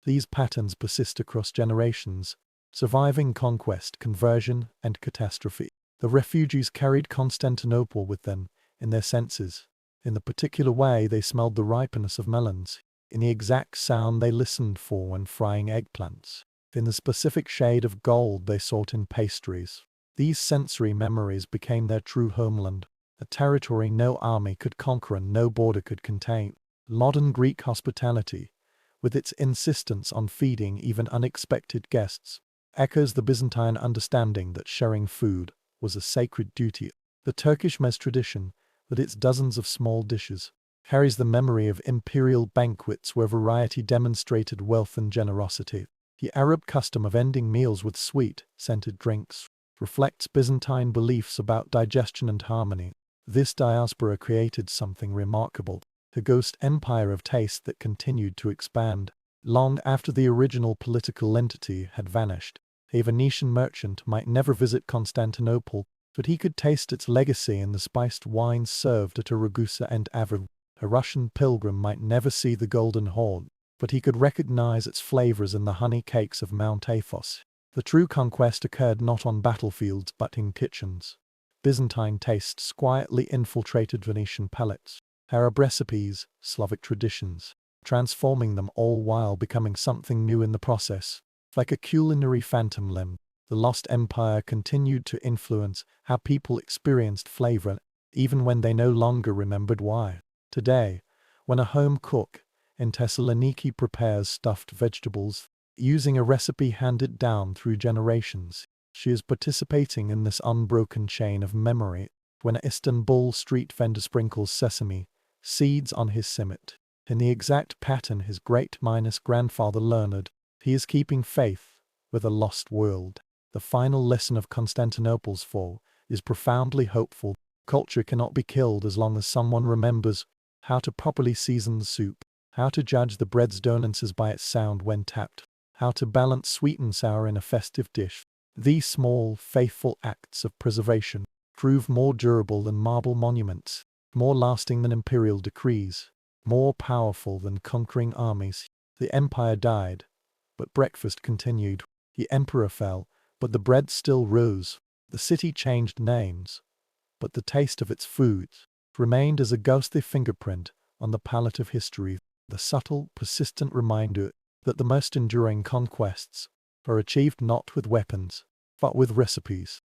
these patterns persist across generations, surviving conquest, conversion, and catastrophe. The refugees carried Constantinople with them, in their senses. In the particular way they smelled the ripeness of melons, in the exact sound they listened for when frying eggplants, in the specific shade of gold they sought in pastries. These sensory memories became their true homeland, a territory no army could conquer and no border could contain. Modern Greek hospitality, with its insistence on feeding even unexpected guests, echoes the Byzantine understanding that sharing food was a sacred duty. The Turkish meze tradition, with its dozens of small dishes, carries the memory of imperial banquets where variety demonstrated wealth and generosity. The Arab custom of ending meals with sweet, scented drinks reflects Byzantine beliefs about digestion and harmony. This diaspora created something remarkable, a ghost empire of taste that continued to expand long after the original political entity had vanished. A Venetian merchant might never visit Constantinople, but he could taste its legacy in the spiced wines served at Ragusa and Avar. A Russian pilgrim might never see the Golden Horn, but he could recognize its flavors in the honey cakes of Mount Athos. The true conquest occurred not on battlefields but in kitchens. Byzantine tastes quietly infiltrated Venetian palates, Arab recipes, Slavic traditions, transforming them all while becoming something new in the process. Like a culinary phantom limb, the lost empire continued to influence how people experienced flavor, even when they no longer remembered why. Today, when a home cook in Thessaloniki prepares stuffed vegetables, using a recipe handed down through generations, she is participating in this unbroken chain of memory. When an Istanbul street vendor sprinkles sesame seeds on his simit, in the exact pattern his great-grandfather learned, he is keeping faith with a lost world. The final lesson of Constantinople's fall is profoundly hopeful. Culture cannot be killed as long as someone remembers how to properly season the soup, how to judge the bread's donaces by its sound when tapped, how to balance sweet and sour in a festive dish. These small, faithful acts of preservation prove more durable than marble monuments, more lasting than imperial decrees, more powerful than conquering armies. The empire died, but breakfast continued. The emperor fell, but the bread still rose. The city changed names, but the taste of its foods remained as a ghostly fingerprint on the palette of history, the subtle, persistent reminder that the most enduring conquests are achieved not with weapons, but with recipes.